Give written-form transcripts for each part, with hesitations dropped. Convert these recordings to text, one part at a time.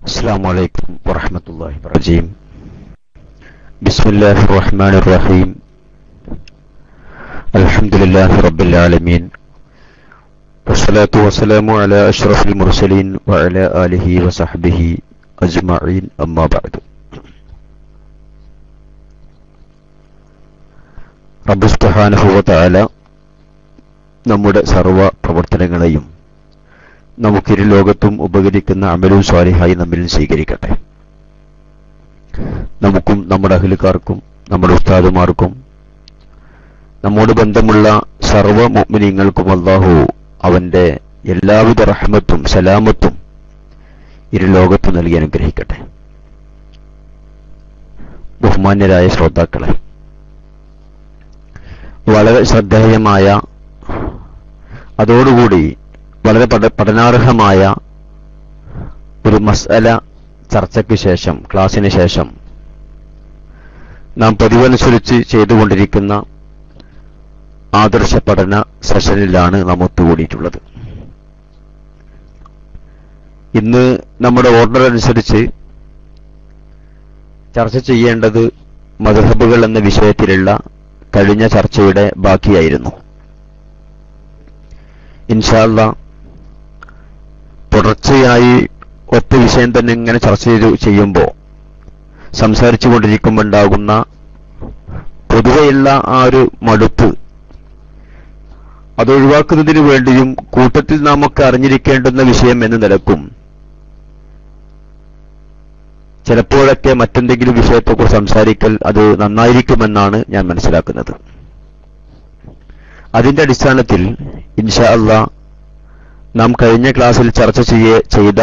السلام عليكم ورحمة الله وبركاته. بسم الله الرحمن الرحيم. الحمد لله رب العالمين، والصلاة والسلام على أشرف المرسلين وعلى آله وصحبه أجمعين، أما بعد. റബ്ബ് സുബ്ഹാനഹു വ തആല നമ്മുടെ സർവ്വ പ്രവർത്തനങ്ങളെയും നമുക്കിരു ലോകത്തും ഉപകരിക്കുന്ന അമലും സ്വാലിഹായി നമ്മിൽ സ്വീകരിക്കട്ടെ. നമുക്കും നമ്മുടെ അഹ്ലുകാർക്കും നമ്മുടെ ഉസ്താദുമാർക്കും നമ്മോട് ബന്ധമുള്ള സർവ്വ മുഅ്മിനീങ്ങൾക്കും അല്ലാഹു അവന്റെ എല്ലാവിധ റഹ്മത്തും സലാമത്തും ഇരു ലോകത്തും നൽകി അനുഗ്രഹിക്കട്ടെ. ബഹുമാന്യരായ ശ്രോതാക്കളെ, വളരെ ശ്രദ്ധേയമായ അതോടുകൂടി വളരെ പഠനാർഹമായ ഒരു മസ്അല ചർച്ചയ്ക്ക് ശേഷം, ക്ലാസിന് ശേഷം നാം പതിവനുസരിച്ച് ചെയ്തുകൊണ്ടിരിക്കുന്ന ആദർശ പഠന സെഷനിലാണ് നാം ഒത്തുകൂടിയിട്ടുള്ളത്. ഇന്ന് നമ്മുടെ ഓർഡർ അനുസരിച്ച് ചർച്ച ചെയ്യേണ്ടത് മദ്ഹബുകൾ എന്ന വിഷയത്തിലുള്ള കഴിഞ്ഞ ചർച്ചയുടെ ബാക്കിയായിരുന്നു. ഇൻഷാ അല്ലാഹ് തുടർച്ചയായി ഒറ്റ വിഷയം തന്നെ ഇങ്ങനെ ചർച്ച ചെയ്യുമ്പോൾ സംസാരിച്ചു കൊണ്ടിരിക്കുമ്പോൾ ഉണ്ടാകുന്ന പൊതുവെയുള്ള ആ ഒരു മടുപ്പ് അതൊഴിവാക്കുന്നതിന് വേണ്ടിയും കൂട്ടത്തിൽ നാം ഒക്കെ അറിഞ്ഞിരിക്കേണ്ടുന്ന വിഷയം എന്ന നിലക്കും ചിലപ്പോഴൊക്കെ മറ്റെന്തെങ്കിലും വിഷയത്തെക്കുറിച്ച് സംസാരിക്കൽ അത് നന്നായിരിക്കുമെന്നാണ് ഞാൻ മനസ്സിലാക്കുന്നത്. അതിന്റെ അടിസ്ഥാനത്തിൽ ഇൻഷാ അല്ലാഹ് നാം കഴിഞ്ഞ ക്ലാസ്സിൽ ചർച്ച ചെയ്ത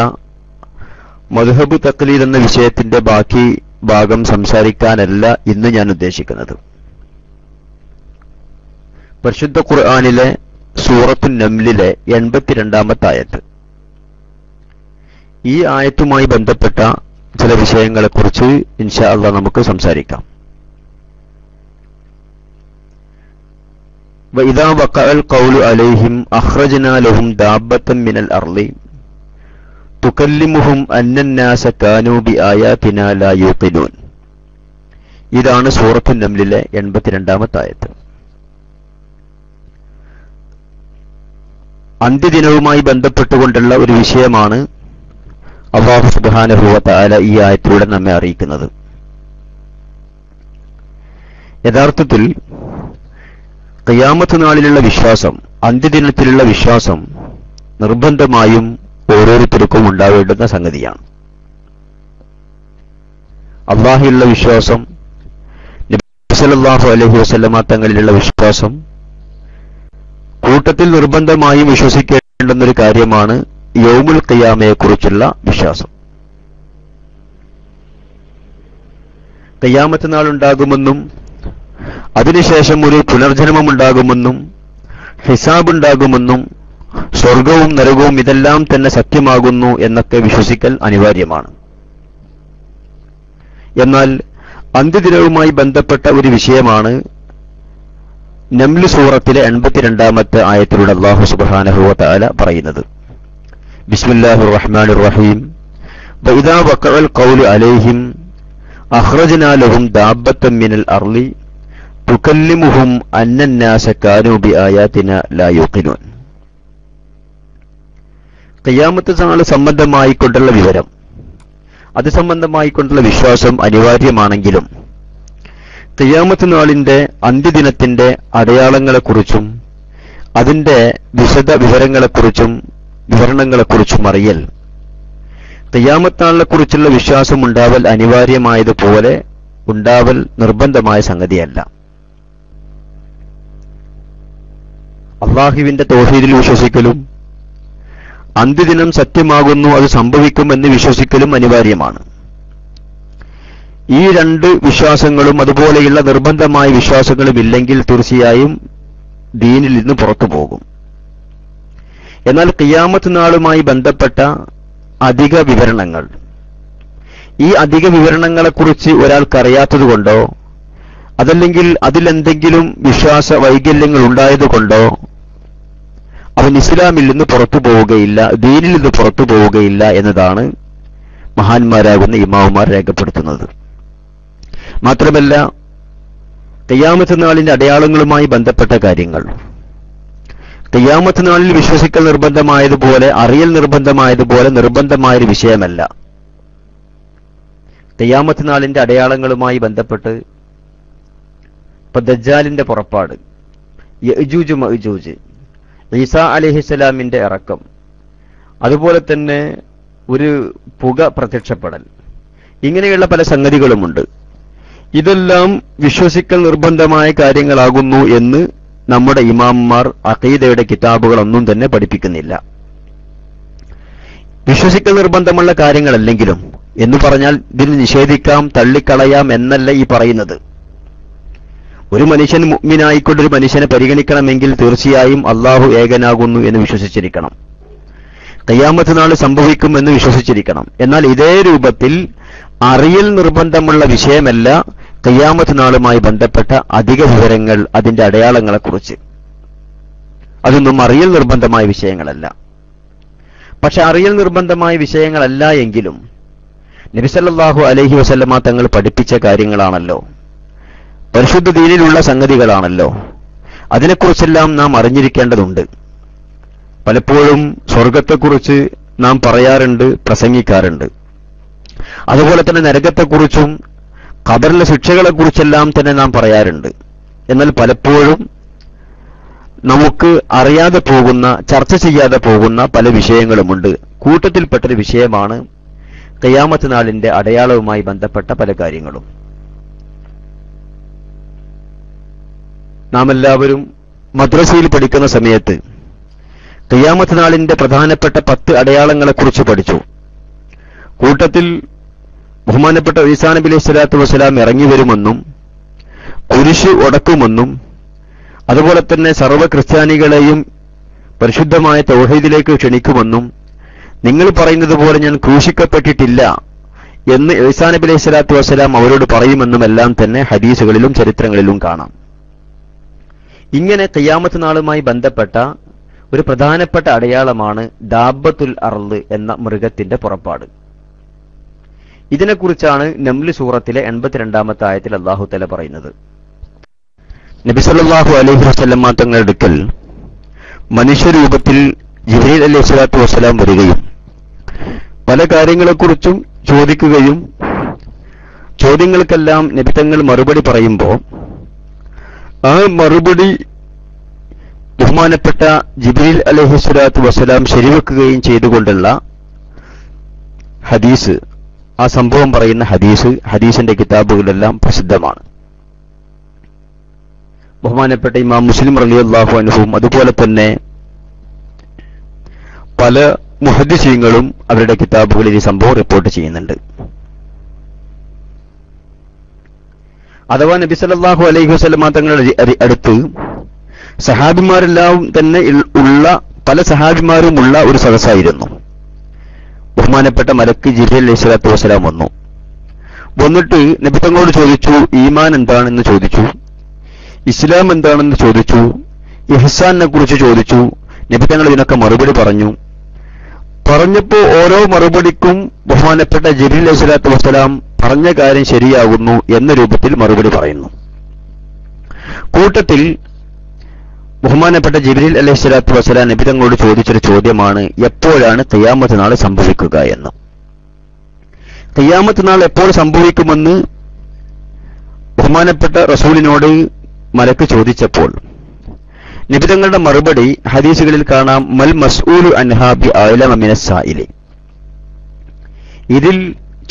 മദ്ഹബ് തഖ്ലീദ് എന്ന വിഷയത്തിന്റെ ബാക്കി ഭാഗം സംസാരിക്കാനല്ല ഇന്ന് ഞാൻ ഉദ്ദേശിക്കുന്നത്. പരിശുദ്ധ ഖുർആനിലെ സൂറത്തുൻ നംലിലെ 82-ാമത്തെ ആയത്ത്, ഈ ആയത്തുമായി ബന്ധപ്പെട്ട ചില വിഷയങ്ങളെക്കുറിച്ച് ഇൻഷാ അല്ലാഹ് നമുക്ക് സംസാരിക്കാം. وَإِذَا وَقَعَ الْقَوْلُ عَلَيْهِمْ أَخْرَجْنَا لَهُمْ دَابَّةً مِنَ الْأَرْضِ تُكَلِّمُهُمْ أَنَّ النَّاسَ كَانُوا بِآيَاتِنَا لَا يُوقِنُونَ. ഇതാണ് സൂറത്തുൻ നംലിലെ 82-ാമത്തെ ആയത്ത്. അന്ത്യദിനവുമായി ബന്ധപ്പെട്ടുകൊണ്ടുള്ള ഒരു വിഷയമാണ് അല്ലാഹു സുബ്ഹാനഹു വ തആല ഈ ആയത്തിലൂടെ നമ്മെ അറിയിക്കുന്നത്. യഥാർത്ഥത്തിൽ ഖിയാമത്ത് നാളിലുള്ള വിശ്വാസം, അന്ത്യദിനത്തിലുള്ള വിശ്വാസം നിർബന്ധമായും ഓരോരുത്തർക്കും ഉണ്ടാവേണ്ടുന്ന സംഗതിയാണ്. അല്ലാഹുവിലുള്ള വിശ്വാസം, നബി സല്ലല്ലാഹു അലൈഹി വസല്ലമ തങ്ങളിലുള്ള വിശ്വാസം, കൂട്ടത്തിൽ നിർബന്ധമായും വിശ്വസിക്കേണ്ടുന്ന ഒരു കാര്യമാണ് യൗമുൽ ഖിയാമയെക്കുറിച്ചുള്ള വിശ്വാസം. ഖിയാമത്ത് നാൾ ഉണ്ടാകുമെന്നും അതിനുശേഷം ഒരു പുനർജന്മം ഉണ്ടാകുമെന്നും ഹിസാബ് ഉണ്ടാകുമെന്നും സ്വർഗവും നരകവും ഇതെല്ലാം തന്നെ സത്യമാകുന്നു എന്നൊക്കെ വിശ്വസിക്കൽ അനിവാര്യമാണ്. എന്നാൽ അന്ത്യദിനവുമായി ബന്ധപ്പെട്ട ഒരു വിഷയമാണ് നംൽ സൂറത്തിലെ 82-ാമത്തെ ആയത്തിലൂടെ അല്ലാഹു സുബ്ഹാനഹു വ തആല പറയുന്നത്. ബിസ്മില്ലാഹിർ റഹ്മാനിർ റഹീം. വഇദാ വഖഅൽ ഖൗലു അലൈഹിം അഖ്റജ്നാ ലഹും ദാബത്തൻ മിനൽ അർളി തുകല്ലിമുഹും അന്നന്നാസ കാനൂ ബിആയാതിനാ ലാ യുഖിനൂൻ. ഖിയാമത്ത് നാൾ സംബന്ധമായിക്കൊണ്ടുള്ള വിവരം, അത് സംബന്ധമായിക്കൊണ്ടുള്ള വിശ്വാസം അനിവാര്യമാണെങ്കിലും ഖിയാമത്ത് നാളിന്റെ അന്ത്യദിനത്തിന്റെ അടയാളങ്ങളെക്കുറിച്ചും അതിന്റെ വിശദ വിവരണങ്ങളെക്കുറിച്ചും അറിയൽ, ഖിയാമത്ത് നാളിനെക്കുറിച്ചുള്ള വിശ്വാസം ഉണ്ടാവൽ അനിവാര്യമായതുപോലെ ഉണ്ടാവൽ നിർബന്ധമായ സംഗതിയല്ല. അല്ലാഹുവിന്റെ തൗഹീദിൽ വിശ്വസിക്കലും അന്ത്യദിനം സത്യമാകുന്നു, അത് സംഭവിക്കുമെന്ന് വിശ്വസിക്കലും അനിവാര്യമാണ്. ഈ രണ്ട് വിശ്വാസങ്ങളും അതുപോലെയുള്ള നിർബന്ധമായ വിശ്വാസങ്ങളും ഇല്ലെങ്കിൽ തീർച്ചയായും ദീനിൽ നിന്ന് പുറത്തു പോകും. എന്നാൽ ഖിയാമത്ത് നാളുമായി ബന്ധപ്പെട്ട അധിക വിവരണങ്ങൾ, ഈ അധിക വിവരണങ്ങളെക്കുറിച്ച് ഒരാൾക്കറിയാത്തതുകൊണ്ടോ അതല്ലെങ്കിൽ അതിലെന്തെങ്കിലും വിശ്വാസ വൈകല്യങ്ങൾ ഉണ്ടായതുകൊണ്ടോ അവൻ ഇസ്ലാമിൽ നിന്ന് പുറത്തു പോവുകയില്ല, ദീനിൽ നിന്ന് പുറത്തു പോവുകയില്ല എന്നതാണ് മഹാന്മാരാകുന്ന ഇമാമുമാർ രേഖപ്പെടുത്തുന്നത്. മാത്രമല്ല ഖിയാമത്ത് നാളിന്റെ അടയാളങ്ങളുമായി ബന്ധപ്പെട്ട കാര്യങ്ങൾ, ഖിയാമത്ത് നാളിൽ വിശ്വസിക്കൽ നിർബന്ധമായതുപോലെ അറിയൽ നിർബന്ധമായതുപോലെ നിർബന്ധമായൊരു വിഷയമല്ല. ഖിയാമത്ത് നാളിന്റെ അടയാളങ്ങളുമായി ബന്ധപ്പെട്ട് ഇപ്പൊ ദജ്ജാലിന്റെ പുറപ്പാട്, യഅ്ജൂജ് മഅ്ജൂജ്, ഈസാ അലൈഹിസ്സലാമിന്റെ ഇറക്കം, അതുപോലെ തന്നെ ഒരു പുക പ്രത്യക്ഷപ്പെടൽ, ഇങ്ങനെയുള്ള പല സംഗതികളുമുണ്ട്. ഇതെല്ലാം വിശ്വസിക്കൽ നിർബന്ധമായ കാര്യങ്ങളാകുന്നു എന്ന് നമ്മുടെ ഇമാംമാർ അഖീദയുടെ കിതാബുകളൊന്നും തന്നെ പഠിപ്പിക്കുന്നില്ല. വിശ്വസിക്കൽ നിർബന്ധമുള്ള കാര്യങ്ങളല്ലെങ്കിലും എന്ന് പറഞ്ഞാൽ ഇതിന് നിഷേധിക്കാം, തള്ളിക്കളയാം എന്നല്ല ഈ പറയുന്നത്. ഒരു മനുഷ്യൻ മുഅ്മിനായിക്കൊണ്ട് ഒരു മനുഷ്യനെ പരിഗണിക്കണമെങ്കിൽ തീർച്ചയായും അള്ളാഹു ഏകനാകുന്നു എന്ന് വിശ്വസിച്ചിരിക്കണം, ഖിയാമത്ത് നാൾ സംഭവിക്കുമെന്ന് വിശ്വസിച്ചിരിക്കണം. എന്നാൽ ഇതേ രൂപത്തിൽ അറിയൽ നിർബന്ധമുള്ള വിഷയമല്ല ഖിയാമത്ത് നാളുമായി ബന്ധപ്പെട്ട അധിക വിവരങ്ങൾ, അതിന്റെ അടയാളങ്ങളെക്കുറിച്ച്. അതൊന്നും അറിയൽ നിർബന്ധമായ വിഷയങ്ങളല്ല. പക്ഷെ അറിയൽ നിർബന്ധമായ വിഷയങ്ങളല്ല എങ്കിലും നബി സല്ലല്ലാഹു അലൈഹി വസല്ലമ തങ്ങൾ പഠിപ്പിച്ച കാര്യങ്ങളാണല്ലോ, പരിശുദ്ധ ദീനിലുള്ള സംഗതികളാണല്ലോ. അതിനെക്കുറിച്ചെല്ലാം നാം അറിഞ്ഞിരിക്കേണ്ടതുണ്ട്. പലപ്പോഴും സ്വർഗത്തെക്കുറിച്ച് നാം പറയാറുണ്ട്, പ്രസംഗിക്കാറുണ്ട്. അതുപോലെ തന്നെ നരകത്തെക്കുറിച്ചും ഖബറിലെ ശിക്ഷകളെക്കുറിച്ചെല്ലാം തന്നെ നാം പറയാറുണ്ട്. എന്നാൽ പലപ്പോഴും നമുക്ക് അറിയാതെ പോകുന്ന, ചർച്ച ചെയ്യാതെ പോകുന്ന പല വിഷയങ്ങളുമുണ്ട്. കൂട്ടത്തിൽപ്പെട്ടൊരു വിഷയമാണ് ഖിയാമത്ത് നാളിന്റെ അടയാളവുമായി ബന്ധപ്പെട്ട പല കാര്യങ്ങളും. നാം എല്ലാവരും മദ്രസയിൽ പഠിക്കുന്ന സമയത്ത് ഖിയാമത്ത് നാളിന്റെ പ്രധാനപ്പെട്ട 10 അടയാളങ്ങളെക്കുറിച്ച് പഠിച്ചു. കൂട്ടത്തിൽ ബഹുമാനപ്പെട്ട ഈസാ നബി അലൈഹി സ്വലാത്തു വസ്സലാം ഇറങ്ങി വരുമെന്നും കുരിശ് ഉടക്കുമെന്നും അതുപോലെ തന്നെ സർവ്വ ക്രിസ്ത്യാനികളെയും പരിശുദ്ധമായ തൗഹീദിലേക്ക് ക്ഷണിക്കുമെന്നും നിങ്ങൾ പറയുന്നത് പോലെ ഞാൻ ക്രൂശിക്കപ്പെട്ടിട്ടില്ല എന്ന് ഈസാ നബി അലൈഹി സ്വലാത്തു വസ്സലാം അവരോട് പറയുമെന്നുമെല്ലാം തന്നെ ഹദീസുകളിലും ചരിത്രങ്ങളിലും കാണാം. ഇങ്ങനെ ഖിയാമത്ത് നാളുമായി ബന്ധപ്പെട്ട ഒരു പ്രധാനപ്പെട്ട അടയാളമാണ് ദാബത്തുൽ അർള് എന്ന മൃഗത്തിന്റെ പുറപ്പാട്. ഇതിനെക്കുറിച്ചാണ് നംല് സൂറത്തിലെ 82-ാമത്തെ ആയത്തിൽ അല്ലാഹു തആല പറയുന്നത്. നബി സല്ലല്ലാഹു അലൈഹി വസല്ലം തങ്ങളുടെ അടുക്കൽ മനുഷ്യരൂപത്തിൽ ജിബ്രീൽ അലൈഹി സ്വലാത്തു വസ്സലാം വരികയും പല കാര്യങ്ങളെക്കുറിച്ചും ചോദിക്കുകയും ചോദ്യങ്ങൾക്കെല്ലാം നബി തങ്ങൾ മറുപടി പറയുമ്പോൾ ആ മറുപടി ബഹുമാനപ്പെട്ട ജിബ്രീൽ അലൈഹി സ്വലാത്തു വസ്സലാം ശരിവെക്കുകയും ചെയ്തുകൊണ്ടുള്ള ഹദീസ്, ആ സംഭവം പറയുന്ന ഹദീസിന്റെ കിതാബുകളെല്ലാം പ്രസിദ്ധമാണ്. ബഹുമാനപ്പെട്ട ഇമാം മുസ്ലിം റളിയല്ലാഹു അൻഹുവും അതുപോലെ തന്നെ പല മുഹദ്ദിസീങ്ങളും അവരുടെ കിതാബുകളിൽ ഈ സംഭവം റിപ്പോർട്ട് ചെയ്യുന്നുണ്ട്. അഥവാ നബി സല്ലല്ലാഹു അലൈഹി വസല്ലം തങ്ങളുടെ അടുത്ത് സഹാബിമാരെല്ലാം തന്നെ ഉള്ള പല സഹാബിമാരും ഉള്ള ഒരു സദസ്സായിരുന്നു. ബഹുമാനപ്പെട്ട മലക്ക് ജിബ്രീൽ അലൈഹി സ്വലാത്തു വസ്സലാം വന്നിട്ട് നബി തങ്ങളോട് ചോദിച്ചു, ഈമാൻ എന്താണെന്ന് ചോദിച്ചു, ഇസ്ലാം എന്താണെന്ന് ചോദിച്ചു, ഇഹ്സാനെ കുറിച്ച് ചോദിച്ചു. നബി തങ്ങൾ ഇതിനൊക്കെ മറുപടി പറഞ്ഞപ്പോ ഓരോ മറുപടിക്കും ബഹുമാനപ്പെട്ട ജിബ്രീൽ അലൈഹി സ്വലാത്തു വസ്സലാം പറഞ്ഞ കാര്യം ശരിയാകുന്നു എന്ന രൂപത്തിൽ മറുപടി പറയുന്നു. കൂട്ടത്തിൽ ബഹുമാനപ്പെട്ട ജിബ്രീൽ അലൈഹി സ്വലാത്തു വസ്സലാം നബി തങ്ങളോട് ചോദിച്ചൊരു ചോദ്യമാണ്, എപ്പോഴാണ് ഖിയാമത്ത് നാൾ സംഭവിക്കുക എന്ന്. ഖിയാമത്ത് നാൾ എപ്പോൾ സംഭവിക്കുമെന്ന് ബഹുമാനപ്പെട്ട റസൂലിനോട് മലക്ക് ചോദിച്ചപ്പോൾ നബി തങ്ങളുടെ മറുപടി ഹദീസുകളിൽ കാണാം, മൽ മസ്ഊലു അൻഹാ ബി അഅലമ മിനസ് സായിലി. ഇതിൽ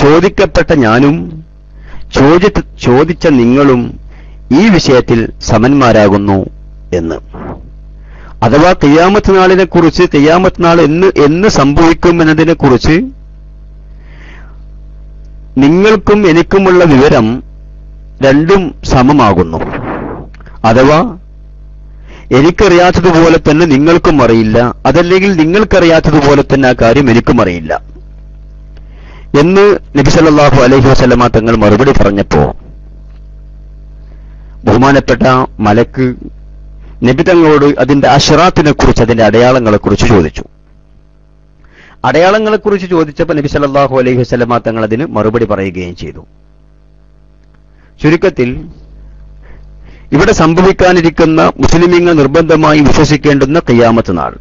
ചോദിക്കപ്പെട്ട ഞാനും ചോദിച്ച നിങ്ങളും ഈ വിഷയത്തിൽ സമന്മാരാകുന്നു എന്ന്. അഥവാ ഖിയാമത്ത് നാളിനെ കുറിച്ച്, ഖിയാമത്ത് നാൾ എന്ന് സംഭവിക്കുമെന്നതിനെ കുറിച്ച് നിങ്ങൾക്കും എനിക്കുമുള്ള വിവരം രണ്ടും സമമാകുന്നു. അഥവാ എനിക്കറിയാത്തതുപോലെ തന്നെ നിങ്ങൾക്കും അറിയില്ല, അതല്ലെങ്കിൽ നിങ്ങൾക്കറിയാത്തതുപോലെ തന്നെ ആ കാര്യം എനിക്കും അറിയില്ല എന്ന് നബി സല്ലല്ലാഹു അലൈഹി വസല്ലമ തങ്ങൾ മറുപടി പറഞ്ഞപ്പോ ബഹുമാനപ്പെട്ട മലക്ക് നബി തങ്ങളോട് അതിന്റെ അശ്റാത്തിനെ കുറിച്ച്, അതിന്റെ അടയാളങ്ങളെ കുറിച്ച് ചോദിച്ചു. അടയാളങ്ങളെക്കുറിച്ച് ചോദിച്ചപ്പോൾ നബി സല്ലല്ലാഹു അലൈഹി വസല്ലമ തങ്ങൾ അതിന് മറുപടി പറയുകയും ചെയ്തു. ചുരുക്കത്തിൽ ഇവിടെ സംഭവിക്കാനിരിക്കുന്ന മുസ്ലിമീങ്ങൾ നിർബന്ധമായി വിശ്വസിക്കേണ്ടുന്ന ഖിയാമത്ത് നാൾ,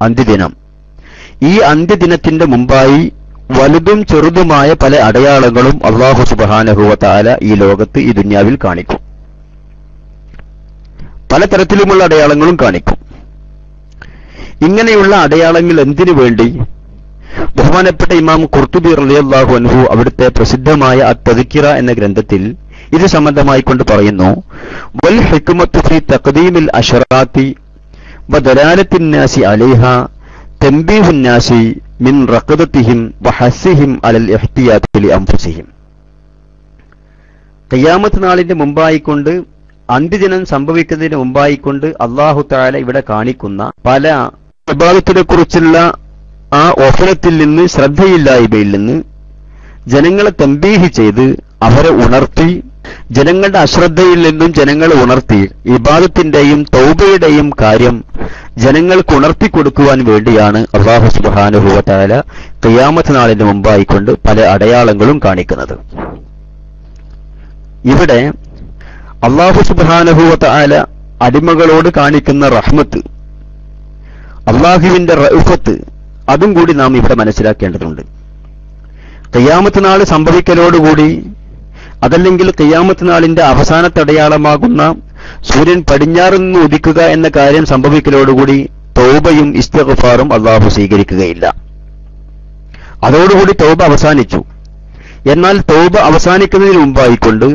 അന്ത്യദിനം, ഈ അന്ത്യദിനത്തിന്റെ മുമ്പായി വലുതും ചെറുതുമായ പല അടയാളങ്ങളും അല്ലാഹു സുബ്ഹാനഹു വ തആല ഈ ലോകത്ത്, ഈ ദുനിയാവിൽ കാണിക്കും. പലതരത്തിലുമുള്ള അടയാളങ്ങളും കാണിക്കും. ഇങ്ങനെയുള്ള അടയാളങ്ങൾ എന്തിനു വേണ്ടി? ബഹുമാനപ്പെട്ട ഇമാം ഖുർത്തുബി റളിയല്ലാഹു അൻഹു അവിടുത്തെ പ്രസിദ്ധമായ അത്തദ്കിറ എന്ന ഗ്രന്ഥത്തിൽ ഇത് സംബന്ധമായി കൊണ്ട് പറയുന്നു, വൽ ഹിക്മത്തു ഫീ തഖ്ദീമിൽ അശ്റാത്തി വദലാലത്തിൻ നാസി അലൈഹാ തൻബീഹുൻ നാസി മിൻ റഖദതിഹിം വഹസ്സിഹിം അലൽ ഇഹ്തിയാതി ലിഅൻഫുസിഹിം. ഖിയാമത്ത് നാളിന്റെ മുമ്പായിക്കൊണ്ട്, അന്ത്യദിനം സംഭവിക്കുന്നതിന് മുമ്പായിക്കൊണ്ട് അല്ലാഹു തആല ഇവിടെ കാണിക്കുന്ന പല ഇബാദത്തിനെ കുറിച്ചുള്ള ആ ഓഫലത്തിൽ നിന്ന്, ശ്രദ്ധയില്ലായ്മയിൽ നിന്ന് ജനങ്ങളെ തൻബീഹ് ചെയ്ത് അവരെ ഉണർത്തി, ജനങ്ങളുടെ അശ്രദ്ധയിൽ നിന്നും ജനങ്ങളെ ഉണർത്തി ഇബാദത്തിന്റെയും തൗബയുടെയും കാര്യം ജനങ്ങൾക്ക് ഉണർത്തി കൊടുക്കുവാൻ വേണ്ടിയാണ് അല്ലാഹു സുബ്ഹാനഹു വ തആല ഖിയാമത്ത് നാളിന് മുമ്പായിക്കൊണ്ട് പല അടയാളങ്ങളും കാണിക്കുന്നത്. ഇവിടെ അല്ലാഹു സുബ്ഹാനഹു വ തആല അടിമകളോട് കാണിക്കുന്ന റഹ്മത്ത്, അല്ലാഹുവിന്റെ റഅഫത്ത്, അതും കൂടി നാം ഇവിടെ മനസ്സിലാക്കേണ്ടതുണ്ട്. ഖിയാമത്ത് നാൾ സംഭവിക്കലോടുകൂടി, അതല്ലെങ്കിൽ ഖിയാമത്ത് നാളിന്റെ അവസാനത്തെ അടയാളമാകുന്ന സൂര്യൻ പടിഞ്ഞാറ് നിന്ന് ഉദിക്കുക എന്ന കാര്യം സംഭവിക്കലോടുകൂടി തൗബയും ഇസ്തിഗ്ഫാറും അല്ലാഹു സ്വീകരിക്കുകയില്ല. അതോടുകൂടി തൗബ അവസാനിച്ചു. എന്നാൽ തൗബ അവസാനിക്കുന്നതിന് മുമ്പായിക്കൊണ്ട്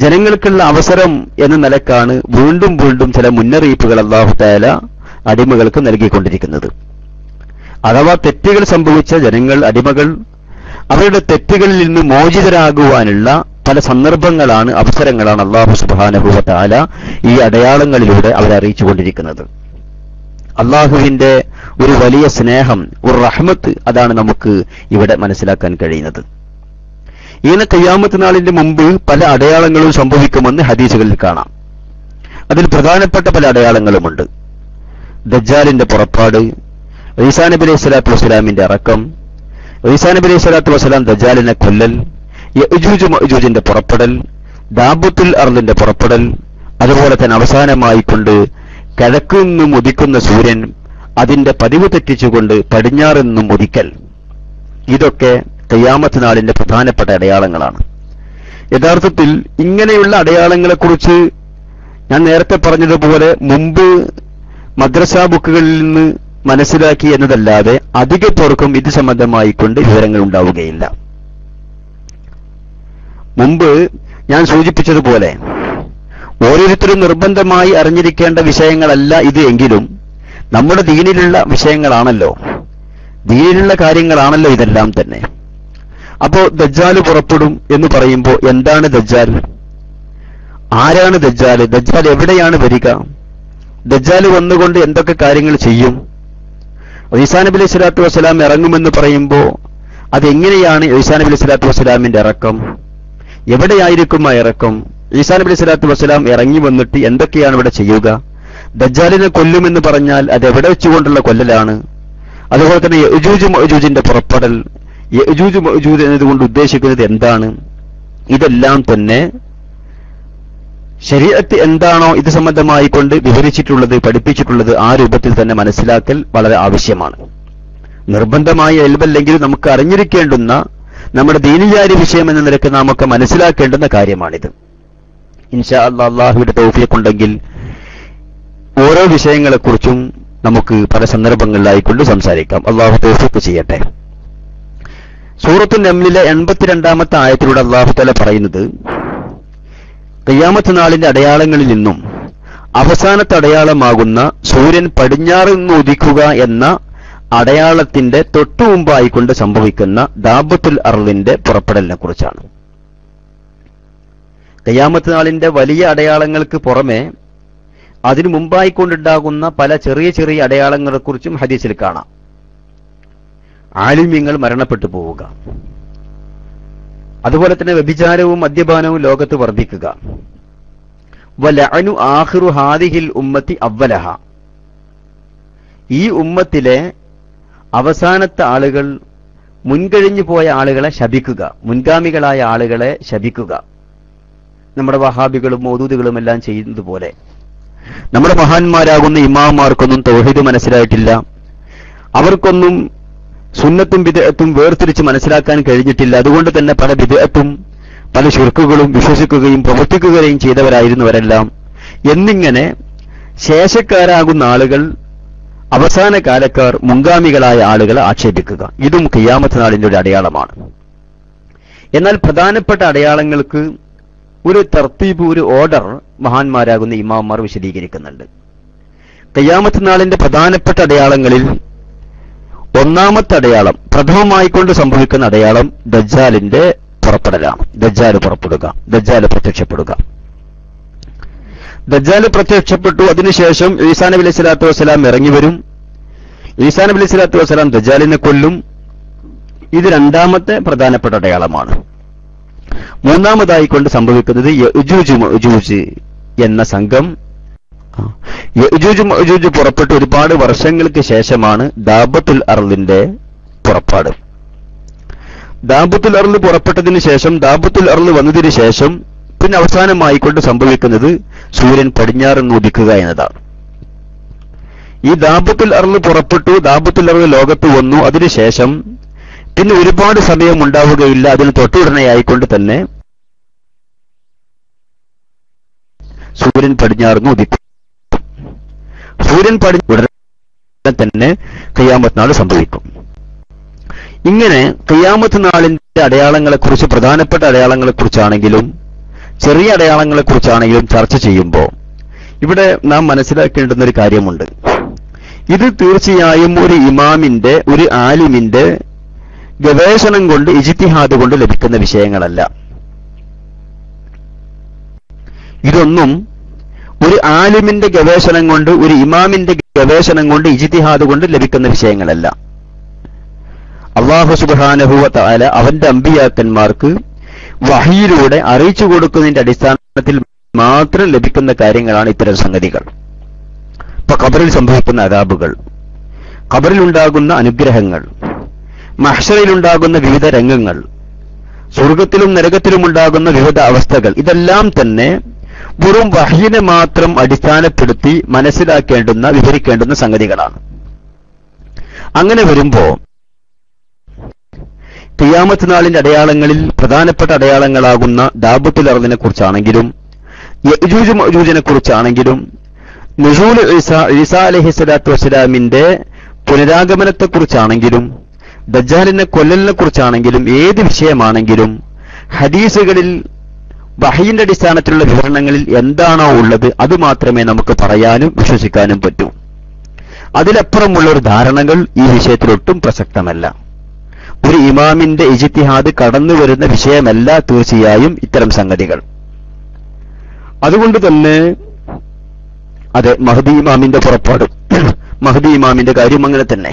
ജനങ്ങൾക്കുള്ള അവസരം എന്ന നിലക്കാണ് വീണ്ടും വീണ്ടും ചില മുന്നറിയിപ്പുകൾ അല്ലാഹു തആല അടിമകൾക്ക് നൽകിക്കൊണ്ടിരിക്കുന്നത്. അഥവാ തെറ്റുകൾ സംഭവിച്ച ജനങ്ങൾ, അടിമകൾ അവരുടെ തെറ്റുകളിൽ നിന്ന് മോചിതരാകുവാനുള്ള പല സന്ദർഭങ്ങളാണ്, അവസരങ്ങളാണ് അല്ലാഹു സുബ്ഹാനഹു വ തആല ഈ അടയാളങ്ങളിലൂടെ അവരെ അറിയിച്ചുകൊണ്ടിരിക്കുന്നത്. അല്ലാഹുവിന്റെ ഒരു വലിയ സ്നേഹം, ഒരു റഹ്മത്ത്, അതാണ് നമുക്ക് ഇവിടെ മനസ്സിലാക്കാൻ കഴിയുന്നത്. ഇങ്ങനെ ഖിയാമത്ത് നാളിന്റെ മുമ്പ് പല അടയാളങ്ങളും സംഭവിക്കുമെന്ന് ഹദീസുകളിൽ കാണാം. അതിൽ പ്രധാനപ്പെട്ട പല അടയാളങ്ങളുമുണ്ട്. ദജ്ജാലിന്റെ പുറപ്പാട്, ഈസാ നബി അലൈഹി സ്വലാത്തു വസ്സലാമിന്റെ ഇറക്കം, ഈസാ നബി അലൈഹി സ്വലാത്തു വസ്സലാം ദജ്ജാലിനെ കൊല്ലൽ, യഅ്ജൂജ് മഅ്ജൂജിന്റെ പുറപ്പെടൽ, ദാബത്തുൽ അർളിന്റെ പുറപ്പെടൽ, അതുപോലെ തന്നെ അവസാനമായിക്കൊണ്ട് കിഴക്കു നിന്നും ഉദിക്കുന്ന സൂര്യൻ അതിന്റെ പതിവ് തെറ്റിച്ചുകൊണ്ട് പടിഞ്ഞാറ് നിന്നും ഉദിക്കൽ. ഇതൊക്കെ ഖിയാമത്ത് നാളിന്റെ പ്രധാനപ്പെട്ട അടയാളങ്ങളാണ്. യഥാർത്ഥത്തിൽ ഇങ്ങനെയുള്ള അടയാളങ്ങളെക്കുറിച്ച് ഞാൻ നേരത്തെ പറഞ്ഞതുപോലെ മുമ്പ് മദ്രസ ബുക്കുകളിൽ നിന്ന് മനസ്സിലാക്കി എന്നതല്ലാതെ അധിക പേർക്കും ഇത് സംബന്ധമായിക്കൊണ്ട് വിവരങ്ങൾ ഉണ്ടാവുകയില്ല. മുമ്പ് ഞാൻ സൂചിപ്പിച്ചതുപോലെ ഓരോരുത്തരും നിർബന്ധമായി അറിഞ്ഞിരിക്കേണ്ട വിഷയങ്ങളല്ല ഇത് എങ്കിലും നമ്മുടെ ദീനിലുള്ള വിഷയങ്ങളാണല്ലോ, ദീനിലുള്ള കാര്യങ്ങളാണല്ലോ ഇതെല്ലാം തന്നെ. അപ്പോ ദജ്ജാൽ പുറപ്പെടും എന്ന് പറയുമ്പോൾ എന്താണ് ദജ്ജാൽ? ആരാണ് ദജ്ജാൽ? ദജ്ജാൽ എവിടെയാണ് വരിക? ദജ്ജാൽ വന്നുകൊണ്ട് എന്തൊക്കെ കാര്യങ്ങൾ ചെയ്യും? ഈസാ നബി അലൈഹി സ്വലാത്തു വസ്സലാം ഇറങ്ങുമെന്ന് പറയുമ്പോൾ അതെങ്ങനെയാണ് ഈസാ നബി അലൈഹി സ്വലാത്തു വസ്സലാമിന്റെ ഇറക്കം? എവിടെയായിരിക്കും ആ ഇറക്കം? ഈസാ നബി അലൈഹി സ്വലാത്തു വസ്സലാം ഇറങ്ങി വന്നിട്ട് എന്തൊക്കെയാണ് ഇവിടെ ചെയ്യുക? ദജ്ജാലിനെ കൊല്ലുമെന്ന് പറഞ്ഞാൽ അത് എവിടെ വെച്ചുകൊണ്ടുള്ള കൊല്ലലാണ്? അതുപോലെ തന്നെ യഅ്ജൂജ് മഅ്ജൂജിന്റെ പുറപ്പെടൽ, യഅ്ജൂജ് മഅ്ജൂജ് എന്നതുകൊണ്ട് ഉദ്ദേശിക്കുന്നത് എന്താണ്? ഇതെല്ലാം തന്നെ ശരീഅത്ത് എന്താണോ ഇത് സംബന്ധമായി കൊണ്ട് വിവരിച്ചിട്ടുള്ളത്, പഠിപ്പിച്ചിട്ടുള്ളത്, ആ രൂപത്തിൽ തന്നെ മനസ്സിലാക്കൽ വളരെ ആവശ്യമാണ്. നിർബന്ധമായ ഇൽമല്ലെങ്കിൽ നമുക്ക് അറിഞ്ഞിരിക്കേണ്ടുന്ന നമ്മുടെ ദീനിയായ വിഷയം എന്ന നിലക്ക് നാമൊക്കെ മനസ്സിലാക്കേണ്ടുന്ന കാര്യമാണിത്. ഇൻഷാ അല്ലാഹ് അല്ലാഹുവിന്റെ തൗഫീഖ് ഉണ്ടെങ്കിൽ ഓരോ വിഷയങ്ങളെക്കുറിച്ചും നമുക്ക് പല സന്ദർഭങ്ങളിലായിക്കൊണ്ട് സംസാരിക്കാം. അല്ലാഹു തൗഫീഖ് ചെയ്യട്ടെ. സൂറത്തുൽ നംലിലെ 82-ാമത്തെ ആയത്തിലൂടെ അല്ലാഹു തആല പറയുന്നത്, ഖിയാമത്ത് നാളിന്റെ അടയാളങ്ങളിൽ നിന്നും അവസാനത്തെ അടയാളമാകുന്ന സൂര്യൻ പടിഞ്ഞാറ് നിന്ന് ഉദിക്കുക എന്ന അടയാളത്തിന്റെ തൊട്ടു മുമ്പായിക്കൊണ്ട് സംഭവിക്കുന്ന ദാബത്തുൽ അർളിന്റെ പുറപ്പെടലിനെ കുറിച്ചാണ്. ഖിയാമത്ത് നാളിന്റെ വലിയ അടയാളങ്ങൾക്ക് പുറമെ അതിനു മുമ്പായിക്കൊണ്ടുണ്ടാകുന്ന പല ചെറിയ ചെറിയ അടയാളങ്ങളെക്കുറിച്ചും ഹദീസിൽ കാണാം. ആലിമ്യങ്ങൾ മരണപ്പെട്ടു പോവുക, അതുപോലെ തന്നെ വ്യഭിചാരവും മദ്യപാനവും ലോകത്ത് വർദ്ധിക്കുക, വലഅനു ആഖിറു ഹാദിഹിൽ ഉമ്മത്തി അവ്വലഹ, ഈ ഉമ്മത്തിലെ അവസാനത്തെ ആളുകൾ മുൻകഴിഞ്ഞു പോയ ആളുകളെ ശപിക്കുക, മുൻഗാമികളായ ആളുകളെ ശപിക്കുക. നമ്മുടെ വഹാബികളും മൗദൂദികളും എല്ലാം ചെയ്യുന്നത് പോലെ. നമ്മുടെ മഹാന്മാരാകുന്ന ഇമാമാർക്കൊന്നും തൗഹീദ് മനസ്സിലായിട്ടില്ല. അവർക്കൊന്നും സുന്നത്തും ബിദ്അത്തും വേർതിരിച്ച് മനസ്സിലാക്കാൻ കഴിഞ്ഞിട്ടില്ല. അതുകൊണ്ട് തന്നെ പല ബിദ്അത്തും പല ശിർക്കുകളും വിശ്വസിക്കുകയും പ്രവർത്തിക്കുകയും ചെയ്തവരായിരുന്നവരെല്ലാം. എന്നിങ്ങനെ ശേഷക്കാരാകുന്ന ആളുകൾ, അവസാന കാലക്കാർ, മുൻഗാമികളായ ആളുകളെ ആക്ഷേപിക്കുക. ഇതും ഖിയാമത്ത് നാളിന്റെ ഒരു അടയാളമാണ്. എന്നാൽ പ്രധാനപ്പെട്ട അടയാളങ്ങൾക്ക് ഒരു തർത്തീബ്, ഒരു ഓർഡർ മഹാന്മാരാകുന്ന ഇമാമാർ വിശദീകരിക്കുന്നുണ്ട്. ഖിയാമത്ത് നാളിന്റെ പ്രധാനപ്പെട്ട അടയാളങ്ങളിൽ ഒന്നാമത്തെ അടയാളം, പ്രഥമമായിക്കൊണ്ട് സംഭവിക്കുന്ന അടയാളം ദജ്ജാലിന്റെ പുറപ്പെടലാണ്. ദജ്ജാൽ പുറപ്പെടുക, ദജ്ജാൽ പ്രത്യക്ഷപ്പെടുക. ദജ്ജാൽ പ്രത്യക്ഷപ്പെട്ടു. അതിനുശേഷം ഈസാ നബി അലൈഹി സ്വലാത്തു വസ്സലാം ഇറങ്ങി വരും. ഈസാ നബി അലൈഹി സ്വലാത്തു വസ്സലാം ദജ്ജാലിനെ കൊല്ലും. ഇത് രണ്ടാമത്തെ പ്രധാനപ്പെട്ട അടയാളമാണ്. മൂന്നാമതായിക്കൊണ്ട് സംഭവിക്കുന്നത് യഅ്ജൂജ് മഅ്ജൂജ് എന്ന സംഘം. യഅ്ജൂജ് മഅ്ജൂജ് പുറപ്പെട്ട് ഒരുപാട് വർഷങ്ങൾക്ക് ശേഷമാണ് ദാബത്തുൽ അർളിന്റെ പുറപ്പാട്. ദാബത്തുൽ അർള് പുറപ്പെട്ടതിന് ശേഷം, ദാബത്തുൽ അർള് വന്നതിന് ശേഷം പിന്നെ അവസാനമായിക്കൊണ്ട് സംഭവിക്കുന്നത് സൂര്യൻ പടിഞ്ഞാറ് ഉദിക്കുക എന്നതാണ്. ഈ ദാബത്തുൽ അർള് പുറപ്പെട്ടു, ദാബത്തുൽ അർള് ലോകത്ത് വന്നു. അതിനുശേഷം പിന്നെ ഒരുപാട് സമയം ഉണ്ടാവുകയില്ല. അതിന് തൊട്ടുടനെയായിക്കൊണ്ട് തന്നെ സൂര്യൻ പടിഞ്ഞാറുന്ന് ഉദിക്കും. സൂര്യൻ ഉടനെ തന്നെ ഖിയാമത്ത് നാൾ സംഭവിക്കും. ഇങ്ങനെ ഖിയാമത്ത് നാളിന്റെ അടയാളങ്ങളെക്കുറിച്ച്, പ്രധാനപ്പെട്ട അടയാളങ്ങളെക്കുറിച്ചാണെങ്കിലും ചെറിയ അടയാളങ്ങളെക്കുറിച്ചാണെങ്കിലും ചർച്ച ചെയ്യുമ്പോൾ ഇവിടെ നാം മനസ്സിലാക്കേണ്ടുന്ന ഒരു കാര്യമുണ്ട്. ഇത് തീർച്ചയായും ഒരു ഇമാമിന്റെ, ഒരു ആലിമിന്റെ ഗവേഷണം കൊണ്ട്, ഇജ്തിഹാദ് കൊണ്ട് ലഭിക്കുന്ന വിഷയങ്ങളല്ല. ഇതൊന്നും ഒരു ആലിമിന്റെ ഗവേഷണം കൊണ്ട്, ഒരു ഇമാമിന്റെ ഗവേഷണം കൊണ്ട്, ഇജ്തിഹാദ് കൊണ്ട് ലഭിക്കുന്ന വിഷയങ്ങളല്ല. അല്ലാഹു സുബ്ഹാനഹു വ തആല അവന്റെ അമ്പിയാക്കന്മാർക്ക് വഹയിലൂടെ അറിയിച്ചു കൊടുക്കുന്നതിന്റെ അടിസ്ഥാനത്തിൽ മാത്രം ലഭിക്കുന്ന കാര്യങ്ങളാണ് ഇത്തരം സംഗതികൾ. ഇപ്പൊ ഖബറിൽ സംഭവിക്കുന്ന അദാബുകൾ, ഖബറിലുണ്ടാകുന്ന അനുഗ്രഹങ്ങൾ, മഹ്ശറിലുണ്ടാകുന്ന വിവിധ രംഗങ്ങൾ, സ്വർഗത്തിലും നരകത്തിലും ഉണ്ടാകുന്ന വിവിധ അവസ്ഥകൾ, ഇതെല്ലാം തന്നെ വെറും വഹയിനെ മാത്രം അടിസ്ഥാനപ്പെടുത്തി മനസ്സിലാക്കേണ്ടുന്ന, വിവരിക്കേണ്ടുന്ന സംഗതികളാണ്. അങ്ങനെ വരുമ്പോ ഖിയാമത്ത് നാളിന്റെ അടയാളങ്ങളിൽ പ്രധാനപ്പെട്ട അടയാളങ്ങളാകുന്ന ദാബത്തുൽ അർളിനെ കുറിച്ചാണെങ്കിലും യഅ്ജൂജ് മഅ്ജൂജിനെ കുറിച്ചാണെങ്കിലും നുസൂൽ ഈസാ അലൈഹിസ്സലാത്തു വസ്സലാമിന്റെ പുനരാഗമനത്തെക്കുറിച്ചാണെങ്കിലും ദജ്ജാലിനെ കൊല്ലലിനെ കുറിച്ചാണെങ്കിലും ഏത് വിഷയമാണെങ്കിലും ഹദീസുകളിൽ വഹയിന്റെ അടിസ്ഥാനത്തിലുള്ള വിവരണങ്ങളിൽ എന്താണോ ഉള്ളത് അത് മാത്രമേ നമുക്ക് പറയാനും വിശ്വസിക്കാനും പറ്റൂ. അതിലപ്പുറമുള്ള ഒരു ധാരണകൾ ഈ വിഷയത്തിൽ ഒട്ടും പ്രസക്തമല്ല. ഒരു ഇമാമിന്റെ ഇജ്തിഹാദ് കടന്നു വരുന്ന വിഷയമല്ല തീർച്ചയായും ഇത്തരം സംഗതികൾ. അതുകൊണ്ട് തന്നെ അതെ, മഹ്ദി ഇമാമിന്റെ പുറപ്പാട്, മഹ്ദി ഇമാമിന്റെ കാര്യം അങ്ങനെ തന്നെ.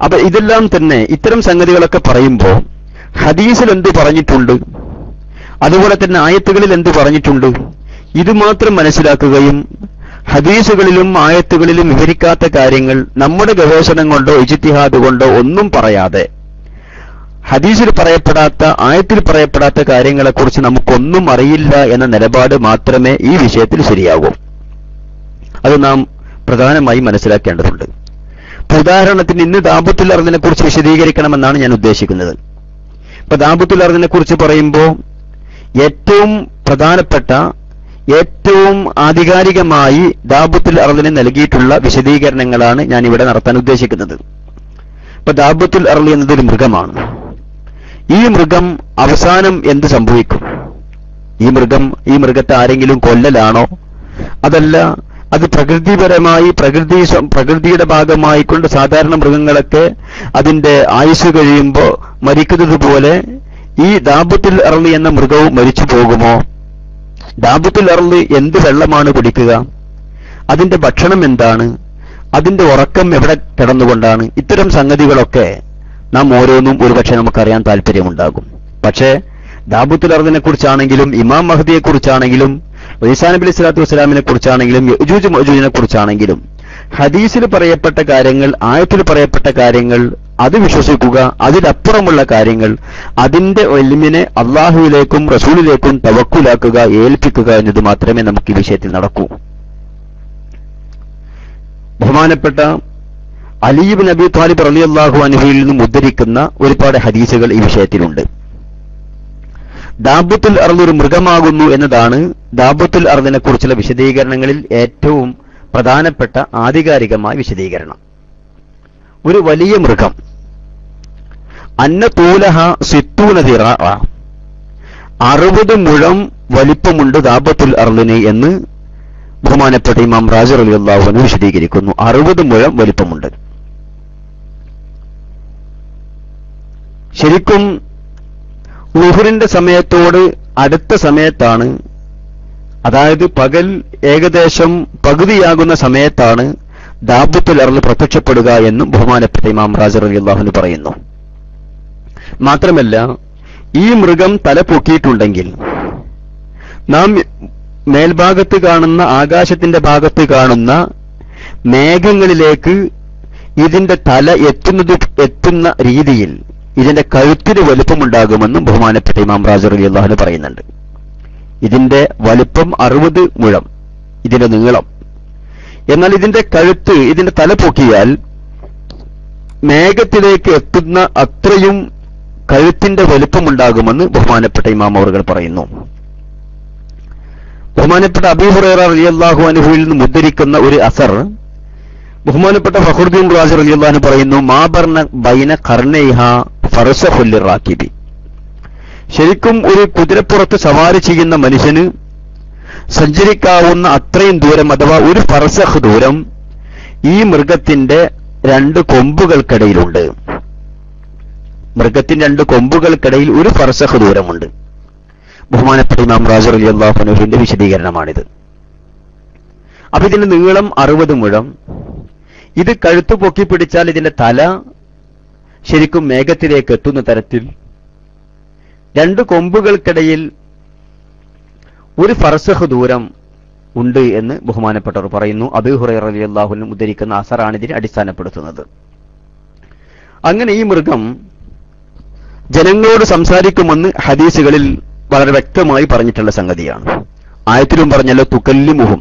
അപ്പൊ ഇതെല്ലാം തന്നെ, ഇത്തരം സംഗതികളൊക്കെ പറയുമ്പോൾ ഹദീസിൽ എന്ത് പറഞ്ഞിട്ടുണ്ട്, അതുപോലെ തന്നെ ആയത്തുകളിൽ എന്ത് പറഞ്ഞിട്ടുണ്ട്, ഇത് മാത്രം മനസ്സിലാക്കുകയും ഹദീസുകളിലും ആയത്തുകളിലും വിവരിക്കാത്ത കാര്യങ്ങൾ നമ്മുടെ ഗവേഷണം കൊണ്ടോ ഇജ്തിഹാദ് കൊണ്ടോ ഒന്നും പറയാതെ, ഹദീസിൽ പറയപ്പെടാത്ത, ആയത്തിൽ പറയപ്പെടാത്ത കാര്യങ്ങളെക്കുറിച്ച് നമുക്കൊന്നും അറിയില്ല എന്ന നിലപാട് മാത്രമേ ഈ വിഷയത്തിൽ ശരിയാകൂ. അത് നാം പ്രധാനമായി മനസ്സിലാക്കേണ്ടതുണ്ട്. ഉദാഹരണത്തിന് ഇന്ന് ദാബത്തുൽ അർളിനെ കുറിച്ച് വിശദീകരിക്കണമെന്നാണ് ഞാൻ ഉദ്ദേശിക്കുന്നത്. ഇപ്പൊ ദാബത്തുൽ അർളിനെ കുറിച്ച് പറയുമ്പോൾ ഏറ്റവും പ്രധാനപ്പെട്ട, ഏറ്റവും ആധികാരികമായി ദാബത്തുൽ അർളിന് നൽകിയിട്ടുള്ള വിശദീകരണങ്ങളാണ് ഞാൻ ഇവിടെ നടത്താൻ ഉദ്ദേശിക്കുന്നത്. ഇപ്പൊ ദാബത്തുൽ അർളി എന്നതൊരു മൃഗമാണ്. ഈ മൃഗം അവസാനം എന്ത് സംഭവിക്കും? ഈ മൃഗത്തെ ആരെങ്കിലും കൊല്ലലാണോ? അതല്ല, അത് പ്രകൃതിപരമായി, പ്രകൃതിയുടെ ഭാഗമായിക്കൊണ്ട് സാധാരണ മൃഗങ്ങളൊക്കെ അതിന്റെ ആയുസ് കഴിയുമ്പോൾ മരിക്കുന്നത് പോലെ ഈ ദാബത്തുൽ അർളി എന്ന മൃഗവും മരിച്ചു പോകുമോ? ദാബത്തുൽ അർളി എന്ത് വെള്ളമാണ് കുടിക്കുക? അതിന്റെ ഭക്ഷണം എന്താണ്? അതിന്റെ ഉറക്കം എവിടെ കിടന്നുകൊണ്ടാണ്? ഇത്തരം സംഗതികളൊക്കെ നാം ഓരോന്നും ഒരുപക്ഷെ നമുക്കറിയാൻ താല്പര്യമുണ്ടാകും. പക്ഷേ ദാബത്തുൽ അർളിനെ കുറിച്ചാണെങ്കിലും ഇമാം മഹ്ദിയെ കുറിച്ചാണെങ്കിലും ഈസാ നബി അലൈഹി സ്വലാത്തു വസ്സലാമിനെ കുറിച്ചാണെങ്കിലും യഅ്ജൂജ് മഅ്ജൂജിനെ കുറിച്ചാണെങ്കിലും ഹദീസിൽ പറയപ്പെട്ട കാര്യങ്ങൾ, ആയത്തിൽ പറയപ്പെട്ട കാര്യങ്ങൾ അത് വിശ്വസിക്കുക, അതിലപ്പുറമുള്ള കാര്യങ്ങൾ അതിന്റെ ഇൽമിനെ അള്ളാഹുവിലേക്കും റസൂലിലേക്കും തവക്കുലാക്കുക, ഏൽപ്പിക്കുക എന്നത് മാത്രമേ നമുക്ക് ഈ വിഷയത്തിൽ നടക്കൂ. ബഹുമാനപ്പെട്ട അലി ഇബ്നു അബീ ത്വാലിബ് റളിയല്ലാഹു അൻഹുവിൽ നിന്നും ഉദ്ധരിക്കുന്ന ഒരുപാട് ഹദീസുകൾ ഈ വിഷയത്തിലുണ്ട്. ദാബത്തുൽ അർദ് ഒരു മൃഗമാകുന്നു എന്നതാണ് ദാബത്തുൽ അർദിനെ കുറിച്ചുള്ള വിശദീകരണങ്ങളിൽ ഏറ്റവും പ്രധാനപ്പെട്ട ആധികാരികമായ വിശദീകരണം. ഒരു വലിയ മൃഗം, അന്ന തൂലഹ സിത്തൂന ദിറാഅ, 60 മുഴം വലിപ്പമുണ്ട് ദാബത്തുൽ അർദിന് എന്ന് ബഹുമാനപ്പെട്ട ഇമാം റാസി റളിയല്ലാഹു അൻഹു വിശദീകരിക്കുന്നു. 60 മുഴം വലിപ്പമുണ്ട്. ശരിക്കും ളുഹറിന്റെ സമയത്തോട് അടുത്ത സമയത്താണ്, അതായത് പകൽ ഏകദേശം പകുതിയാകുന്ന സമയത്താണ് ദാബത്തുൽ അർദ് പ്രത്യക്ഷപ്പെടുക എന്നും ബഹുമാനപ്പെട്ട ഇമാം റാസി റളിയല്ലാഹു അൻഹു പറയുന്നു. മാത്രമല്ല, ഈ മൃഗം തല പൊക്കിയിട്ടുണ്ടെങ്കിൽ നാം മേൽഭാഗത്ത് കാണുന്ന, ആകാശത്തിന്റെ ഭാഗത്ത് മേഘങ്ങളിലേക്ക് ഇതിന്റെ തല എത്തുന്ന രീതിയിൽ ഇതിന്റെ കഴുത്തിന് വലുപ്പമുണ്ടാകുമെന്നും ബഹുമാനപ്പെട്ട ഇമാം റാസി റളിയല്ലാഹു അൻഹു പറയുന്നുണ്ട്. ഇതിന്റെ വലുപ്പം 60 മുഴം, ഇതിന്റെ നീളം. എന്നാൽ ഇതിന്റെ കഴുത്ത്, ഇതിന്റെ തല പൊക്കിയാൽ മേഘത്തിലേക്ക് എത്തുന്ന അത്രയും കഴുത്തിന്റെ വലുപ്പമുണ്ടാകുമെന്ന് ബഹുമാനപ്പെട്ട ഇമാം അവറുകൾ പറയുന്നു. ബഹുമാനപ്പെട്ട അബൂ ഹുറൈറ റളിയല്ലാഹു അൻഹുവിൽ നിന്ന് ഉദ്ധരിക്കുന്ന ഒരു അസർ, ബഹുമാനപ്പെട്ട ഫഖ്റുദ്ദീൻ റാസി റളിയല്ലാഹു അൻഹു പറയുന്നു, മാ ബൈന ഖർനൈഹ ഫർസഖുൽ റാകിബി. ശരിക്കും ഒരു കുതിരപ്പുറത്ത് സവാരി ചെയ്യുന്ന മനുഷ്യന് സഞ്ചരിക്കാവുന്ന അത്രയും ദൂരം, അഥവാ ഒരു ഫർസഖ് ദൂരം ഈ മൃഗത്തിന്റെ 2 കൊമ്പുകൾക്കിടയിലുണ്ട്. മൃഗത്തിന്റെ 2 കൊമ്പുകൾക്കിടയിൽ ഒരു ഫർസഖ് ദൂരമുണ്ട്. ബഹുമാനപ്പെട്ട ഇമാം റാസി റളിയല്ലാഹു അൻഹുവിന്റെ വിശദീകരണമാണിത്. അപ്പൊ ഇതിന്റെ നീളം 60 മുഴം. ഇത് കഴുത്ത് പൊക്കി പിടിച്ചാൽ ഇതിന്റെ തല ശരിക്കും മേഘത്തിലേക്ക് എത്തുന്ന തരത്തിൽ 2 കൊമ്പുകൾക്കിടയിൽ ഒരു ഫർസഖ് ദൂരം ഉണ്ട് എന്ന് ബഹുമാനപ്പെട്ടവർ പറയുന്നു. അബൂ ഹുറൈറ റളിയല്ലാഹു അൻഹു ഉദ്ധരിക്കുന്ന അസറാണ് ഇതിനെ അടിസ്ഥാനപ്പെടുത്തുന്നത്. അങ്ങനെ ഈ മൃഗം ജനങ്ങളോട് സംസാരിക്കുമെന്ന് ഹദീസുകളിൽ വളരെ വ്യക്തമായി പറഞ്ഞിട്ടുള്ള സംഗതിയാണ്. ആയത്തിലും പറഞ്ഞല്ലോ, തുകല്ലിമുഹും,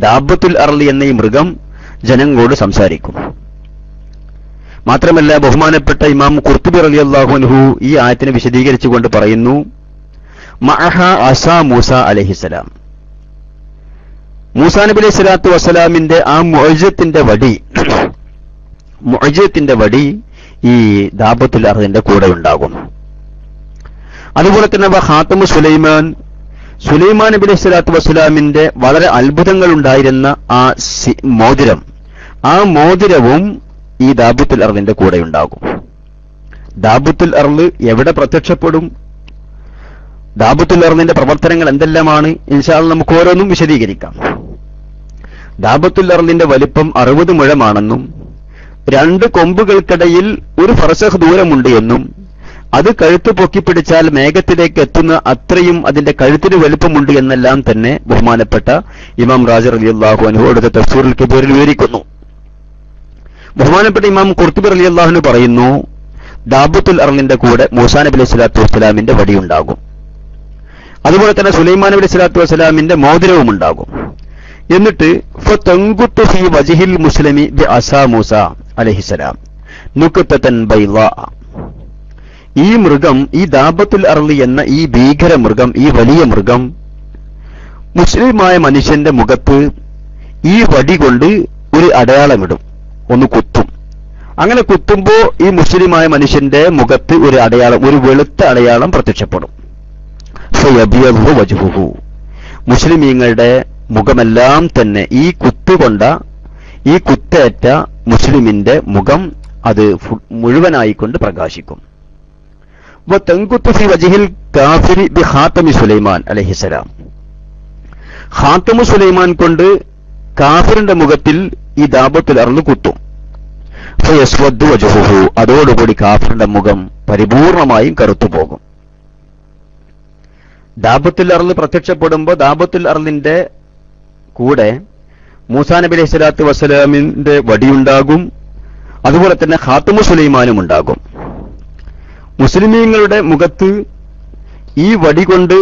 ദാബത്തുൽ അർളി എന്ന ഈ മൃഗം ജനങ്ങളോട് സംസാരിക്കും. മാത്രമല്ല, ബഹുമാനപ്പെട്ട ഇമാം ഖുർത്തുബി റളിയല്ലാഹു അൻഹു ഈ ആയത്തിനെ വിശദീകരിച്ചുകൊണ്ട് പറയുന്നു, മഅഹ അസാ മൂസ അലൈഹിസ്സലാം, മൂസാ നബി അലൈഹി സ്വലാത്തു വസ്സലാമിന്റെ ആ മുഅ്ജിസത്തിന്റെ വടി ഈ ദാബത്തുൽ അർദിന്റെ കൂടെ ഉണ്ടാകും. അതുപോലെ തന്നെ ഖാതമു സുലൈമാൻ നബി അലൈഹി സ്വലാത്തു വസ്സലാമിന്റെ വളരെ അത്ഭുതങ്ങൾ ഉണ്ടായിരുന്ന ആ മോതിരം, ആ മോതിരവും ഈ ദാബത്തുൽ അർദിന്റെ കൂടെ ഉണ്ടാകും. ദാബത്തുൽ അർദ് എവിടെ പ്രത്യക്ഷപ്പെടും, ദാബത്തുൽ അർദിന്റെ പ്രവർത്തനങ്ങൾ എന്തെല്ലാമാണ്, ഇൻഷാ അല്ലാഹ് നമുക്ക് ഓരോന്നും വിശദീകരിക്കാം. ദാബത്തുൽ അർദിന്റെ വലിപ്പം 60 മുഴമാണെന്നും 2 കൊമ്പുകൾക്കിടയിൽ ഒരു ഫർസഖ് ദൂരമുണ്ട് എന്നും അത് കഴുത്ത് പൊക്കിപ്പിടിച്ചാൽ മേഘത്തിലേക്ക് എത്തുന്ന അത്രയും അതിന്റെ കഴുത്തിന് വലുപ്പമുണ്ട് എന്നെല്ലാം തന്നെ ബഹുമാനപ്പെട്ട ഇമാം റാസി റളിയല്ലാഹു അൻഹു അടുത്ത തഫ്സീറുൽ കബീറിൽ വിവരിക്കുന്നു. ബഹുമാനപ്പെട്ട ഇമാം ഖുർത്തുബി റളിയല്ലാഹു അൻഹു പറയുന്നു, ദാബത്തുൽ അർദിന്റെ കൂടെ മൂസാ നബി അലൈഹി സ്വലാത്തു വസ്സലാമിന്റെ വടിയുണ്ടാകും. അതുപോലെ തന്നെ സുലൈമാൻ നബി അലൈഹി സ്വലാത്തു വസ്സലാമിന്റെ മോതിരവും ഉണ്ടാകും. എന്നിട്ട് ഫതൻകുതു ഫീ വജ്ഹിൽ മുസ്ലിമി ബിഅസാ മൂസ അലൈഹിസ്സലാം നുക്തതൻ ബൈളാ. ഈ മൃഗം, ഈ ദാബത്തുൽ അർളി എന്ന ഈ ഭീകര മൃഗം, ഈ വലിയ മൃഗം മുസ്ലിമായ മനുഷ്യന്റെ മുഖത്ത് ഈ വടി കൊണ്ട് ഒരു അടയാളമിടും, ഒന്ന് കുത്തും. അങ്ങനെ കുത്തുമ്പോ ഈ മുസ്ലിമായ മനുഷ്യന്റെ മുഖത്ത് ഒരു അടയാളം, ഒരു വെളുത്ത അടയാളം പ്രത്യക്ഷപ്പെടും. ഫയബിയഹു വജ്ഹുഹു, മുസ്ലിമീങ്ങളുടെ മുഖമെല്ലാം തന്നെ ഈ കുത്തുകൊണ്ട, ഈ കുത്തേറ്റ മുസ്ലിമിന്റെ മുഖം അത് മുഴുവനായിക്കൊണ്ട് പ്രകാശിക്കും. വതൻകുതു ഫി വജ്ഹിൽ കാഫിരി ബിഖാതമി സുലൈമാൻ അലൈഹിസ്സലാം, ഖാതമു സുലൈമാൻ കൊണ്ട് കാഫിറിന്റെ മുഖത്തിൽ ഈ ദാബത്തുൽ അർള് കുത്തും. ഫയസ്വദ്ദു വജ്ഹുഹു, അതോടുകൂടി കാഫിറിന്റെ മുഖം പരിപൂർണമായും കറുത്തുപോകും. ദാബത്തുൽ അർള് പ്രത്യക്ഷപ്പെടുമ്പോൾ ദാബത്തുൽ അർളിന്റെ കൂടെ മൂസാ നബി അലൈഹി സ്വലാത്തു വസ്സലാമിന്റെ വടിയുണ്ടാകും, അതുപോലെ തന്നെ ഖാത്തമു സുലൈമാനും ഉണ്ടാകും. മുസ്ലിമീങ്ങളുടെ മുഖത്ത് ഈ വടി കൊണ്ട്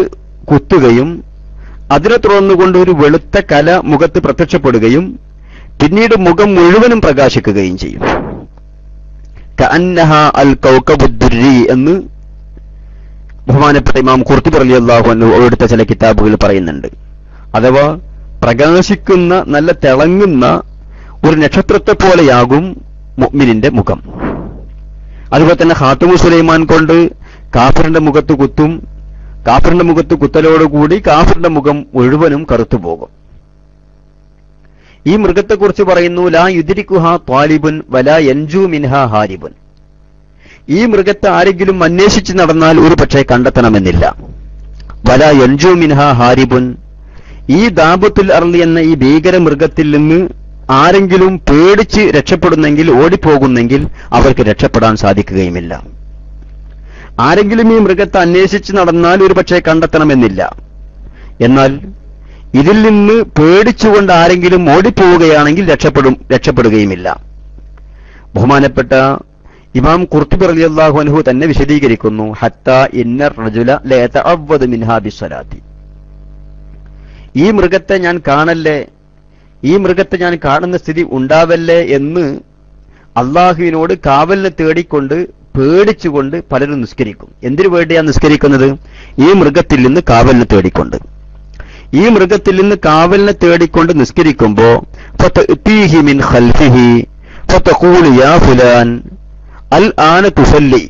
കുത്തുകയും അതിനെ തുടർന്നുകൊണ്ട് ഒരു വെളുത്ത കല മുഖത്ത് പ്രത്യക്ഷപ്പെടുകയും പിന്നീട് മുഖം മുഴുവനും പ്രകാശിക്കുകയും ചെയ്യും. കഅന്നഹ അൽ കൗകബുദ്ദുരി എന്ന് ബഹുമാനപ്പെട്ട ഇമാം ഖുർത്തുബി റളിയല്ലാഹു അൻഹു എടുത്ത ചില കിതാബുകൾ പറയുന്നുണ്ട്. അഥവാ പ്രകാശിക്കുന്ന നല്ല തിളങ്ങുന്ന ഒരു നക്ഷത്രത്തെ പോലെയാകും മുഅ്മിനിന്റെ മുഖം. അതുപോലെ തന്നെ ഖാത്തമു സുലൈമാൻ കൊണ്ട് കാഫിറിന്റെ മുഖത്ത് കുത്തും. കാഫിറിന്റെ മുഖത്ത് കുത്തലോടുകൂടി കാഫിറിന്റെ മുഖം മുഴുവനും കറുത്തുപോകും. ഈ മൃഗത്തെക്കുറിച്ച് പറയുന്നു, ലാ യുദ്രിക്കുഹാ ത്വാലിബുൻ വലാ യൻജു മിൻഹാ ഹാരിബുൻ. ഈ മൃഗത്തെ ആരെങ്കിലും അന്വേഷിച്ച് നടന്നാൽ ഒരു പക്ഷേ കണ്ടെത്തണമെന്നില്ല. വലാ യൻജു മിൻഹാ ഹാരിബുൻ. ഈ ദാബത്തുൽ അർളി എന്ന ഈ ഭീകര മൃഗത്തിൽ നിന്ന് ആരെങ്കിലും പേടിച്ച് രക്ഷപ്പെടുന്നെങ്കിൽ, ഓടിപ്പോകുന്നെങ്കിൽ അവർക്ക് രക്ഷപ്പെടാൻ സാധിക്കുകയുമില്ല. ആരെങ്കിലും ഈ മൃഗത്തെ അന്വേഷിച്ച് നടന്നാൽ ഒരു പക്ഷേ കണ്ടെത്തണമെന്നില്ല. എന്നാൽ ഇതിൽ നിന്ന് പേടിച്ചുകൊണ്ട് ആരെങ്കിലും ഓടിപ്പോവുകയാണെങ്കിൽ രക്ഷപ്പെടുകയുമില്ല. ബഹുമാനപ്പെട്ട ഇമാം ഖുർത്തുബി റളിയല്ലാഹു അൻഹു തന്നെ വിശദീകരിക്കുന്നു, ഹത്താ ഇന്ന റജുല ലയതഅവ്വദു മിൻഹാ ബിസ്സലാത്തി. ഈ മൃഗത്തെ ഞാൻ കാണല്ലേ, ഈ മൃഗത്തെ ഞാൻ കാണുന്ന സ്ഥിതി ഉണ്ടാവല്ലേ എന്ന് അള്ളാഹുവിനോട് കാവലിനെ തേടിക്കൊണ്ട് പേടിച്ചുകൊണ്ട് പലരും നിസ്കരിക്കും. എന്തിനു വേണ്ടിയാണ് നിസ്കരിക്കുന്നത്? ഈ മൃഗത്തിൽ നിന്ന് കാവലിനെ തേടിക്കൊണ്ട്. ഈ മൃഗത്തിൽ നിന്ന് കാവലിനെ തേടിക്കൊണ്ട് നിസ്കരിക്കുമ്പോ ഫതഅതീഹി മിൻ ഖൽഫിഹി ഫതഖൂലു യാ ഫുലാൻ അൽ ആന തുസല്ലി.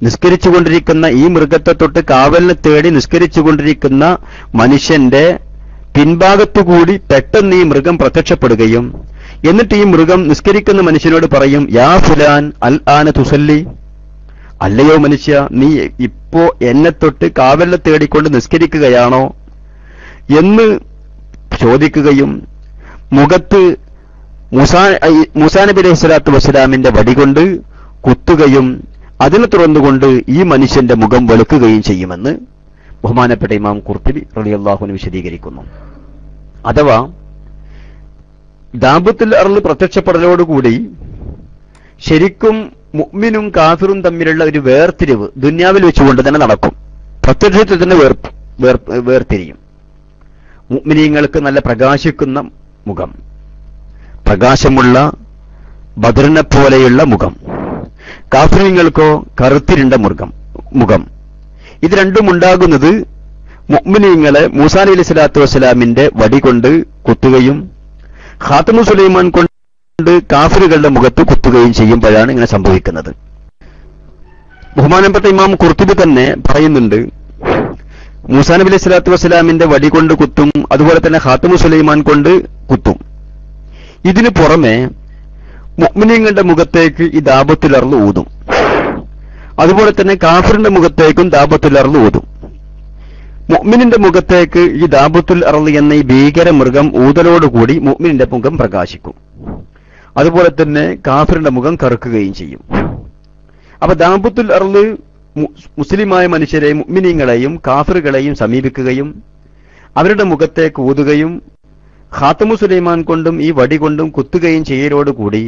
നിസ്കരിച്ചുകൊണ്ടിരിക്കുന്ന ഈ മൃഗത്തെ തൊട്ട് കാവലിനെ തേടി നിസ്കരിച്ചുകൊണ്ടിരിക്കുന്ന മനുഷ്യന്റെ പിൻഭാഗത്തുകൂടി പെട്ടെന്ന് ഈ മൃഗം പ്രത്യക്ഷപ്പെടുകയും എന്നിട്ട് ഈ മൃഗം നിസ്കരിക്കുന്ന മനുഷ്യനോട് പറയും, യാ ഫുലാൻ അൽ ആന തുസല്ലി. അല്ലയോ മനുഷ്യ, നീ ഇപ്പോ എന്നെ തൊട്ട് കാവലിനെ തേടിക്കൊണ്ട് നിസ്കരിക്കുകയാണോ എന്ന് ചോദിക്കുകയും മുഖത്ത് മൂസാ നബി അലൈഹി സ്വലാത്തു വസ്സലാമിന്റെ വടികൊണ്ട് കുത്തുകയും അതിനെ തുറന്നുകൊണ്ട് ഈ മനുഷ്യന്റെ മുഖം വെളുക്കുകയും ചെയ്യുമെന്ന് ബഹുമാനപ്പെട്ട ഇമാം ഖുർത്തുബി റളിയല്ലാഹു അൻഹു വിശദീകരിക്കുന്നു. അഥവാ ദാബത്തുൽ അർള് പ്രത്യക്ഷപ്പെടലോടുകൂടി ശരിക്കും മുഅ്മിനും കാഫിറും തമ്മിലുള്ള ഒരു വേർതിരിവ് ദുന്യാവിൽ വെച്ചുകൊണ്ട് തന്നെ നടക്കും. പ്രത്യക്ഷത്തിൽ തന്നെ വേർതിരിയും. മുഅ്മിനീങ്ങൾക്ക് നല്ല പ്രകാശിക്കുന്ന മുഖം, പ്രകാശമുള്ള ബദറിനെ പോലെയുള്ള മുഖം, കാഫിറുകൾക്കോ കറുത്തിരുണ്ട മുഖം. ഇത് രണ്ടും ഉണ്ടാകുന്നത് മുഅ്മിനീങ്ങളെ മൂസാ നബി അലൈഹി സ്വലാത്തു വസ്സലാമിന്റെ വടി കൊണ്ട് കുത്തുകയും ഖാത്തമു സുലൈമാൻ കൊണ്ട് കാഫിറുകളുടെ മുഖത്ത് കുത്തുകയും ചെയ്യുമ്പോഴാണ് ഇങ്ങനെ സംഭവിക്കുന്നത്. ബഹുമാനപ്പെട്ട ഇമാം ഖുർത്തുബി തന്നെ പറയുന്നുണ്ട്, മൂസാ നബി അലൈഹി സ്വലാത്തു വസ്സലാമിന്റെ വടി കൊണ്ട് കുത്തും, അതുപോലെ തന്നെ ഖാത്തമു സുലൈമാൻ കൊണ്ട് കുത്തും. ഇതിനു പുറമെ മുഅ്മിനീങ്ങളുടെ മുഖത്തേക്ക് ഈ ദാബത്തുൽ അർള് ഊതും. അതുപോലെ തന്നെ കാഫിറിന്റെ മുഖത്തേക്കും ദാബത്തുൽ അർള് ഊതും. മുഅ്മിനിന്റെ മുഖത്തേക്ക് ഈ ദാബത്തുൽ അർള് എന്ന ഈ ഭീകര മൃഗം ഊതലോടുകൂടി മുഅ്മിനിന്റെ മുഖം പ്രകാശിക്കും. അതുപോലെ തന്നെ കാഫിറിന്റെ മുഖം കറുക്കുകയും ചെയ്യും. അപ്പൊ ദാബത്തുൽ അർള് മുസ്ലിമായ മനുഷ്യരെയും മുഅ്മിനീങ്ങളെയും കാഫിറുകളെയും സമീപിക്കുകയും അവരുടെ മുഖത്തേക്ക് ഊതുകയും ഖാത്തമു സുലൈമാൻ കൊണ്ടും ഈ വടി കൊണ്ടും കുത്തുകയും ചെയ്യലോടുകൂടി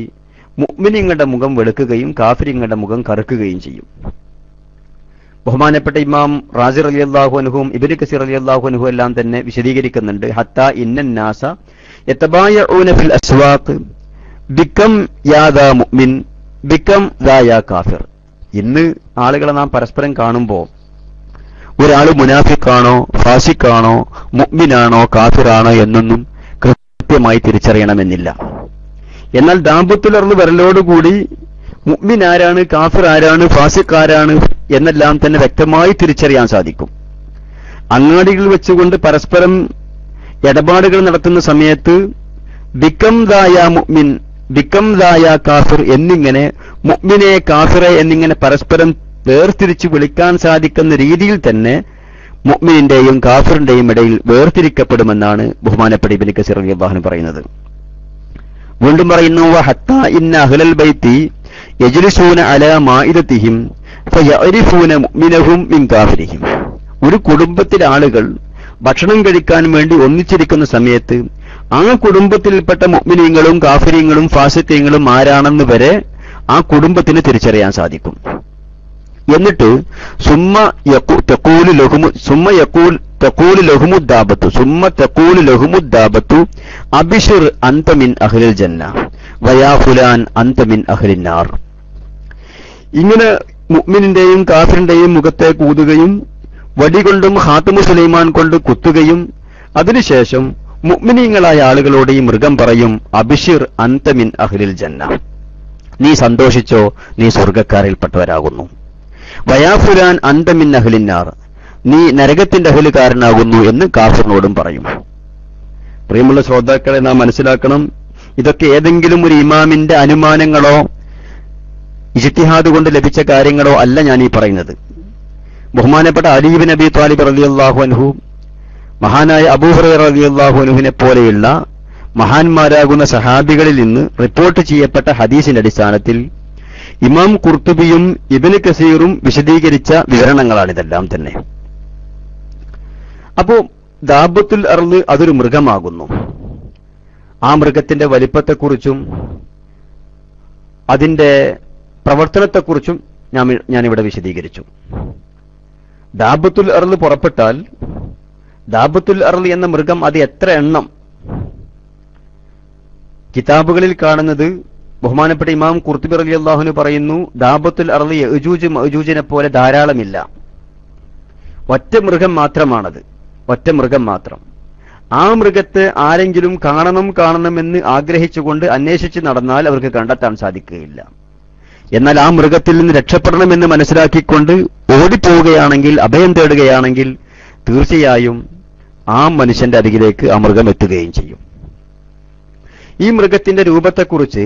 മുഅ്മിനീങ്ങളുടെ മുഖം വെളുക്കുകയും കാഫിരീങ്ങളുടെ മുഖം കറുക്കുകയും ചെയ്യും. ബഹുമാനപ്പെട്ട ഇമാം റാസി റളിയല്ലാഹു അൻഹും ഇബ്നു കസീർ റളിയല്ലാഹു അൻഹു എല്ലാം തന്നെ വിശദീകരിക്കുന്നുണ്ട്, ഹത്താ ഇന്നൻ നാസ യതബായഊന ഫിൽ അസ്വാഖ് ബികം യാ ദാ മുഅ്മിൻ ബികം ദാ യാ കാഫിർ. ഇന്ന് ആളുകളെ നാം പരസ്പരം കാണുമ്പോൾ ഒരാൾ മുനാഫിഖാണോ ഫാസിഖാണോ മുഅ്മിനാണോ കാഫിറാണോ എന്നൊന്നും കൃത്യമായി തിരിച്ചറിയണമെന്നില്ല. എന്നാൽ ദാബത്തുൽ അർള് വരലോടുകൂടി മുഅ്മിൻ ആരാണ്, കാഫിർ ആരാണ്, ഫാസിഖ് ആരാണ് എന്നെല്ലാം തന്നെ വ്യക്തമായി തിരിച്ചറിയാൻ സാധിക്കും. അങ്ങാടികളിൽ വെച്ചുകൊണ്ട് പരസ്പരം ഇടപാടുകൾ നടത്തുന്ന സമയത്ത് ബികം ദായ മുഅ്മിൻ ബികം ദായ കാഫിർ എന്നിങ്ങനെ മുഅ്മിനെ കാഫിറെ എന്നിങ്ങനെ പരസ്പരം വേർതിരിച്ച് വിളിക്കാൻ സാധിക്കുന്ന രീതിയിൽ തന്നെ മുഅ്മിനിന്റെയും കാഫിറിന്റെയും ഇടയിൽ വേർതിരിക്കപ്പെടുമെന്നാണ് ബഹുമാനപ്പെട്ട ഇബ്നു കസീർ റളിയല്ലാഹു അൻഹു പറയുന്നത്. വീണ്ടും പറയുന്നു, വഹത്താ ഇന്ന അഹ്ലൽ ബൈത്തി യജ്ലിസൂന അലാ മാഇദതിഹിം ഫയഅരിഫൂന മുഅ്മിനഹും മിൻ കാഫിരിഹിം. ഒരു കുടുംബത്തിലെ ആളുകൾ ഭക്ഷണം കഴിക്കാൻ വേണ്ടി ഒന്നിച്ചിരിക്കുന്ന സമയത്ത് ആ കുടുംബത്തിൽപ്പെട്ട മുഅ്മിനീങ്ങളും കാഫിരീങ്ങളും ഫാസിഖീങ്ങളും ആരാണെന്ന് വരെ ആ കുടുംബത്തിന് തിരിച്ചറിയാൻ സാധിക്കും. എന്നിട്ട് തഖൂലു ലഹുമുദ്ദാബത്തു അബ്ശിർ അൻത മിൻ അഹ്ലിൽ ജന്ന വയാ ഫുലാൻ അൻത മിൻ അഹ്ലിൻ നാർ. ഇങ്ങനെ മുഅ്മിനിന്റെയും കാഫിറിന്റെയും മുഖത്തെ കൂതുകയും വടികൊണ്ടും ഖാത്തമു സുലൈമാൻ കൊണ്ട് കുത്തുകയും അതിനുശേഷം മുഅ്മിനീങ്ങളായ ആളുകളോട് ഈ മൃഗം പറയും, അബ്ശിർ അൻത മിൻ അഹ്ലിൽ ജന്ന, നീ സന്തോഷിച്ചോ, നീ സ്വർഗ്ഗക്കാരിൽപ്പെട്ടവരാകുന്നു. വയാ ഫുലാൻ അൻത മിൻ അഹ്ലിൻ നാർ, നീ നരകത്തിന്റെ അഹ്ലുകാരനാകുന്നു എന്ന് കാഫിറിനോടും പറയും. പ്രിയമുള്ള ശ്രോതാക്കളെ, നാം മനസ്സിലാക്കണം, ഇതൊക്കെ ഏതെങ്കിലും ഒരു ഇമാമിന്റെ അനുമാനങ്ങളോ ഇജ്തിഹാദ് കൊണ്ട് ലഭിച്ച കാര്യങ്ങളോ അല്ല ഞാൻ ഈ പറയുന്നത്. ബഹുമാനപ്പെട്ട അലി ഇബ്നു അബീ ത്വാലിബ് റളിയല്ലാഹു അൻഹു, മഹാനായ അബൂ ഹുറൈറ റളിയല്ലാഹു അൻഹുവിനെ പോലെയുള്ള മഹാന്മാരാകുന്ന സഹാബികളിൽ നിന്ന് റിപ്പോർട്ട് ചെയ്യപ്പെട്ട ഹദീസിന്റെ അടിസ്ഥാനത്തിൽ ഇമാം ഖുർത്തുബിയും ഇബ്നു കസീറും വിശദീകരിച്ച വിവരണങ്ങളാണിതെല്ലാം തന്നെ. അപ്പോ ദാബത്തുൽ അർള് അതൊരു മൃഗമാകുന്നു. ആ മൃഗത്തിന്റെ വലിപ്പത്തെക്കുറിച്ചും അതിന്റെ പ്രവർത്തനത്തെക്കുറിച്ചും ഞാനിവിടെ വിശദീകരിച്ചു. ദാബത്തുൽ അർള് പുറപ്പെട്ടാൽ ദാബത്തുൽ അർള് എന്ന മൃഗം അത് എത്ര എണ്ണം? കിതാബുകളിൽ കാണുന്നത് ബഹുമാനപ്പെട്ട ഇമാം ഖുർത്തുബി റളിയല്ലാഹു അൻഹു പറയുന്നു, ദാബത്തുൽ അർള് യഅജൂജ് മഅജൂജിനെ പോലെ ധാരാളമില്ല, ഒറ്റ മൃഗം മാത്രമാണത്, ഒറ്റ മൃഗം മാത്രം. ആ മൃഗത്തെ ആരെങ്കിലും കാണണമെന്ന് ആഗ്രഹിച്ചുകൊണ്ട് അന്വേഷിച്ച് നടന്നാൽ അവർക്ക് കണ്ടെത്താൻ സാധിക്കുകയില്ല. എന്നാൽ ആ മൃഗത്തിൽ നിന്ന് രക്ഷപ്പെടണമെന്ന് മനസ്സിലാക്കിക്കൊണ്ട് ഓടിപ്പോവുകയാണെങ്കിൽ, അഭയം തേടുകയാണെങ്കിൽ തീർച്ചയായും ആ മനുഷ്യന്റെ അരികിലേക്ക് ആ മൃഗം എത്തുകയും ചെയ്യും. ഈ മൃഗത്തിന്റെ രൂപത്തെക്കുറിച്ച്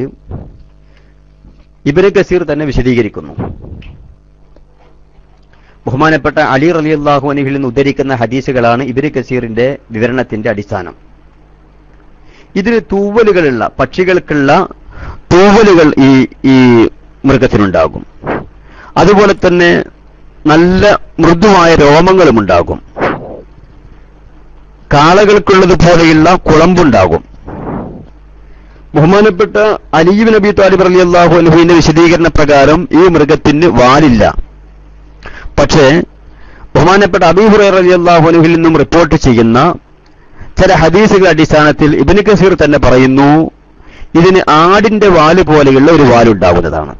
ഇബ്നു കസീർ തന്നെ വിശദീകരിക്കുന്നു. ബഹുമാനപ്പെട്ട അലി റളിയല്ലാഹു അൻഹുവിൽ നിന്ന് ഉദ്ധരിക്കുന്ന ഹദീസുകളാണ് ഇബ്നു കസീറിന്റെ വിവരണത്തിന്റെ അടിസ്ഥാനം. ഇതിന് തൂവലുകളുള്ള, പക്ഷികൾക്കുള്ള തൂവലുകൾ ഈ മൃഗത്തിനുണ്ടാകും. അതുപോലെ തന്നെ നല്ല മൃദുവായ രോമങ്ങളും ഉണ്ടാകും. കാളകൾക്കുള്ളതുപോലെയുള്ള കുളമ്പുണ്ടാകും. ബഹുമാനപ്പെട്ട അലി ഇബ്നു അബീ ത്വാലിബ് റളിയല്ലാഹു അൻഹുവിന്റെ വിശദീകരണ പ്രകാരം ഈ മൃഗത്തിന് വാലില്ല. പക്ഷേ ബഹുമാനപ്പെട്ട അബൂ ഹുറൈറ റളിയല്ലാഹു അൻഹുവിൽ നിന്നും റിപ്പോർട്ട് ചെയ്യുന്ന ചില ഹദീസുകളുടെ അടിസ്ഥാനത്തിൽ ഇബ്നു കസീർ തന്നെ പറയുന്നു, ഇതിന് ആടിന്റെ വാല് പോലെയുള്ള ഒരു വാലുണ്ടാവുന്നതാണ്.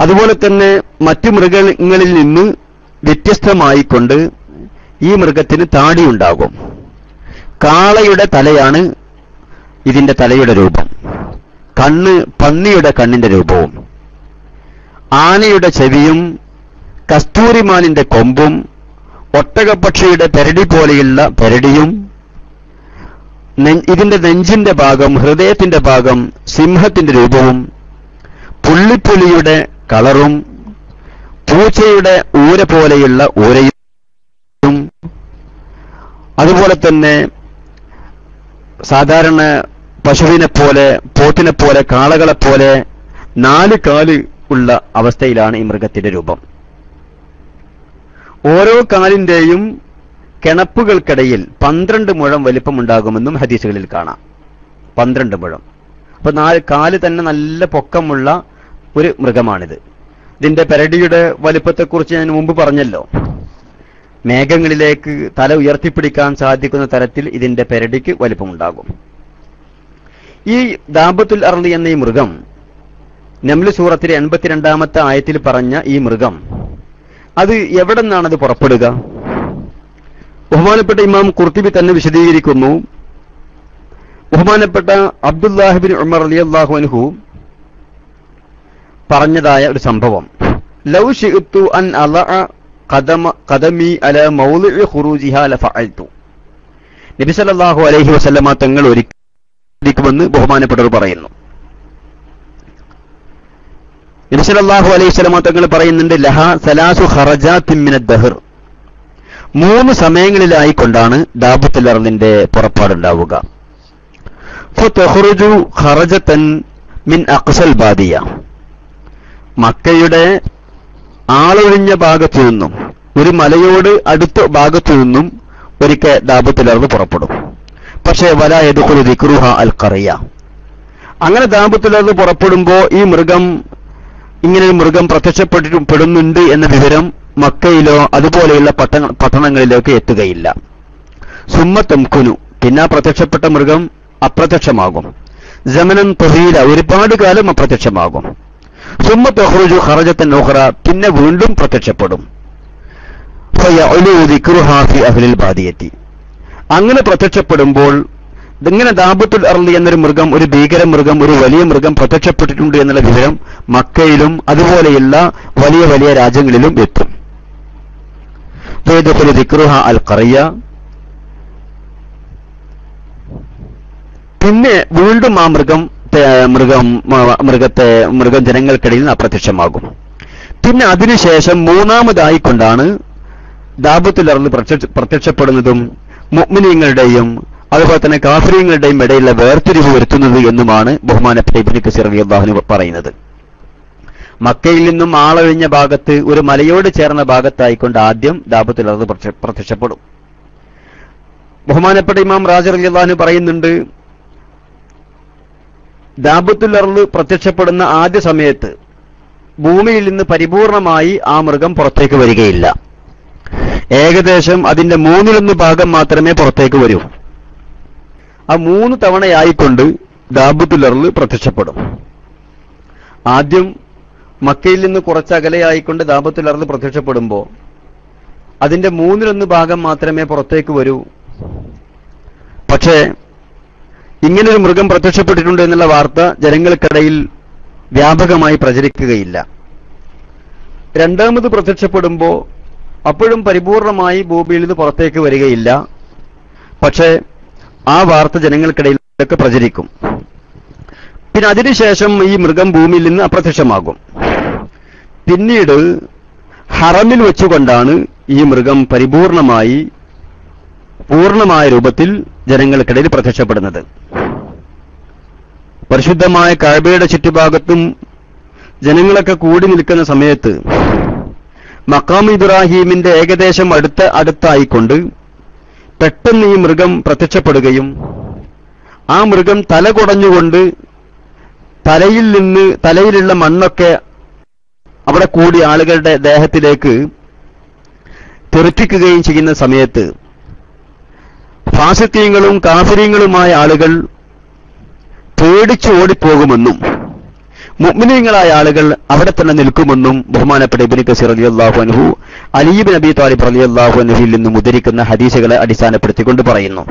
അതുപോലെ തന്നെ മറ്റു മൃഗങ്ങളിൽ നിന്ന് വ്യത്യസ്തമായിക്കൊണ്ട് ഈ മൃഗത്തിന് താടിയുണ്ടാകും. കാളയുടെ തലയാണ് ഇതിന്റെ തലയുടെ രൂപം, കണ്ണ് പന്നിയുടെ കണ്ണിന്റെ രൂപവും, ആനയുടെ ചെവിയും കസ്തൂരിമാനിന്റെ കൊമ്പും ഒട്ടകപ്പക്ഷിയുടെ പെരടി പോലെയുള്ള പെരടിയും, ഇതിന്റെ നെഞ്ചിന്റെ ഭാഗം, ഹൃദയത്തിന്റെ ഭാഗം സിംഹത്തിന്റെ രൂപവും, പുള്ളിപ്പുലിയുടെ കളറും, പൂച്ചയുടെ ഊര പോലെയുള്ള ഊരയും, അതുപോലെ തന്നെ സാധാരണ പശുവിനെ പോലെ, പോത്തിനെ പോലെ, കാളകളെപ്പോലെ 4 കാല് ഉള്ള അവസ്ഥയിലാണ് ഈ മൃഗത്തിന്റെ രൂപം. ഓരോ കാലിന്റെയും കിണപ്പുകൾക്കിടയിൽ 12 മുഴം വലിപ്പമുണ്ടാകുമെന്നും ഹദീസുകളിൽ കാണാം. 12 മുഴം. അപ്പൊ 4 കാല് തന്നെ നല്ല പൊക്കമുള്ള ഒരു മൃഗമാണിത്. ഇതിന്റെ പെരടിയുടെ വലിപ്പത്തെക്കുറിച്ച് ഞാൻ മുമ്പ് പറഞ്ഞല്ലോ. മേഘങ്ങളിലേക്ക് തല ഉയർത്തിപ്പിടിക്കാൻ സാധിക്കുന്ന തരത്തിൽ ഇതിന്റെ പെരടിക്ക് വലിപ്പമുണ്ടാകും. ഈ ദാബത്തുൽ അർളി എന്ന ഈ മൃഗം, നംല് സൂറത്തിലെ 82-ാമത്തെ ആയത്തിൽ പറഞ്ഞ ഈ മൃഗം, അത് എവിടെ നിന്നാണത് പുറപ്പെടുക? ബഹുമാനപ്പെട്ട ഇമാം ഖുർത്തുബി തന്നെ വിശദീകരിക്കുന്നു. ബഹുമാനപ്പെട്ട അബ്ദുല്ലാഹി ഇബ്നു ഉമർ റളിയല്ലാഹു അൻഹു പറഞ്ഞതായ ഒരു സംഭവം, ലൗ ശിഅ്തു അൻ അളഅ ഖദമി അല മൗളിഇ ഖുറൂജിഹാ ലഫഅൽതു. നബി സല്ലല്ലാഹു അലൈഹി വസല്ലമ തങ്ങൾ ഒരിക്കലുമെന്ന് ബഹുമാനപ്പെട്ടവർ പറയുന്നു. നബി സല്ലല്ലാഹു അലൈഹി വസല്ലമ തങ്ങൾ പറയുന്നുണ്ട്, ലഹാ സലാസു ഖറജാത്തിൻ മിനദ് ദഹർ, 3 സമയങ്ങളിലായിക്കൊണ്ടാണ് ദാബത്തുൽ അർളിന്റെ പുറപ്പാടുണ്ടാവുക. ഫതഖറുജു ഖറജതൻ മിൻ അഖ്സൽ ബാദിയ, മക്കയുടെ ആളൊഴിഞ്ഞ ഭാഗത്തു നിന്നും, ഒരു മലയോട് അടുത്ത ഭാഗത്തു നിന്നും ഒരിക്കൽ ദാബത്തുൽ അർദ് പുറപ്പെടും. പക്ഷേ വലാ യദ്ഖുലു ദിക്റുഹ അൽ ഖറിയ. അങ്ങനെ ദാബത്തുൽ അർദ് പുറപ്പെടുമ്പോ ഈ മൃഗം, ഇങ്ങനൊരു മൃഗം പ്രത്യക്ഷപ്പെടുന്നുണ്ട് എന്ന വിവരം മക്കയിലോ അതുപോലെയുള്ള പട്ടണങ്ങളിലേക്ക് എത്തുകയില്ല. സുമ്മ തംകുനു, പിന്നെ പ്രത്യക്ഷപ്പെട്ട മൃഗം അപ്രത്യക്ഷമാകും. സമനൻ ത്വീല, ഒരുപാട് കാലം അപ്രത്യക്ഷമാകും. സുമ്മ തഖ്റുജു ഖറജത്തൻ ഉഖറ, പിന്നെ വീണ്ടും പ്രത്യക്ഷപ്പെടും. ഫയഉലു ദിക്റുഹാ ഫി അഹ്ലിൽ ബാദിയത്തി. അങ്ങനെ പ്രത്യക്ഷപ്പെടുമ്പോൾ ഇങ്ങനെ ദാബത്തുൽ അർളി എന്നൊരു മൃഗം, ഒരു ഭീകര മൃഗം, ഒരു വലിയ മൃഗം പ്രത്യക്ഷപ്പെട്ടിട്ടുണ്ട് എന്നുള്ള വിവരം മക്കയിലും അതുപോലെയുള്ള വലിയ വലിയ രാജ്യങ്ങളിലും എത്തും. ഫയദ്ഖുലു ദിക്റുഹാ അൽ ഖറിയ, പിന്നെ വീണ്ടും ആ മൃഗം ജനങ്ങൾക്കിടയിൽ നിന്ന് അപ്രത്യക്ഷമാകും. പിന്നെ അതിനുശേഷം മൂന്നാമതായിക്കൊണ്ടാണ് ദാബത്തുൽ അർള് പ്രത്യക്ഷപ്പെടുന്നതും മുഅ്മിനീങ്ങളുടെയും അതുപോലെ തന്നെ കാഫിരീങ്ങളുടെയും ഇടയിലുള്ള വേർതിരിവ് വരുത്തുന്നത് എന്നുമാണ് ബഹുമാനപ്പെട്ട ഇബ്നു കസീർ റളിയല്ലാഹു അൻഹു പറയുന്നത്. മക്കയിൽ നിന്നും ആളൊഴിഞ്ഞ ഭാഗത്ത്, ഒരു മലയോട് ചേർന്ന ഭാഗത്തായിക്കൊണ്ട് ആദ്യം ദാബത്തുൽ അർള് പ്രത്യക്ഷപ്പെടും. ബഹുമാനപ്പെട്ട ഇമാം റാസി റളിയല്ലാഹു അൻഹു പറയുന്നുണ്ട്, ദാബത്തുൽ അർള് പ്രത്യക്ഷപ്പെടുന്ന ആദ്യ സമയത്ത് ഭൂമിയിൽ നിന്ന് പരിപൂർണമായി ആ മൃഗം പുറത്തേക്ക് വരികയില്ല. ഏകദേശം അതിന്റെ 1/3 ഭാഗം മാത്രമേ പുറത്തേക്ക് വരൂ. ആ 3 തവണയായിക്കൊണ്ട് ദാബത്തുൽ അർള് പ്രത്യക്ഷപ്പെടും. ആദ്യം മക്കയിൽ നിന്ന് കുറച്ചകലെയായിക്കൊണ്ട് ദാബത്തുൽ അർള് പ്രത്യക്ഷപ്പെടുമ്പോൾ അതിന്റെ 1/3 ഭാഗം മാത്രമേ പുറത്തേക്ക് വരൂ. പക്ഷേ ഇങ്ങനൊരു മൃഗം പ്രത്യക്ഷപ്പെട്ടിട്ടുണ്ട് എന്നുള്ള വാർത്ത ജനങ്ങൾക്കിടയിൽ വ്യാപകമായി പ്രചരിക്കുകയില്ല. രണ്ടാമത് പ്രത്യക്ഷപ്പെടുമ്പോൾ അപ്പോഴും പരിപൂർണമായി ഭൂമിയിൽ നിന്ന് പുറത്തേക്ക് വരികയില്ല. പക്ഷേ ആ വാർത്ത ജനങ്ങൾക്കിടയിലൊക്കെ പ്രചരിക്കും. പിന്നെ അതിനുശേഷം ഈ മൃഗം ഭൂമിയിൽ നിന്ന് അപ്രത്യക്ഷമാകും. പിന്നീട് ഹറമിൽ വെച്ചുകൊണ്ടാണ് ഈ മൃഗം പൂർണ്ണമായ രൂപത്തിൽ ജനങ്ങൾക്കിടയിൽ പ്രത്യക്ഷപ്പെടുന്നത്. പരിശുദ്ധമായ കഅബയുടെ ചുറ്റുഭാഗത്തും ജനങ്ങളൊക്കെ കൂടി നിൽക്കുന്ന സമയത്ത് മഖാം ഇബ്രാഹീമിന്റെ ഏകദേശം അടുത്തായിക്കൊണ്ട് പെട്ടെന്ന് ഈ മൃഗം പ്രത്യക്ഷപ്പെടുകയും ആ മൃഗം തല കുടഞ്ഞുകൊണ്ട് തലയിലുള്ള മണ്ണൊക്കെ അവിടെ കൂടി ആളുകളുടെ ദേഹത്തിലേക്ക് തെറിപ്പിക്കുകയും ചെയ്യുന്ന സമയത്ത് ഫാസിഖീങ്ങളും കാഫിരീങ്ങളുമായ ആളുകൾ പേടിച്ച് ഓടിപ്പോകുമെന്നും മുഅ്മിനീങ്ങളായ ആളുകൾ അവിടെ തന്നെ നിൽക്കുമെന്നും ബഹുമാനപ്പെട്ട ഇബ്നു കസീർ റളിയല്ലാഹു അൻഹു അലി ഇബ്നു അബീ ത്വാലിബ് റളിയല്ലാഹു അൻഹുവിൽ നിന്നും ഉദ്ധരിക്കുന്ന ഹദീസുകളെ അടിസ്ഥാനപ്പെടുത്തിക്കൊണ്ട് പറയുന്നു.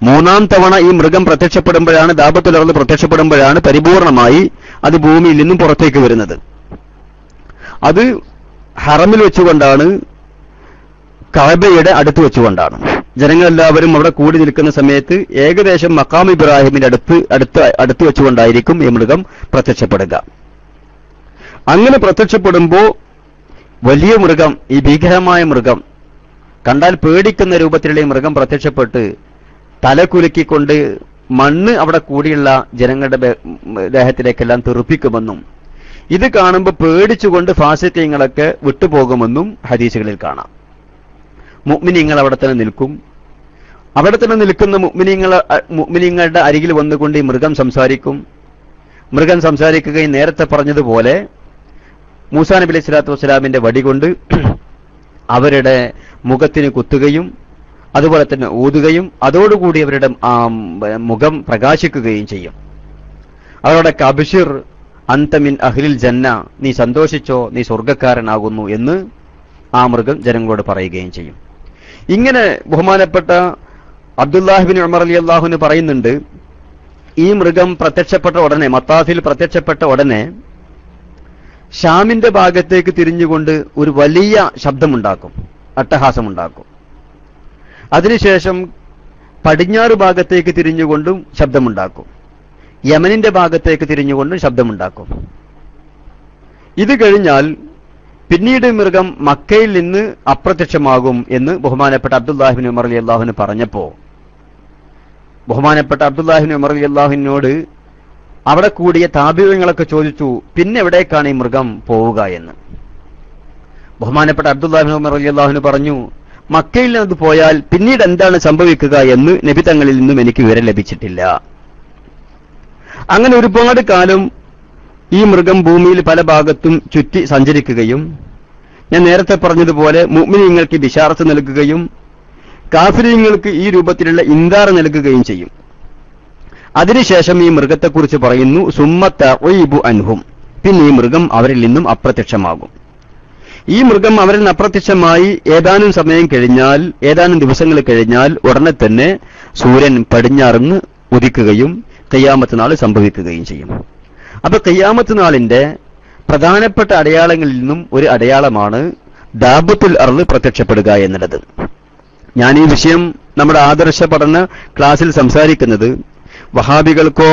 3-ാം തവണ ഈ മൃഗം പ്രത്യക്ഷപ്പെടുമ്പോഴാണ്, ദാബത്തുൽ അർള് പ്രത്യക്ഷപ്പെടുമ്പോഴാണ് പരിപൂർണമായി അത് ഭൂമിയിൽ നിന്നും പുറത്തേക്ക് വരുന്നത്. അത് ഹറമിൽ വെച്ചുകൊണ്ടാണ്, കഅബയുടെ അടുത്ത് വെച്ചുകൊണ്ടാണ്. ജനങ്ങളെല്ലാവരും അവിടെ കൂടി നിൽക്കുന്ന സമയത്ത് ഏകദേശം മഖാം ഇബ്രാഹിമിന്റെ അടുത്ത് വെച്ചുകൊണ്ടായിരിക്കും ഈ മൃഗം പ്രത്യക്ഷപ്പെടുക. അങ്ങനെ പ്രത്യക്ഷപ്പെടുമ്പോൾ വലിയ മൃഗം, ഈ ഭീകരമായ മൃഗം, കണ്ടാൽ പേടിക്കുന്ന രൂപത്തിലുള്ള ഈ മൃഗം പ്രത്യക്ഷപ്പെട്ട് തല കുലുക്കിക്കൊണ്ട് മണ്ണ് അവിടെ കൂടിയുള്ള ജനങ്ങളുടെ ദേഹത്തിലേക്കെല്ലാം തെറിപ്പിക്കുമെന്നും ഇത് കാണുമ്പോൾ പേടിച്ചുകൊണ്ട് ഫാസിഖീങ്ങളൊക്കെ വിട്ടുപോകുമെന്നും ഹദീസുകളിൽ കാണാം. മുഅ്മിനീങ്ങൾ അവിടെ തന്നെ നിൽക്കും. അവിടെ തന്നെ നിൽക്കുന്ന മുഅ്മിനീങ്ങളുടെ അരികിൽ വന്നുകൊണ്ട് ഈ മൃഗം സംസാരിക്കും. മൃഗം സംസാരിക്കുകയും നേരത്തെ പറഞ്ഞതുപോലെ മൂസാ നബി അലൈഹി സ്വലാത്തു വസ്സലാമിന്റെ വടി കൊണ്ട് അവരുടെ മുഖത്തിന് കുത്തുകയും അതുപോലെ തന്നെ ഊതുകയും അതോടുകൂടി അവരുടെ മുഖം പ്രകാശിക്കുകയും ചെയ്യും. അവരുടെ അബ്ശിർ അൻത മിൻ അഹ്ലിൽ ജന്ന, നീ സന്തോഷിച്ചോ, നീ സ്വർഗ്ഗക്കാരനാകുന്നു എന്ന് ആ മൃഗം ജനങ്ങളോട് പറയുകയും ചെയ്യും. ഇങ്ങനെ ബഹുമാനപ്പെട്ട അബ്ദുല്ലാഹി ഇബ്നു ഉമർ റളിയല്ലാഹു അൻഹു പറയുന്നുണ്ട്, ഈ മൃഗം പ്രത്യക്ഷപ്പെട്ട ഉടനെ, മത്താഫിൽ പ്രത്യക്ഷപ്പെട്ട ഉടനെ ഷാമിന്റെ ഭാഗത്തേക്ക് തിരിഞ്ഞുകൊണ്ട് ഒരു വലിയ ശബ്ദമുണ്ടാക്കും, അട്ടഹാസമുണ്ടാക്കും. അതിനുശേഷം പടിഞ്ഞാറ് ഭാഗത്തേക്ക് തിരിഞ്ഞുകൊണ്ടും ശബ്ദമുണ്ടാക്കും, യമനിന്റെ ഭാഗത്തേക്ക് തിരിഞ്ഞുകൊണ്ടും ശബ്ദമുണ്ടാക്കും. ഇത് കഴിഞ്ഞാൽ പിന്നീട് മൃഗം മക്കയിൽ നിന്ന് അപ്രത്യക്ഷമാകും എന്ന് ബഹുമാനപ്പെട്ട അബ്ദുല്ലാഹി ഇബ്നു ഉമർ റളിയല്ലാഹു അൻഹു പറഞ്ഞപ്പോൾ ബഹുമാനപ്പെട്ട അബ്ദുല്ലാഹി ഇബ്നു ഉമർ റളിയല്ലാഹു അൻഹുവിനോട് അവിടെ കൂടിയ താബിഈങ്ങളൊക്കെ ചോദിച്ചു, പിന്നെ എവിടേക്കാണ് ഈ മൃഗം പോവുക എന്ന്. ബഹുമാനപ്പെട്ട അബ്ദുല്ലാഹി ഇബ്നു ഉമർ റളിയല്ലാഹു അൻഹു പറഞ്ഞു, മക്കയിൽ നിന്ന് പോയാൽ പിന്നീട് എന്താണ് സംഭവിക്കുക എന്ന് നബി തങ്ങളിൽ നിന്നും എനിക്ക് വിവരം ലഭിച്ചിട്ടില്ല. അങ്ങനെ ഒരുപാട് കാലം ഈ മൃഗം ഭൂമിയിൽ പല ഭാഗത്തും ചുറ്റി സഞ്ചരിക്കുകയും ഞാൻ നേരത്തെ പറഞ്ഞതുപോലെ മുഅ്മിനീങ്ങൾക്ക് ബിശാറത്ത് നൽകുകയും കാഫിരീങ്ങൾക്ക് ഈ രൂപത്തിലുള്ള ഇൻദാർ നൽകുകയും ചെയ്യും. അതിനുശേഷം ഈ മൃഗത്തെക്കുറിച്ച് പറയുന്നു, സുമ്മ തഈബു അൻഹും, പിന്നെ ഈ മൃഗം അവരിൽ നിന്നും അപ്രത്യക്ഷമാകും. ഈ മൃഗം അവരിൽ നിന്ന് അപ്രത്യക്ഷമായി ഏതാനും സമയം കഴിഞ്ഞാൽ, ഏതാനും ദിവസങ്ങൾ കഴിഞ്ഞാൽ ഉടനെ തന്നെ സൂര്യൻ പടിഞ്ഞാറുന്ന് ഉദിക്കുകയും ഖിയാമത്ത് നാൾ സംഭവിക്കുകയും ചെയ്യും. അപ്പൊ ഖിയാമത്ത് നാളിന്റെ പ്രധാനപ്പെട്ട അടയാളങ്ങളിൽ നിന്നും ഒരു അടയാളമാണ് ദാബത്തുൽ അർള് പ്രത്യക്ഷപ്പെടുക എന്നുള്ളത്. ഞാൻ ഈ വിഷയം നമ്മുടെ ആദർശ പഠന ക്ലാസ്സിൽ സംസാരിക്കുന്നത് വഹാബികൾക്കോ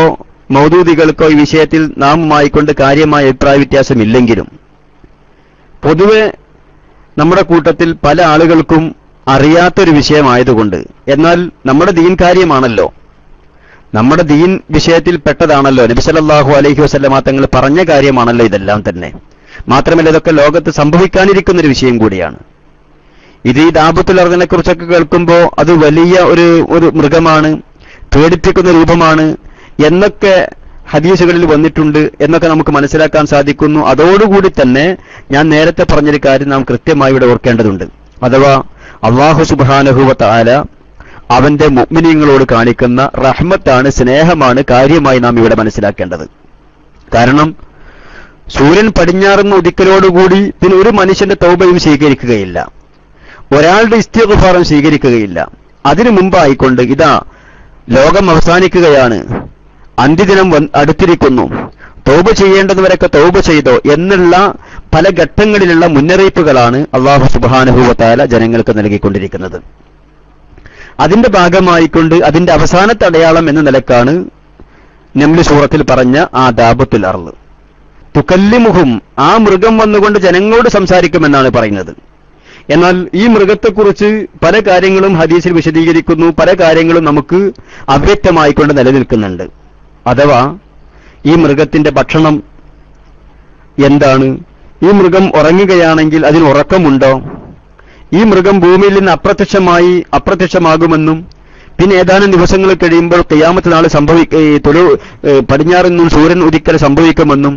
മൗദൂദികൾക്കോ ഈ വിഷയത്തിൽ നാമുമായിക്കൊണ്ട് കാര്യമായ അഭിപ്രായ വ്യത്യാസമില്ലെങ്കിലും പൊതുവെ നമ്മുടെ കൂട്ടത്തിൽ പല ആളുകൾക്കും അറിയാത്തൊരു വിഷയമായതുകൊണ്ട്, എന്നാൽ നമ്മുടെ ദീൻ കാര്യമാണല്ലോ, നമ്മുടെ ദീൻ വിഷയത്തിൽ പെട്ടതാണല്ലോ, നബി സല്ലല്ലാഹു അലൈഹി വസല്ലമ തങ്ങൾ പറഞ്ഞ കാര്യമാണല്ലോ ഇതെല്ലാം തന്നെ. മാത്രമല്ല ഇതൊക്കെ ലോകത്ത് സംഭവിക്കാനിരിക്കുന്നൊരു വിഷയം കൂടിയാണ്. ഇത് ഈ ദാബത്തുൽ അർളിനെ കുറിച്ചൊക്കെ കേൾക്കുമ്പോൾ അത് വലിയ ഒരു മൃഗമാണ്, പേടിപ്പിക്കുന്ന രൂപമാണ് എന്നൊക്കെ ഹദീസുകളിൽ വന്നിട്ടുണ്ട് എന്നൊക്കെ നമുക്ക് മനസ്സിലാക്കാൻ സാധിക്കുന്നു. അതോടുകൂടി തന്നെ ഞാൻ നേരത്തെ പറഞ്ഞൊരു കാര്യം നാം കൃത്യമായി ഇവിടെ ഓർക്കേണ്ടതുണ്ട്. അഥവാ അല്ലാഹു സുബ്ഹാനഹു വ തആല അവന്റെ മുഅ്മിനീങ്ങളോട് കാണിക്കുന്ന റഹ്മത്താണ്, സ്നേഹമാണ് കാര്യമായി നാം ഇവിടെ മനസ്സിലാക്കേണ്ടത്. കാരണം സൂര്യൻ പടിഞ്ഞാറുന്ന ഉദിക്കലോടുകൂടി പിന്നെ ഒരു മനുഷ്യന്റെ തൗബയും സ്വീകരിക്കുകയില്ല, ഒരാളുടെ ഇസ്തിഗ്ഫാറും സ്വീകരിക്കുകയില്ല. അതിനു മുമ്പായിക്കൊണ്ട് ഇതാ ലോകം അവസാനിക്കുകയാണ്, അന്ത്യദിനം അടുത്തിരിക്കുന്നു, തൗബ ചെയ്യേണ്ടവരൊക്കെ തൗബ ചെയ്തോ എന്നുള്ള പല ഘട്ടങ്ങളിലുള്ള മുന്നറിയിപ്പുകളാണ് അല്ലാഹു സുബ്ഹാനഹു വ തആല ജനങ്ങൾക്ക് നൽകിക്കൊണ്ടിരിക്കുന്നത്. അതിന്റെ ഭാഗമായിക്കൊണ്ട് അതിന്റെ അവസാനത്തെ അടയാളം എന്ന നിലക്കാണ് നംല് സൂറത്തിൽ പറഞ്ഞ ആ ദാബത്തുൽ അർള് തുകല്ലിമുഹും, ആ മൃഗം വന്നുകൊണ്ട് ജനങ്ങളോട് സംസാരിക്കുമെന്നാണ് പറയുന്നത്. എന്നാൽ ഈ മൃഗത്തെക്കുറിച്ച് പല കാര്യങ്ങളും ഹദീസിൽ വിശദീകരിക്കുന്നു, പല കാര്യങ്ങളും നമുക്ക് അവ്യക്തമായിക്കൊണ്ട് നിലനിൽക്കുന്നുണ്ട്. അഥവാ ഈ മൃഗത്തിന്റെ ഭക്ഷണം എന്താണ്, ഈ മൃഗം ഉറങ്ങുകയാണെങ്കിൽ അതിന് ഉറക്കമുണ്ടോ, ഈ മൃഗം ഭൂമിയിൽ നിന്ന് അപ്രത്യക്ഷമാകുമെന്നും പിന്നെ ഏതാനും ദിവസങ്ങൾ കഴിയുമ്പോൾ ഖിയാമത്ത് നാൾ പടിഞ്ഞാറിൽ നിന്നും സൂര്യൻ ഉദിക്കൽ സംഭവിക്കുമെന്നും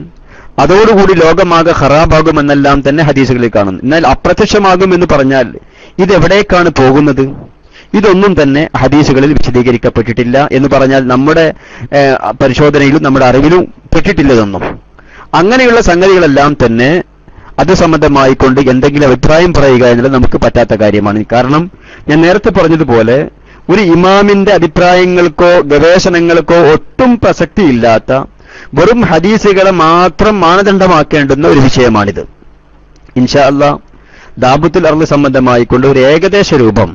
അതോടുകൂടി ലോകമാകെ ഖറാബാകുമെന്നെല്ലാം തന്നെ ഹദീസുകളിൽ കാണുന്നു. എന്നാൽ അപ്രത്യക്ഷമാകുമെന്ന് പറഞ്ഞാൽ ഇതെവിടേക്കാണ് പോകുന്നത്? ഇതൊന്നും തന്നെ ഹദീസുകളിൽ വിശദീകരിക്കപ്പെട്ടിട്ടില്ല എന്ന് പറഞ്ഞാൽ നമ്മുടെ പരിശോധനയിലും നമ്മുടെ അറിവിലും പെട്ടിട്ടില്ലതൊന്നും. അങ്ങനെയുള്ള സംഗതികളെല്ലാം തന്നെ അത് സംബന്ധമായിക്കൊണ്ട് എന്തെങ്കിലും അഭിപ്രായം പറയുക എന്നുള്ളത് നമുക്ക് പറ്റാത്ത കാര്യമാണ്. കാരണം ഞാൻ നേരത്തെ പറഞ്ഞതുപോലെ ഒരു ഇമാമിന്റെ അഭിപ്രായങ്ങൾക്കോ ഗവേഷണങ്ങൾക്കോ ഒട്ടും പ്രസക്തിയില്ലാത്ത വെറും ഹദീസുകളെ മാത്രം മാനദണ്ഡമാക്കേണ്ടുന്ന ഒരു വിഷയമാണിത്. ഇൻഷാ അല്ലാഹ് ദാബത്തുൽ അർള് സംബന്ധമായിക്കൊണ്ട് ഒരു ഏകദേശ രൂപം,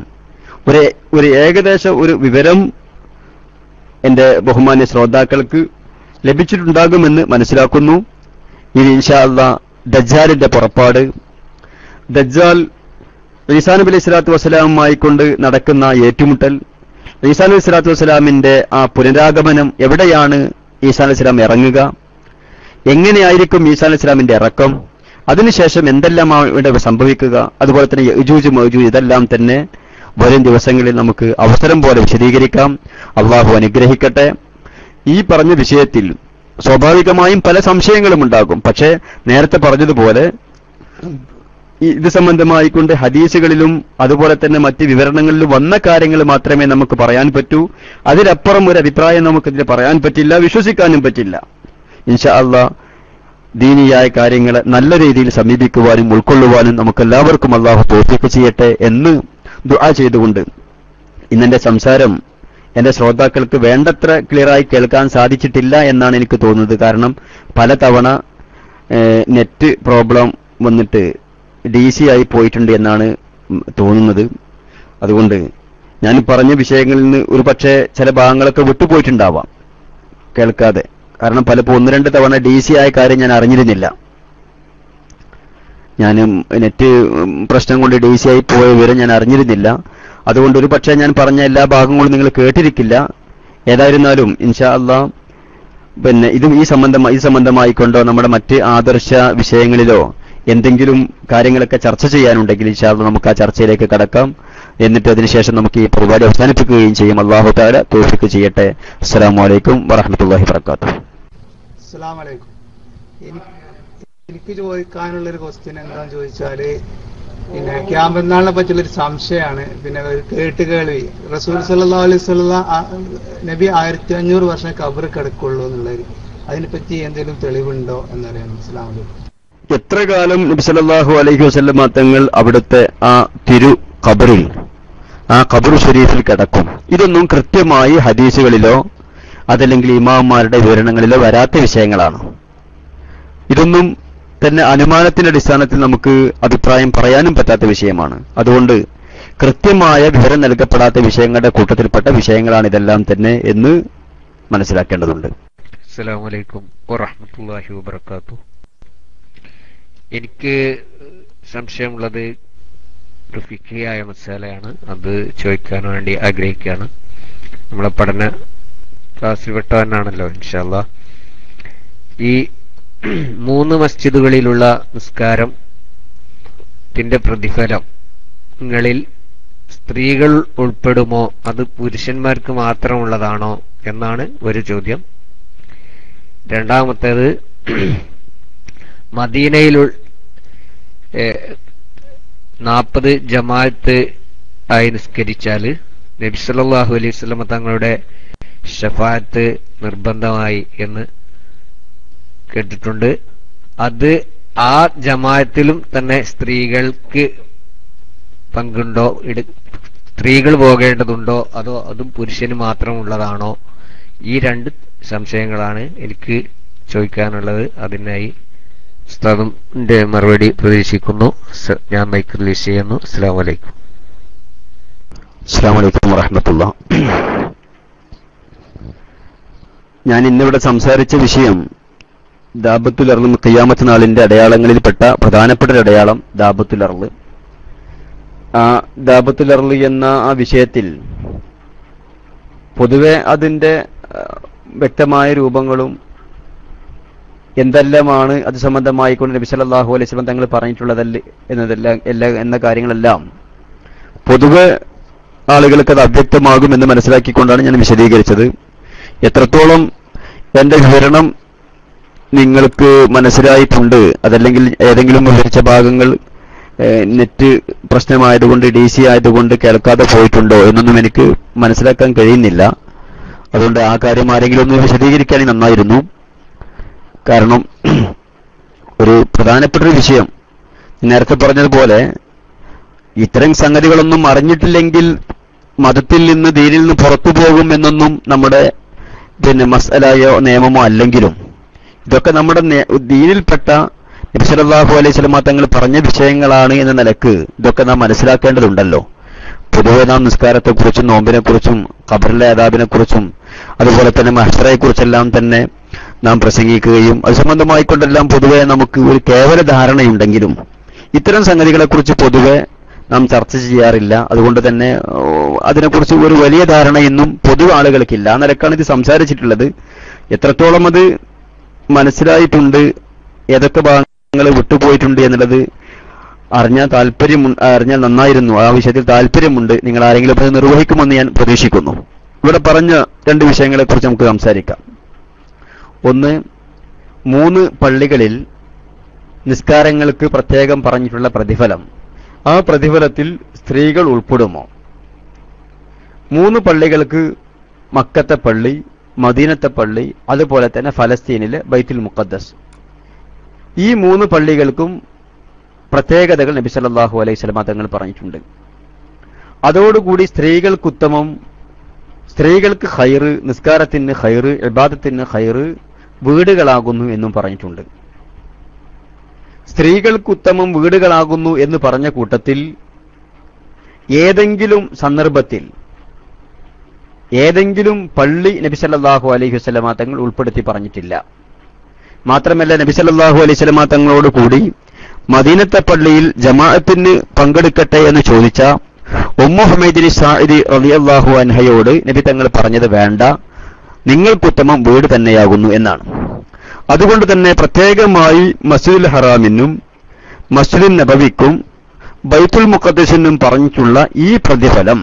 ഒരു ഏകദേശ ഒരു വിവരം എന്റെ ബഹുമാന്യ ശ്രോതാക്കൾക്ക് ലഭിച്ചിട്ടുണ്ടാകുമെന്ന് മനസ്സിലാക്കുന്നു. ഇനി ഇൻഷാ അല്ലാഹ് ദജ്ജാലിന്റെ പുറപ്പാട്, ദജ്ജാൽ ഈസാ നബി അലൈഹി സ്വലാത്തു വസ്സലാമുമായി കൊണ്ട് നടക്കുന്ന ഏറ്റുമുട്ടൽ, ഈസാ നബി സ്വലാത്തു വസ്സലാമിന്റെ ആ പുനരാഗമനം, എവിടെയാണ് ഈസാ അലൈഹി സ്വലാം ഇറങ്ങുക, എങ്ങനെയായിരിക്കും ഈസാ അലൈഹി സ്വലാമിന്റെ ഇറക്കം, അതിനുശേഷം എന്തെല്ലാമാണ് ഇവിടെ സംഭവിക്കുക, അതുപോലെ തന്നെ യജൂജ് മഅജൂജ്, ഇതെല്ലാം തന്നെ വരും ദിവസങ്ങളിൽ നമുക്ക് അവസരം പോലെ വിശദീകരിക്കാം. അള്ളാഹു അനുഗ്രഹിക്കട്ടെ. ഈ പറഞ്ഞ വിഷയത്തിൽ സ്വാഭാവികമായും പല സംശയങ്ങളും ഉണ്ടാകും. പക്ഷേ നേരത്തെ പറഞ്ഞതുപോലെ ഇത് സംബന്ധമായിക്കൊണ്ട് ഹദീസുകളിലും അതുപോലെ തന്നെ മറ്റ് വിവരണങ്ങളിലും വന്ന കാര്യങ്ങൾ മാത്രമേ നമുക്ക് പറയാൻ പറ്റൂ. അതിലപ്പുറം ഒരു അഭിപ്രായം നമുക്കിതിൽ പറയാൻ പറ്റില്ല, വിശ്വസിക്കാനും പറ്റില്ല. ഇൻഷാ അല്ലാഹ് ദീനിയായ കാര്യങ്ങളെ നല്ല രീതിയിൽ സമീപിക്കുവാനും ഉൾക്കൊള്ളുവാനും നമുക്കെല്ലാവർക്കും അള്ളാഹു തൗഫീഖ് ചെയ്യട്ടെ എന്ന് ദുആ ചെയ്തുകൊണ്ട് ഇന്നെന്റെ സംസാരം എന്റെ ശ്രോതാക്കൾക്ക് വേണ്ടത്ര ക്ലിയറായി കേൾക്കാൻ സാധിച്ചിട്ടില്ല എന്നാണ് എനിക്ക് തോന്നുന്നത്. കാരണം പലതവണ നെറ്റ് പ്രോബ്ലം വന്നിട്ട് DC ആയി പോയിട്ടുണ്ട് എന്നാണ് തോന്നുന്നത്. അതുകൊണ്ട് ഞാൻ പറഞ്ഞ വിഷയങ്ങളിൽ നിന്ന് ഒരു പക്ഷേ ചില ഭാഗങ്ങളൊക്കെ വിട്ടുപോയിട്ടുണ്ടാവാം കേൾക്കാതെ. കാരണം പലപ്പോൾ 1-2 തവണ DC ആയ കാര്യം ഞാൻ അറിഞ്ഞിരുന്നില്ല. ഞാൻ നെറ്റ് പ്രശ്നം കൊണ്ട് DC ആയി പോയ വിവരം ഞാൻ അറിഞ്ഞിരുന്നില്ല. അതുകൊണ്ട് ഒരു പക്ഷേ ഞാൻ പറഞ്ഞ എല്ലാ ഭാഗങ്ങളും നിങ്ങൾ കേട്ടിരിക്കില്ല. ഏതായിരുന്നാലും ഇൻഷാ അല്ലാഹ് പിന്നെ ഈ സംബന്ധമായിക്കൊണ്ടോ നമ്മുടെ മറ്റ് ആദർശ വിഷയങ്ങളിലോ എന്തെങ്കിലും കാര്യങ്ങളൊക്കെ ചർച്ച ചെയ്യാനുണ്ടെങ്കിൽ ഇൻഷാ അല്ലാഹ് നമുക്ക് ആ ചർച്ചയിലേക്ക് കടക്കാം. എന്നിട്ട് അതിനുശേഷം നമുക്ക് ഈ പരിപാടി അവസാനിപ്പിക്കുകയും ചെയ്യും. അല്ലാഹു തആല തൗഫീഖ് ചെയ്യട്ടെ. അസ്സലാമു അലൈക്കും വറഹ്മത്തുള്ളാഹി വബറകാതുഹു. അസ്സലാമു അലൈക്കും. എനിക്ക് ചോദിക്കാനുള്ളൊരു ക്വസ്റ്റ്യൻ എന്താന്ന് ചോദിച്ചാല്, പിന്നെ ഖിയാമത്ത് നാളിനെ പറ്റിയുള്ളൊരു സംശയമാണ്. പിന്നെ ഒരു കേട്ടുകേൾവി, റസൂൽ സല്ലല്ലാഹു അലൈഹി വസല്ലം നബി 1500 വർഷം ഖബർ കിടക്കുള്ളൂ എന്നുള്ളത്, അതിനെപ്പറ്റി എന്തെങ്കിലും തെളിവുണ്ടോ എന്നറിയാം. അസ്സലാമു അലൈക്കും. എത്ര കാലം നബി സല്ലല്ലാഹു അലൈഹി വസല്ലം തങ്ങൾ അവിടുത്തെ ആ തിരു ഖബറിൽ, ആ ഖബർ ശരീഫിൽ കിടക്കും, ഇതൊന്നും കൃത്യമായി ഹദീസുകളിലോ അതല്ലെങ്കിൽ ഇമാമുമാരുടെ വിവരണങ്ങളിലോ വരാത്ത വിഷയങ്ങളാണ്. ഇതൊന്നും തന്നെ അനുമാനത്തിന്റെ അടിസ്ഥാനത്തിൽ നമുക്ക് അഭിപ്രായം പറയാനും പറ്റാത്ത വിഷയമാണ്. അതുകൊണ്ട് കൃത്യമായ വിവരം നൽകപ്പെടാത്ത വിഷയങ്ങളുടെ കൂട്ടത്തിൽപ്പെട്ട വിഷയങ്ങളാണ് ഇതെല്ലാം തന്നെ എന്ന് മനസ്സിലാക്കേണ്ടതുണ്ട്. അസ്സലാമു അലൈക്കും വറഹ്മത്തുള്ളാഹി വബറകാതുഹു. എനിക്ക് സംശയമുള്ളത് ഒരു ഫിഖിയായ മസാലയാണ്. അത് ചോദിക്കാൻ വേണ്ടി ആഗ്രഹിക്കുകയാണ്. നമ്മളെ പഠന ക്ലാസ്സിൽ പെട്ടവനാണല്ലോ ഇൻഷാല്ലാ. ഈ 3 മസ്ജിദുകളിലുള്ള നിസ്കാരത്തിന്റെ പ്രതിഫലങ്ങളിൽ സ്ത്രീകൾ ഉൾപ്പെടുമോ, അത് പുരുഷന്മാർക്ക് മാത്രമുള്ളതാണോ എന്നാണ് ഒരു ചോദ്യം. രണ്ടാമത്തേത്, മദീനയിൽ 40 ജമാഅത്ത് ആയി നിസ്കരിച്ചാൽ നബി സല്ലല്ലാഹു അലൈഹി വസല്ലം തങ്ങളുടെ ശഫാഅത്ത് നിർബന്ധമായി എന്ന് കേട്ടിട്ടുണ്ട്. അത് ആ ജമാഅത്തിലും തന്നെ സ്ത്രീകൾക്ക് പങ്കുണ്ടോ, സ്ത്രീകൾ പോകേണ്ടതുണ്ടോ, അതോ അതും പുരുഷന് മാത്രമുള്ളതാണോ? ഈ 2 സംശയങ്ങളാണ് എനിക്ക് ചോദിക്കാനുള്ളത്. അതിനായി ഉസ്താദിന്റെ മറുപടി പ്രതീക്ഷിക്കുന്നു. ഞാൻ മൈക്ക് റിലീസ് ചെയ്യുന്നു. അസ്സലാമു അലൈക്കും. അസ്സലാമു അലൈക്കും വറഹ്മത്തുള്ളാഹി. ഞാൻ ഇന്നിവിടെ സംസാരിച്ച വിഷയം ദാബത്തുൽ അർള്, ഖിയാമത്ത് നാളിന്റെ അടയാളങ്ങളിൽപ്പെട്ട പ്രധാനപ്പെട്ട ഒരു അടയാളം ദാബത്തുൽ അർള്. ആ ദാബത്തുൽ അർള് എന്ന ആ വിഷയത്തിൽ പൊതുവെ അതിന്റെ വ്യക്തമായ രൂപങ്ങളും എന്തെല്ലാമാണ് അത് സംബന്ധമായിക്കൊണ്ട് നബി സല്ലല്ലാഹു അലൈഹി വസല്ലം തങ്ങൾ പറഞ്ഞിട്ടുള്ളതല്ല എന്ന കാര്യങ്ങളെല്ലാം പൊതുവെ ആളുകൾക്ക് അത് അവ്യക്തമാകുമെന്ന് മനസ്സിലാക്കിക്കൊണ്ടാണ് ഞാൻ വിശദീകരിച്ചത്. എത്രത്തോളം എന്റെ വിവരണം നിങ്ങൾക്ക് മനസ്സിലായിട്ടുണ്ട്, അതല്ലെങ്കിൽ ഏതെങ്കിലും വിവരിച്ച ഭാഗങ്ങൾ നെറ്റ് പ്രശ്നമായതുകൊണ്ട് DC ആയതുകൊണ്ട് കേൾക്കാതെ പോയിട്ടുണ്ടോ എന്നൊന്നും എനിക്ക് മനസ്സിലാക്കാൻ കഴിയുന്നില്ല. അതുകൊണ്ട് ആ കാര്യം ആരെങ്കിലും ഒന്ന് വിശദീകരിക്കുകയാണെങ്കിൽ നന്നായിരുന്നു. കാരണം ഒരു പ്രധാനപ്പെട്ട ഒരു വിഷയം, നേരത്തെ പറഞ്ഞതുപോലെ ഇത്തരം സംഗതികളൊന്നും അറിഞ്ഞിട്ടില്ലെങ്കിൽ മതത്തിൽ നിന്ന്, ദീനിൽ നിന്ന് പുറത്തു പോകും എന്നൊന്നും നമ്മുടെ മസ്അലയോ നിയമമോ അല്ലെങ്കിലും ഇതൊക്കെ നമ്മുടെ ദീനിൽപ്പെട്ട നബി സല്ലല്ലാഹു അലൈഹി വസല്ലം തങ്ങൾ പറഞ്ഞ വിഷയങ്ങളാണ് എന്ന നിലക്ക് ഇതൊക്കെ നാം മനസ്സിലാക്കേണ്ടതുണ്ടല്ലോ. പൊതുവെ നാം നിസ്കാരത്തെക്കുറിച്ചും നോമ്പിനെക്കുറിച്ചും ഖബറിലെ അദാബിനെക്കുറിച്ചും അതുപോലെ തന്നെ മഹ്ശറയെക്കുറിച്ചെല്ലാം തന്നെ നാം പ്രസംഗിക്കുകയും അത് സംബന്ധമായിക്കൊണ്ടെല്ലാം പൊതുവെ നമുക്ക് ഒരു കേവല ധാരണയുണ്ടെങ്കിലും ഇത്തരം സംഗതികളെക്കുറിച്ച് പൊതുവെ നാം ചർച്ച ചെയ്യാറില്ല. അതുകൊണ്ട് തന്നെ അതിനെക്കുറിച്ച് ഒരു വലിയ ധാരണ ഇന്നും പൊതു ആളുകൾക്കില്ല. ആ നിലക്കാണ് ഇത് സംസാരിച്ചിട്ടുള്ളത്. എത്രത്തോളം അത് മനസ്സിലായിട്ടുണ്ട്, ഏതൊക്കെ ഭാഗങ്ങൾ വിട്ടുപോയിട്ടുണ്ട് എന്നുള്ളത് അറിഞ്ഞാൽ നന്നായിരുന്നു. ആ വിഷയത്തിൽ താല്പര്യമുണ്ട്. നിങ്ങൾ ആരെങ്കിലും അത് നിർവഹിക്കുമെന്ന് ഞാൻ പ്രതീക്ഷിക്കുന്നു. ഇവിടെ പറഞ്ഞ 2 വിഷയങ്ങളെക്കുറിച്ച് നമുക്ക് സംസാരിക്കാം. ഒന്ന്, 3 പള്ളികളിൽ നിസ്കാരങ്ങൾക്ക് പ്രത്യേകം പറഞ്ഞിട്ടുള്ള പ്രതിഫലം, ആ പ്രതിഫലത്തിൽ സ്ത്രീകൾ ഉൾപ്പെടുമോ? 3 പള്ളികൾക്ക്, മക്കത്തെ പള്ളി, മദീനത്തെ പള്ളി, അതുപോലെ തന്നെ ഫലസ്തീനിലെ ബൈത്തുൽ മുഖദ്ദസ്, ഈ 3 പള്ളികൾക്കും പ്രത്യേകതകൾ നബി സല്ലല്ലാഹു അലൈഹി വസല്ലം തങ്ങൾ പറഞ്ഞിട്ടുണ്ട്. അതോടുകൂടി സ്ത്രീകൾക്ക് ഉത്തമം, സ്ത്രീകൾക്ക് ഖൈറ്, നിസ്കാരത്തിന് ഖൈറ്, ഇബാദത്തിന് ഖൈറ് വീടുകളാകുന്നു എന്നും പറഞ്ഞിട്ടുണ്ട്. സ്ത്രീകൾക്ക് ഉത്തമം വീടുകളാകുന്നു എന്ന് പറഞ്ഞ കൂട്ടത്തിൽ ഏതെങ്കിലും സന്ദർഭത്തിൽ ഏതെങ്കിലും പള്ളി നബി സല്ലല്ലാഹു അലൈഹി വസല്ലം തങ്ങൾ ഉൾപ്പെടുത്തി പറഞ്ഞിട്ടില്ല. മാത്രമല്ല നബി സല്ലല്ലാഹു അലൈഹി വസല്ലം തങ്ങളോട് കൂടി മദീനത്തെ പള്ളിയിൽ ജമാഅത്തിന് പങ്കെടുക്കട്ടെ എന്ന് ചോദിച്ച ഉമ്മു ഹുമൈദിനി സാഇദി റളിയല്ലാഹു അൻഹയോട് നബി തങ്ങൾ പറഞ്ഞത് വേണ്ട, നിങ്ങൾക്കുത്തമം വീട് തന്നെയാകുന്നു എന്നാണ്. അതുകൊണ്ട് തന്നെ പ്രത്യേകമായി മസ്ജിദുൽ ഹറാമിനും മസ്ജിദുൻ നബവിക്കും ബൈത്തുൽ മുഖദ്ദസിനും പറഞ്ഞിട്ടുള്ള ഈ പ്രതിഫലം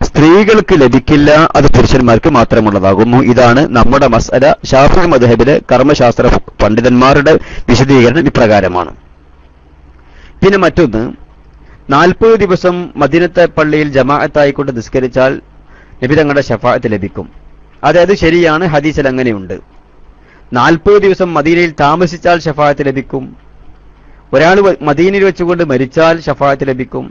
സ്ത്രീകൾക്ക് ലഭിക്കില്ല, അത് പുരുഷന്മാർക്ക് മാത്രമുള്ളതാകുന്നു. ഇതാണ് നമ്മുടെ മസ്അല. ശാഫിഈ മദ്ഹബിലെ കർമ്മശാസ്ത്ര പണ്ഡിതന്മാരുടെ വിശദീകരണം ഇപ്രകാരമാണ്. പിന്നെ മറ്റൊന്ന്, 40 ദിവസം മദീനത്തെ പള്ളിയിൽ ജമാഅത്തായിക്കൊണ്ട് നിസ്കരിച്ചാൽ നബി തങ്ങളുടെ ശഫാഅത്ത് ലഭിക്കും. അതായത് ശരിയാണ്, ഹദീസിൽ അങ്ങനെയുണ്ട്. 40 ദിവസം മദീനയിൽ താമസിച്ചാൽ ശഫാഅത്ത് ലഭിക്കും. ഒരാൾ മദീനയിൽ വെച്ചുകൊണ്ട് മരിച്ചാൽ ശഫാഅത്ത് ലഭിക്കും.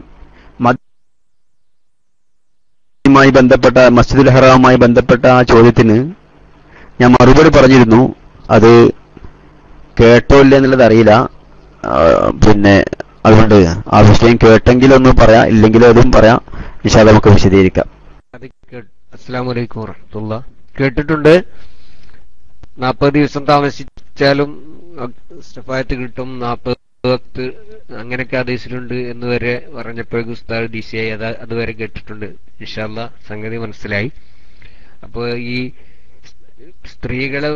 മായി ബന്ധപ്പെട്ട മസ്ജിദുൽ ഹറാമുമായി ബന്ധപ്പെട്ട ആ ചോദ്യത്തിന് ഞാൻ മറുപടി പറഞ്ഞിരുന്നു. അത് കേട്ടോ ഇല്ല എന്നുള്ളത് അറിയില്ല. പിന്നെ അതുകൊണ്ട് ആ വിഷയം കേട്ടെങ്കിലൊന്നും പറയാം, ഇല്ലെങ്കിലും അതും പറയാം. ഇൻഷാ അല്ലാഹ് നമുക്ക് വിശദീകരിക്കാം. അസ്സലാമു അലൈക്കും വറഹ്മത്തുള്ളാഹി. കേട്ടിട്ടുണ്ട്, 40 ദിവസം താമസിച്ചാലും ശഫാഅത്ത് കിട്ടും, 40 വക്ത് അങ്ങനെയൊക്കെ ഹദീസിലുണ്ട് എന്ന് വരെ പറഞ്ഞപ്പോഴേക്കും ഉസ്താദ് DCI അതുവരെ കേട്ടിട്ടുണ്ട്. ഇൻഷാ അല്ലാഹ് സംഗതി മനസ്സിലായി. അപ്പോൾ ഈ സ്ത്രീകളെ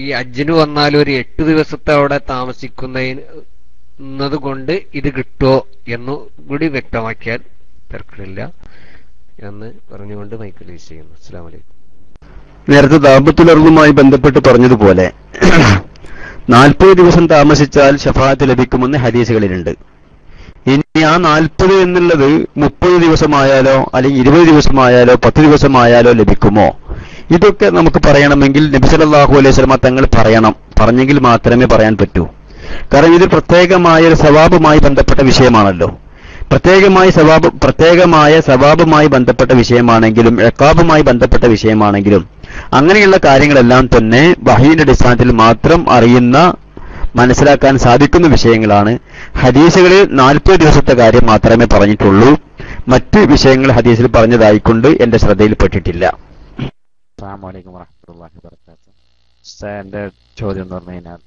ഈ ഹജ്ജിന് വന്നാൽ ഒരു 8 ദിവസത്തെ അവിടെ താമസിക്കുന്നത് കൊണ്ട് ഇത് കിട്ടുമോ എന്ന് കൂടി വ്യക്തമാക്കിയാൽ തിരക്കില്ല എന്ന് പറഞ്ഞുകൊണ്ട് മൈക്ക് റിലീസ് ചെയ്യുന്നു. അസ്സലാമു അലൈക്കും. നേരത്തെ ദാബത്തുൽ അർളുമായി ബന്ധപ്പെട്ട് പറഞ്ഞതുപോലെ 40 ദിവസം താമസിച്ചാൽ ശഫാഅത്ത് ലഭിക്കുമെന്ന് ഹദീസുകളിലുണ്ട്. ഇനി ആ 40 എന്നുള്ളത് 30 ദിവസമായാലോ അല്ലെങ്കിൽ 20 ദിവസമായാലോ 10 ദിവസമായാലോ ലഭിക്കുമോ? ഇതൊക്കെ നമുക്ക് പറയണമെങ്കിൽ നബി സല്ലല്ലാഹു അലൈഹി വസല്ലം തങ്ങൾ പറഞ്ഞെങ്കിൽ മാത്രമേ പറയാൻ പറ്റൂ. കാരണം ഇത് പ്രത്യേകമായ ഒരു സവാബുമായി ബന്ധപ്പെട്ട വിഷയമാണല്ലോ. പ്രത്യേകമായ സവാബുമായി ബന്ധപ്പെട്ട വിഷയമാണെങ്കിലും ഇഖാബുമായി ബന്ധപ്പെട്ട വിഷയമാണെങ്കിലും അങ്ങനെയുള്ള കാര്യങ്ങളെല്ലാം തന്നെ വഹീന്റെ അടിസ്ഥാനത്തിൽ മാത്രം മനസ്സിലാക്കാൻ സാധിക്കുന്ന വിഷയങ്ങളാണ്. ഹദീസുകളിൽ 40 ദിവസത്തെ കാര്യം മാത്രമേ പറഞ്ഞിട്ടുള്ളൂ. മറ്റ് വിഷയങ്ങൾ ഹദീസിൽ പറഞ്ഞതായിക്കൊണ്ട് എന്റെ ശ്രദ്ധയിൽപ്പെട്ടിട്ടില്ല. അസ്സലാമു അലൈക്കും വറഹ്മത്തുള്ളാഹി വബറകാതുഹു. ഉസ്താദിന്റെ ചോദ്യം എന്ന് പറഞ്ഞു കഴിഞ്ഞാൽ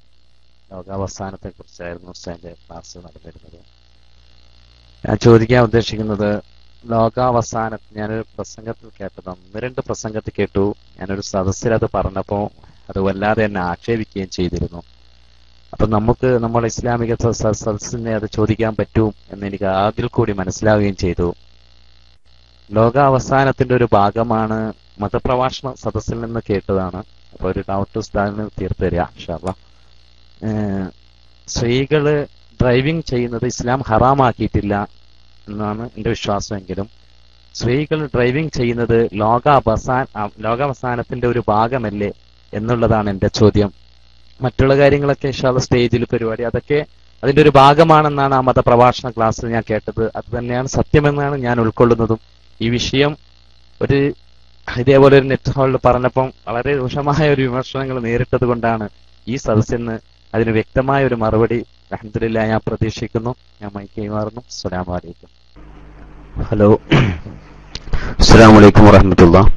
ലോകാവസാനത്തെ കുറിച്ചായിരുന്നു ഉസ്താദിന്റെ ക്ലാസ് നടന്നിരുന്നത്. ഞാൻ ചോദിക്കാൻ ഉദ്ദേശിക്കുന്നത്, ലോകാവസാനം ഞാനൊരു പ്രസംഗത്തിൽ കേട്ടതാണ്, 1-2 പ്രസംഗത്തിൽ കേട്ടു. ഞാനൊരു സദസ്സിൽ അത് പറഞ്ഞപ്പോൾ അത് വല്ലാതെ എന്നെ ആക്ഷേപിക്കുകയും ചെയ്തിരുന്നു. അപ്പൊ നമ്മുടെ ഇസ്ലാമിക സദസ്സിനെ അത് ചോദിക്കാൻ പറ്റും എന്ന് എനിക്ക് അതിൽ കൂടി മനസ്സിലാവുകയും ചെയ്തു. ലോകാവസാനത്തിന്റെ ഒരു ഭാഗമാണ് മതപ്രഭാഷണ സദസ്സിൽ നിന്ന് കേട്ടതാണ്. അപ്പൊ ഒരു ഡൗട്ട് ഉസ്താദിന് തീർത്തു തരിക ഇൻഷാ അല്ലാഹ്. സ്ത്രീകള് ഡ്രൈവിംഗ് ചെയ്യുന്നത് ഇസ്ലാം ഹറാമാക്കിയിട്ടില്ല എന്നാണ് എന്റെ വിശ്വാസമെങ്കിലും സ്ത്രീകൾ ഡ്രൈവിംഗ് ചെയ്യുന്നത് ലോകാവസാനത്തിന്റെ ഒരു ഭാഗമല്ലേ എന്നുള്ളതാണ് എന്റെ ചോദ്യം. മറ്റുള്ള കാര്യങ്ങളൊക്കെ ഇൻഷാ അല്ലാഹ് സ്റ്റേജിൽ പരിപാടി അതൊക്കെ അതിന്റെ ഒരു ഭാഗമാണെന്നാണ് ആ മതപ്രഭാഷണ ക്ലാസ്സിൽ ഞാൻ കേട്ടത്. അത് തന്നെയാണ് സത്യമെന്നാണ് ഞാൻ ഉൾക്കൊള്ളുന്നതും. ഈ വിഷയം ഇതേപോലെ ഒരു നെറ്റ് ഹാളിൽ പറഞ്ഞപ്പം വളരെ രൂക്ഷമായ ഒരു വിമർശനങ്ങൾ നേരിട്ടത് കൊണ്ടാണ് ഈ സദസ്സിന് അതിന് വ്യക്തമായ ഒരു മറുപടി അൽഹംദുലില്ലാഹ് ഞാൻ പ്രതീക്ഷിക്കുന്നു. ഞാൻ മൈക്ക് കൈമാറുന്നു. അസ്സലാമു അലൈക്കും. ഹലോ, അസ്സലാമു അലൈക്കും വറഹ്മത്തുള്ളാഹി.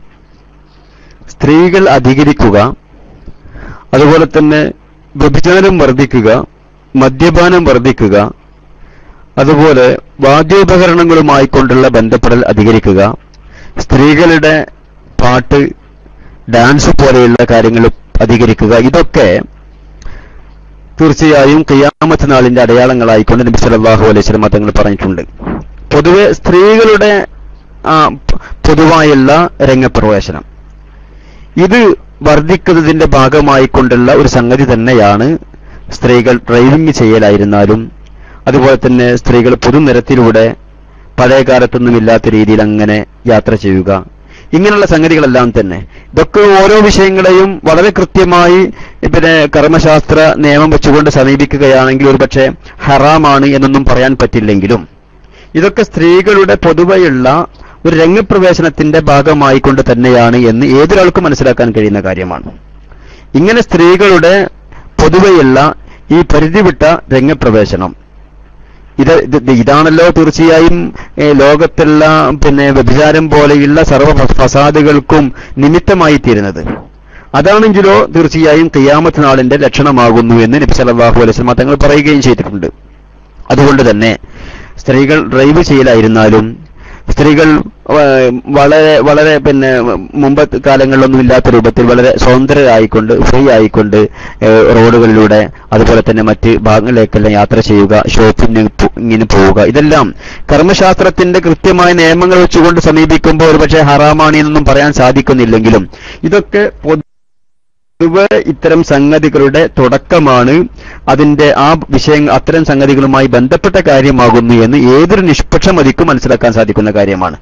സ്ത്രീകൾ അധികരിക്കുക, അതുപോലെ തന്നെ വ്യഭിചാരം വർദ്ധിക്കുക, മദ്യപാനം വർദ്ധിക്കുക, അതുപോലെ വാദ്യോപകരണങ്ങളുമായി കൊണ്ടുള്ള ബന്ധപ്പെടൽ അധികരിക്കുക, സ്ത്രീകളുടെ പാട്ട്, ഡാൻസ് പോലെയുള്ള കാര്യങ്ങൾ അധികരിക്കുക, ഇതൊക്കെ തീർച്ചയായും ഖിയാമത്ത് നാളിന്റെ അടയാളങ്ങളായിക്കൊണ്ട് നബി സല്ലല്ലാഹു അലൈഹി വസല്ലം തങ്ങൾ പറഞ്ഞിട്ടുണ്ട്. പൊതുവെ സ്ത്രീകളുടെ പൊതുവായുള്ള രംഗപ്രവേശനം ഇത് വർദ്ധിക്കുന്നതിന്റെ ഭാഗമായിക്കൊണ്ടുള്ള ഒരു സംഗതി തന്നെയാണ് സ്ത്രീകൾ ഡ്രൈവിംഗ് ചെയ്യലായിരുന്നാലും, അതുപോലെ തന്നെ സ്ത്രീകൾ പൊതുനിരത്തിലൂടെ പഴയ കാലത്തൊന്നും ഇല്ലാത്ത രീതിയിൽ അങ്ങനെ യാത്ര ചെയ്യുക, ഇങ്ങനെയുള്ള സംഗതികളെല്ലാം തന്നെ. ഇതൊക്കെ ഓരോ വിഷയങ്ങളെയും വളരെ കൃത്യമായി കർമ്മശാസ്ത്ര നിയമം വെച്ചുകൊണ്ട് സമീപിക്കുകയാണെങ്കിൽ ഒരുപക്ഷെ ഹറാമാണ് എന്നൊന്നും പറയാൻ പറ്റില്ലെങ്കിലും ഇതൊക്കെ സ്ത്രീകളുടെ പൊതുവെയുള്ള ഒരു രംഗപ്രവേശനത്തിന്റെ ഭാഗമായിക്കൊണ്ട് തന്നെയാണ് എന്ന് ഏതൊരാൾക്കും മനസ്സിലാക്കാൻ കഴിയുന്ന കാര്യമാണ്. ഇങ്ങനെ സ്ത്രീകളുടെ പൊതുവെയുള്ള ഈ പരിധിവിട്ട രംഗപ്രവേശനം ഇതാണല്ലോ തീർച്ചയായും ലോകത്തുള്ള വ്യഭിചാരം പോലെയുള്ള സർവ്വ ഫസാദുകൾക്കും നിമിത്തമായി തീരുന്നത്. അതാണെങ്കിലോ തീർച്ചയായും ഖിയാമത്ത് നാളിന്റെ ലക്ഷണമാകുന്നു എന്ന് നബി സല്ലല്ലാഹു അലൈഹി വസല്ലം തങ്ങൾ പറയുകയും ചെയ്തിട്ടുണ്ട്. അതുകൊണ്ട് തന്നെ സ്ത്രീകൾ ഡ്രൈവ് ചെയ്യലായിരുന്നാലും സ്ത്രീകൾ വളരെ വളരെ പിന്നെ മുമ്പ് കാലങ്ങളിലൊന്നും ഇല്ലാത്ത രൂപത്തിൽ വളരെ സ്വതന്ത്രരായിക്കൊണ്ട് ഫ്രീ ആയിക്കൊണ്ട് റോഡുകളിലൂടെ അതുപോലെ തന്നെ മറ്റ് ഭാഗങ്ങളിലേക്കെല്ലാം യാത്ര ചെയ്യുക, ഷോപ്പിങ്ങിന് പോവുക, ഇതെല്ലാം കർമ്മശാസ്ത്രത്തിന്റെ കൃത്യമായ നിയമങ്ങൾ വെച്ചുകൊണ്ട് സമീപിക്കുമ്പോൾ ഒരുപക്ഷെ ഹറാമാണ് എന്നൊന്നും പറയാൻ സാധിക്കുന്നില്ലെങ്കിലും ഇതൊക്കെ പൊതുവെ ഇത്തരം സംഗതികളുടെ തുടക്കമാണ്. അതിന്റെ ആ വിഷയം അത്തരം സംഗതികളുമായി ബന്ധപ്പെട്ട കാര്യമാകുന്നു എന്ന് ഏതൊരു നിഷ്പക്ഷമതിക്കും മനസ്സിലാക്കാൻ സാധിക്കുന്ന കാര്യമാണ്.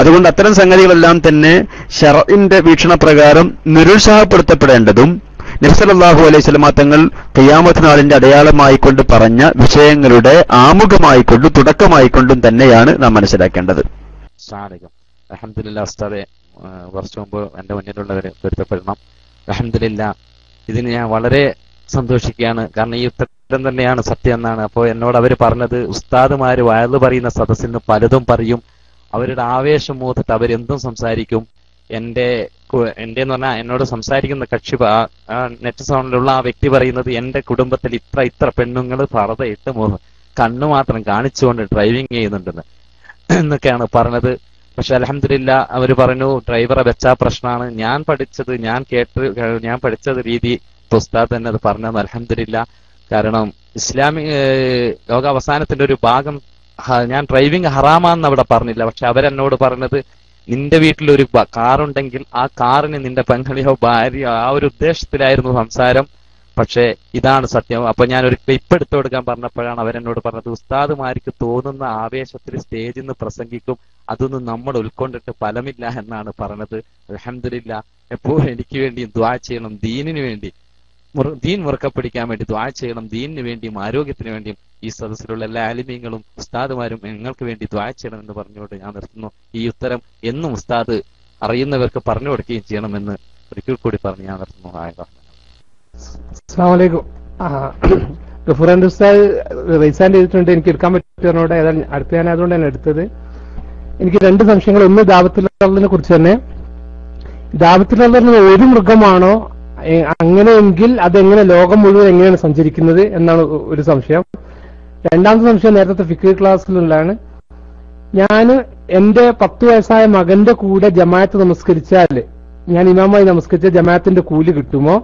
അതുകൊണ്ട് അത്തരം സംഗതികളെല്ലാം തന്നെ ശർഇന്റെ വീക്ഷണപ്രകാരം നിരുത്സാഹപ്പെടുത്തപ്പെടേണ്ടതും നബി സല്ലല്ലാഹു അലൈഹി വസല്ലം തങ്ങൾ ഖിയാമത്ത് നാളിന്റെ അടയാളമായിക്കൊണ്ട് പറഞ്ഞ വിഷയങ്ങളുടെ ആമുഖമായിക്കൊണ്ടും തുടക്കമായിക്കൊണ്ടും തന്നെയാണ് നാം മനസ്സിലാക്കേണ്ടത്. അൽഹംദുലില്ലാഹ് ഉസ്താദേ, കുറച്ചു മുമ്പ് എന്റെ മുന്നിലുള്ളവരെ പൊരുത്തപ്പെടണം. അൽഹംദുലില്ലാഹ്, ഇതിന് ഞാൻ വളരെ സന്തോഷിക്കുകയാണ്. കാരണം ഈ ഉത്തരം തന്നെയാണ് സത്യം എന്നാണ്. അപ്പോൾ എന്നോട് അവർ പറഞ്ഞത്, ഉസ്താദുമാര് വയല് പറയുന്ന സദസ്സിൽ നിന്ന് പലതും പറയും, അവരുടെ ആവേശം മൂത്തിട്ട് അവരെന്തും സംസാരിക്കും. എന്റെ എന്ന് പറഞ്ഞാൽ എന്നോട് സംസാരിക്കുന്ന കക്ഷി നെറ്റ് സൗണ്ടിലുള്ള ആ വ്യക്തി പറയുന്നത് എന്റെ കുടുംബത്തിൽ ഇത്ര പെണ്ണുങ്ങൾ പറതയിട്ട് കണ്ണു മാത്രം കാണിച്ചുകൊണ്ട് ഡ്രൈവിംഗ് ചെയ്യുന്നുണ്ടെന്ന് എന്നൊക്കെയാണ് പറഞ്ഞത്. പക്ഷെ അൽഹംദുലില്ലാഹ് അവർ പറഞ്ഞു ഡ്രൈവറെ വെച്ചാ പ്രശ്നമാണ്. ഞാൻ പഠിച്ചത് രീതി ഉസ്താദ് തന്നെ അത് പറഞ്ഞത്. അൽഹംദുലില്ലാഹ്, കാരണം ഇസ്ലാമിക് ലോകാവസാനത്തിന്റെ ഒരു ഭാഗം ഞാൻ ഡ്രൈവിംഗ് ഹറാമാന്ന് അവിടെ പറഞ്ഞില്ല. പക്ഷെ അവരെന്നോട് പറഞ്ഞത് നിന്റെ വീട്ടിലൊരു കാറുണ്ടെങ്കിൽ ആ കാറിന് നിന്റെ പെങ്ങളിയോ ഭാര്യയോ ആ ഒരു ഉദ്ദേശത്തിലായിരുന്നു സംസാരം. പക്ഷെ ഇതാണ് സത്യം. അപ്പൊ ഞാൻ ഒരു ക്ലിപ്പ് എടുത്തു കൊടുക്കാൻ പറഞ്ഞപ്പോഴാണ് അവരെന്നോട് പറഞ്ഞത്, ഉസ്താദുമാർക്ക് തോന്നുന്ന ആവേശത്തിൽ സ്റ്റേജിൽ നിന്ന് പ്രസംഗിക്കും, അതൊന്നും നമ്മൾ ഉൾക്കൊണ്ടിട്ട് ഫലമില്ല എന്നാണ് പറഞ്ഞത്. അൽഹംദുലില്ലാഹ്, എപ്പോഴും എനിക്ക് വേണ്ടി ദുആ ചെയ്യണം, ദീനിന് വേണ്ടി, ദീൻ മുറുക്കെ പിടിക്കാൻ വേണ്ടി ദുആ ചെയ്യണം, ദീനിന് വേണ്ടിയും ആരോഗ്യത്തിന് വേണ്ടിയും ഈ സദസ്സിലുള്ള എല്ലാ ആലിമീങ്ങളും ഉസ്താദുമാരും നിങ്ങൾക്ക് വേണ്ടി ദുആ ചെയ്യണം എന്ന് പറഞ്ഞുകൊണ്ട് ഞാൻ നിർത്തുന്നു. ഈ ഉത്തരം എന്നും ഉസ്താദ് അറിയുന്നവർക്ക് പറഞ്ഞു കൊടുക്കുകയും ചെയ്യണമെന്ന് ഒരിക്കൽ കൂടി പറഞ്ഞ് ഞാൻ നിർത്തുന്നു. അസ്സലാമു അലൈക്കും. ഗഫൂർ ഉസ്താദ് റൈസാൻ ചെയ്തിട്ടുണ്ട്, എനിക്ക് എടുക്കാൻ പറ്റുന്നതിനോട് ഏതായാലും അടുത്ത് ഞാൻ അതുകൊണ്ട് തന്നെ എടുത്തത്. എനിക്ക് രണ്ട് സംശയങ്ങൾ. ഒന്ന് ദാവത്തുൽ അർളിനെ കുറിച്ച് തന്നെ. ദാവത്തുൽ അർള് ഒരു മൃഗമാണോ? അങ്ങനെയെങ്കിൽ അതെങ്ങനെ ലോകം മുഴുവൻ എങ്ങനെയാണ് സഞ്ചരിക്കുന്നത് എന്നാണ് ഒരു സംശയം. രണ്ടാമത്തെ സംശയം നേരത്തെ ഫിഖ് ക്ലാസ്സിലുള്ളതാണ്. ഞാൻ എന്റെ 10 വയസ്സായ മകന്റെ കൂടെ ജമാഅത്ത് നമസ്കരിച്ചാൽ, ഞാൻ ഇമാമായി നമസ്കരിച്ച ജമാഅത്തിന്റെ കൂലി കിട്ടുമോ?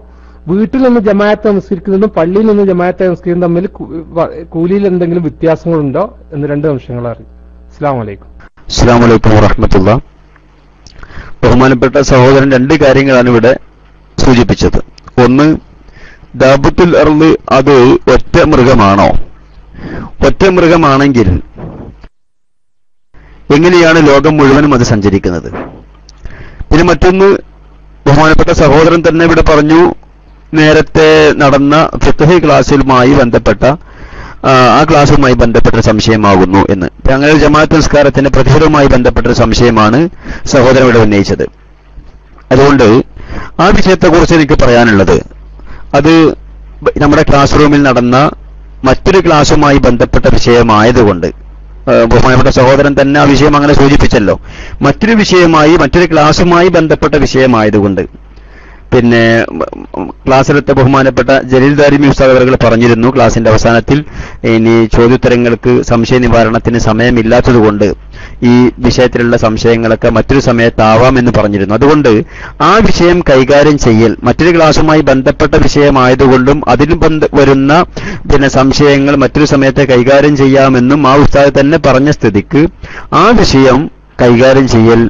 വീട്ടിൽ നിന്ന് ജമാഅത്ത് നമസ്കരിക്കുന്നതും പള്ളിയിൽ നിന്ന് ജമാഅത്ത് നമസ്കരിക്കുന്നതും തമ്മിൽ കൂലിയിൽ എന്തെങ്കിലും വ്യത്യാസങ്ങളുണ്ടോ എന്ന് രണ്ട് സംശയങ്ങൾ അറിയും. അസ്സലാമു അലൈക്കും. അസ്സലാമു അലൈക്കും വറഹ്മത്തുള്ളാഹി. ബഹുമാനപ്പെട്ട സഹോദരൻ രണ്ട് കാര്യങ്ങളാണ് ഇവിടെ സൂചിപ്പിച്ചത്. ഒന്ന്, ദാബത്തുൽ അർള് അത് ഒറ്റ മൃഗമാണോ? ഒറ്റ മൃഗമാണെങ്കിൽ എങ്ങനെയാണ് ലോകം മുഴുവനും അത് സഞ്ചരിക്കുന്നത്? പിന്നെ മറ്റൊന്ന്, ബഹുമാനപ്പെട്ട സഹോദരൻ തന്നെ ഇവിടെ പറഞ്ഞു, നേരത്തെ നടന്ന ഫിഖ് ക്ലാസുമായി ബന്ധപ്പെട്ട ആ ക്ലാസുമായി ബന്ധപ്പെട്ട സംശയമാകുന്നു എന്ന്. അങ്ങനെ ജമാഅത്ത് നിസ്കാരത്തിന്റെ പ്രതിഫലവുമായി ബന്ധപ്പെട്ട സംശയമാണ് സഹോദരൻ ഇവിടെ ഉന്നയിച്ചത്. അതുകൊണ്ട് ആ വിഷയത്തെക്കുറിച്ച് എനിക്ക് പറയാനുള്ളത്, അത് നമ്മുടെ ക്ലാസ് റൂമിൽ നടന്ന മറ്റൊരു ക്ലാസുമായി ബന്ധപ്പെട്ട വിഷയമായതുകൊണ്ട്, ബഹുമാനപ്പെട്ട സഹോദരൻ തന്നെ ആ വിഷയം അങ്ങനെ സൂചിപ്പിച്ചല്ലോ, മറ്റൊരു ക്ലാസുമായി ബന്ധപ്പെട്ട വിഷയമായതുകൊണ്ട്, പിന്നെ ക്ലാസ്സിലെത്ത ബഹുമാനപ്പെട്ട ജലീൽ ദാരിമി ഉസ്താദ് അവர்கள் പറഞ്ഞിരുന്നു ക്ലാസിന്റെ അവസാനത്തിൽ, ഇനി ചോദ്യോത്തരങ്ങൾക്ക് സംശയ നിവാരണത്തിന് സമയമില്ലാത്തതുകൊണ്ട് ഈ വിഷയത്തിലുള്ള സംശയങ്ങളൊക്കെ മറ്റൊരു സമയത്താവാം എന്ന് പറഞ്ഞിരുന്നു. അതുകൊണ്ട് ആ വിഷയം കൈകാര്യം ചെയ്യൽ മറ്റൊരു ക്ലാസുമായി ബന്ധപ്പെട്ട വിഷയമായതുകൊണ്ടും അതിൽ വരുന്ന പിന്നെ സംശയങ്ങൾ മറ്റൊരു സമയത്ത് കൈകാര്യം ചെയ്യാമെന്നും ആ ഉസ്താദ് തന്നെ പറഞ്ഞ സ്ഥിതിക്ക് ആ വിഷയം കൈകാര്യം ചെയ്യൽ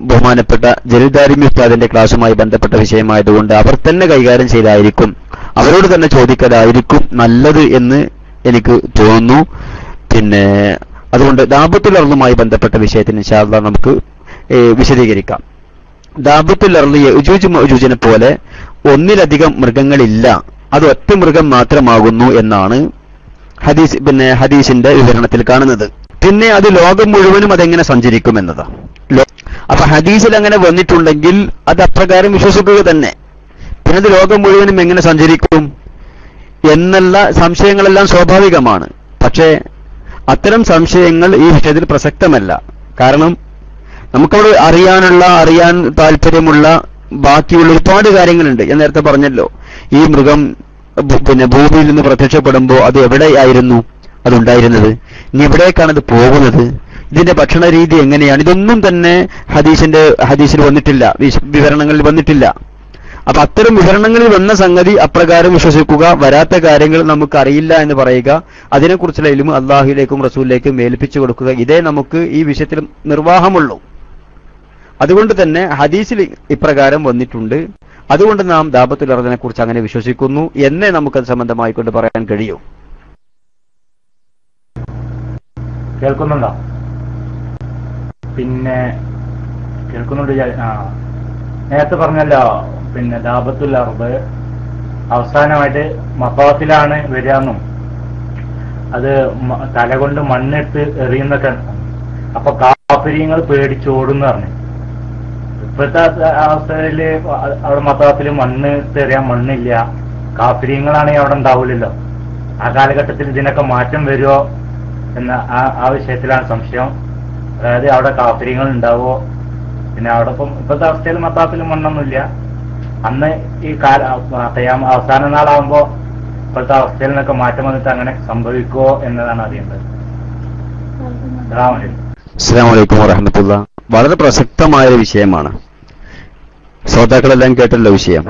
ബഹുമാനപ്പെട്ട ജലീൽ ദാരിമി ഉസ്താദിന്റെ ക്ലാസുമായി ബന്ധപ്പെട്ട വിഷയമായതുകൊണ്ട് അവർ തന്നെ കൈകാര്യം ചെയ്തായിരിക്കും, അവരോട് തന്നെ ചോദിക്കലായിരിക്കും നല്ലത് എന്ന് എനിക്ക് തോന്നുന്നു. പിന്നെ അതുകൊണ്ട് ദാബത്തുൽ അർളുമായി ബന്ധപ്പെട്ട വിഷയത്തിന് ഇൻഷാ അല്ലാഹ് നമുക്ക് വിശദീകരിക്കാം. ദാബത്തുൽ അർള് യജൂജ് മഅജൂജിനെ പോലെ ഒന്നിലധികം മൃഗങ്ങളില്ല, അത് ഒറ്റ മൃഗം മാത്രമാകുന്നു എന്നാണ് ഹദീസിന്റെ വിവരണത്തിൽ കാണുന്നത്. പിന്നെ അത് ലോകം മുഴുവനും അതെങ്ങനെ സഞ്ചരിക്കും എന്നതാ. അപ്പൊ ഹദീസിൽ അങ്ങനെ വന്നിട്ടുണ്ടെങ്കിൽ അത് അപ്രകാരം വിശ്വസിക്കുക തന്നെ. പിന്നെ അത് ലോകം മുഴുവനും എങ്ങനെ സഞ്ചരിക്കും എന്നുള്ള സംശയങ്ങളെല്ലാം സ്വാഭാവികമാണ്. പക്ഷേ അത്തരം സംശയങ്ങൾ ഈ വിഷയത്തിൽ പ്രസക്തമല്ല. കാരണം നമുക്കവിടെ അറിയാൻ താല്പര്യമുള്ള ബാക്കിയുള്ള ഒരുപാട് കാര്യങ്ങളുണ്ട്. ഞാൻ നേരത്തെ പറഞ്ഞല്ലോ, ഈ മൃഗം പിന്നെ ഭൂമിയിൽ നിന്ന് പ്രത്യക്ഷപ്പെടുമ്പോൾ അത് എവിടെയായിരുന്നു അതുണ്ടായിരുന്നത്, ഇനി എവിടേക്കാണ് അത് പോകുന്നത്, ഇതിന്റെ ഭക്ഷണ രീതി എങ്ങനെയാണ്, ഇതൊന്നും തന്നെ ഹദീസിൽ വന്നിട്ടില്ല, വിവരണങ്ങളിൽ വന്നിട്ടില്ല. അപ്പൊ അത്തരം വിവരണങ്ങളിൽ വന്ന സംഗതി അപ്രകാരം വിശ്വസിക്കുക, വരാത്ത കാര്യങ്ങൾ നമുക്ക് അറിയില്ല എന്ന് പറയുക, അതിനെക്കുറിച്ചുള്ള ഇൽമ് അള്ളാഹുവിലേക്കും റസൂലിലേക്കും ഏൽപ്പിച്ചു കൊടുക്കുക, ഇതേ നമുക്ക് ഈ വിഷയത്തിൽ നിർവാഹമുള്ളൂ. അതുകൊണ്ട് തന്നെ ഹദീസിൽ ഇപ്രകാരം വന്നിട്ടുണ്ട്, അതുകൊണ്ട് നാം ദാബത്തുൽ അർദിനെ കുറിച്ച് അങ്ങനെ വിശ്വസിക്കുന്നു എന്നേ നമുക്കത് സംബന്ധമായിക്കൊണ്ട് പറയാൻ കഴിയൂ. കേൾക്കുന്നുണ്ടോ? പിന്നെ കേൾക്കുന്നുണ്ട്. നേരത്തെ പറഞ്ഞല്ലോ, പിന്നെ ദാബത്തുൽ അർദ് അവസാനമായിട്ട് മഫാത്തിലാണ് വരികയെന്നും അത് തല കൊണ്ട് മണ്ണിട്ട് എറിയുന്നൊക്കെ. അപ്പൊ കാഫിര്യങ്ങൾ പേടിച്ചോടുന്ന് പറഞ്ഞു. ഇപ്പോഴത്തെ അവസ്ഥയില് അവിടെ മത്താത്തിൽ മണ്ണ് എറിയാൻ മണ്ണില്ല, കാഫിര്യങ്ങളാണെങ്കിൽ അവിടെ ഉണ്ടാവില്ലല്ലോ. ആ കാലഘട്ടത്തിൽ ഇതിനൊക്കെ മാറ്റം വരുമോ എന്ന ആ വിഷയത്തിലാണ് സംശയം. അതായത് അവിടെ കാഫിര്യങ്ങൾ ഉണ്ടാവുമോ? പിന്നെ അവിടെ ഇപ്പോഴത്തെ അവസ്ഥയിൽ മത്താത്തിൽ മണ്ണൊന്നുമില്ല, അന്ന് ഈ അവസാന നാളാകുമ്പോ ഇപ്പോഴത്തെ അവസ്ഥയിൽ നിന്നൊക്കെ മാറ്റം വന്നിട്ട് അങ്ങനെ സംഭവിക്കുമോ എന്നതാണ് അറിയേണ്ടത്. അസ്സലാമു അലൈക്കും വറഹ്മത്തുള്ളാഹി. വളരെ പ്രസക്തമായ ഒരു വിഷയമാണ്. ശ്രോതാക്കളെല്ലാം കേട്ടല്ലോ വിഷയം.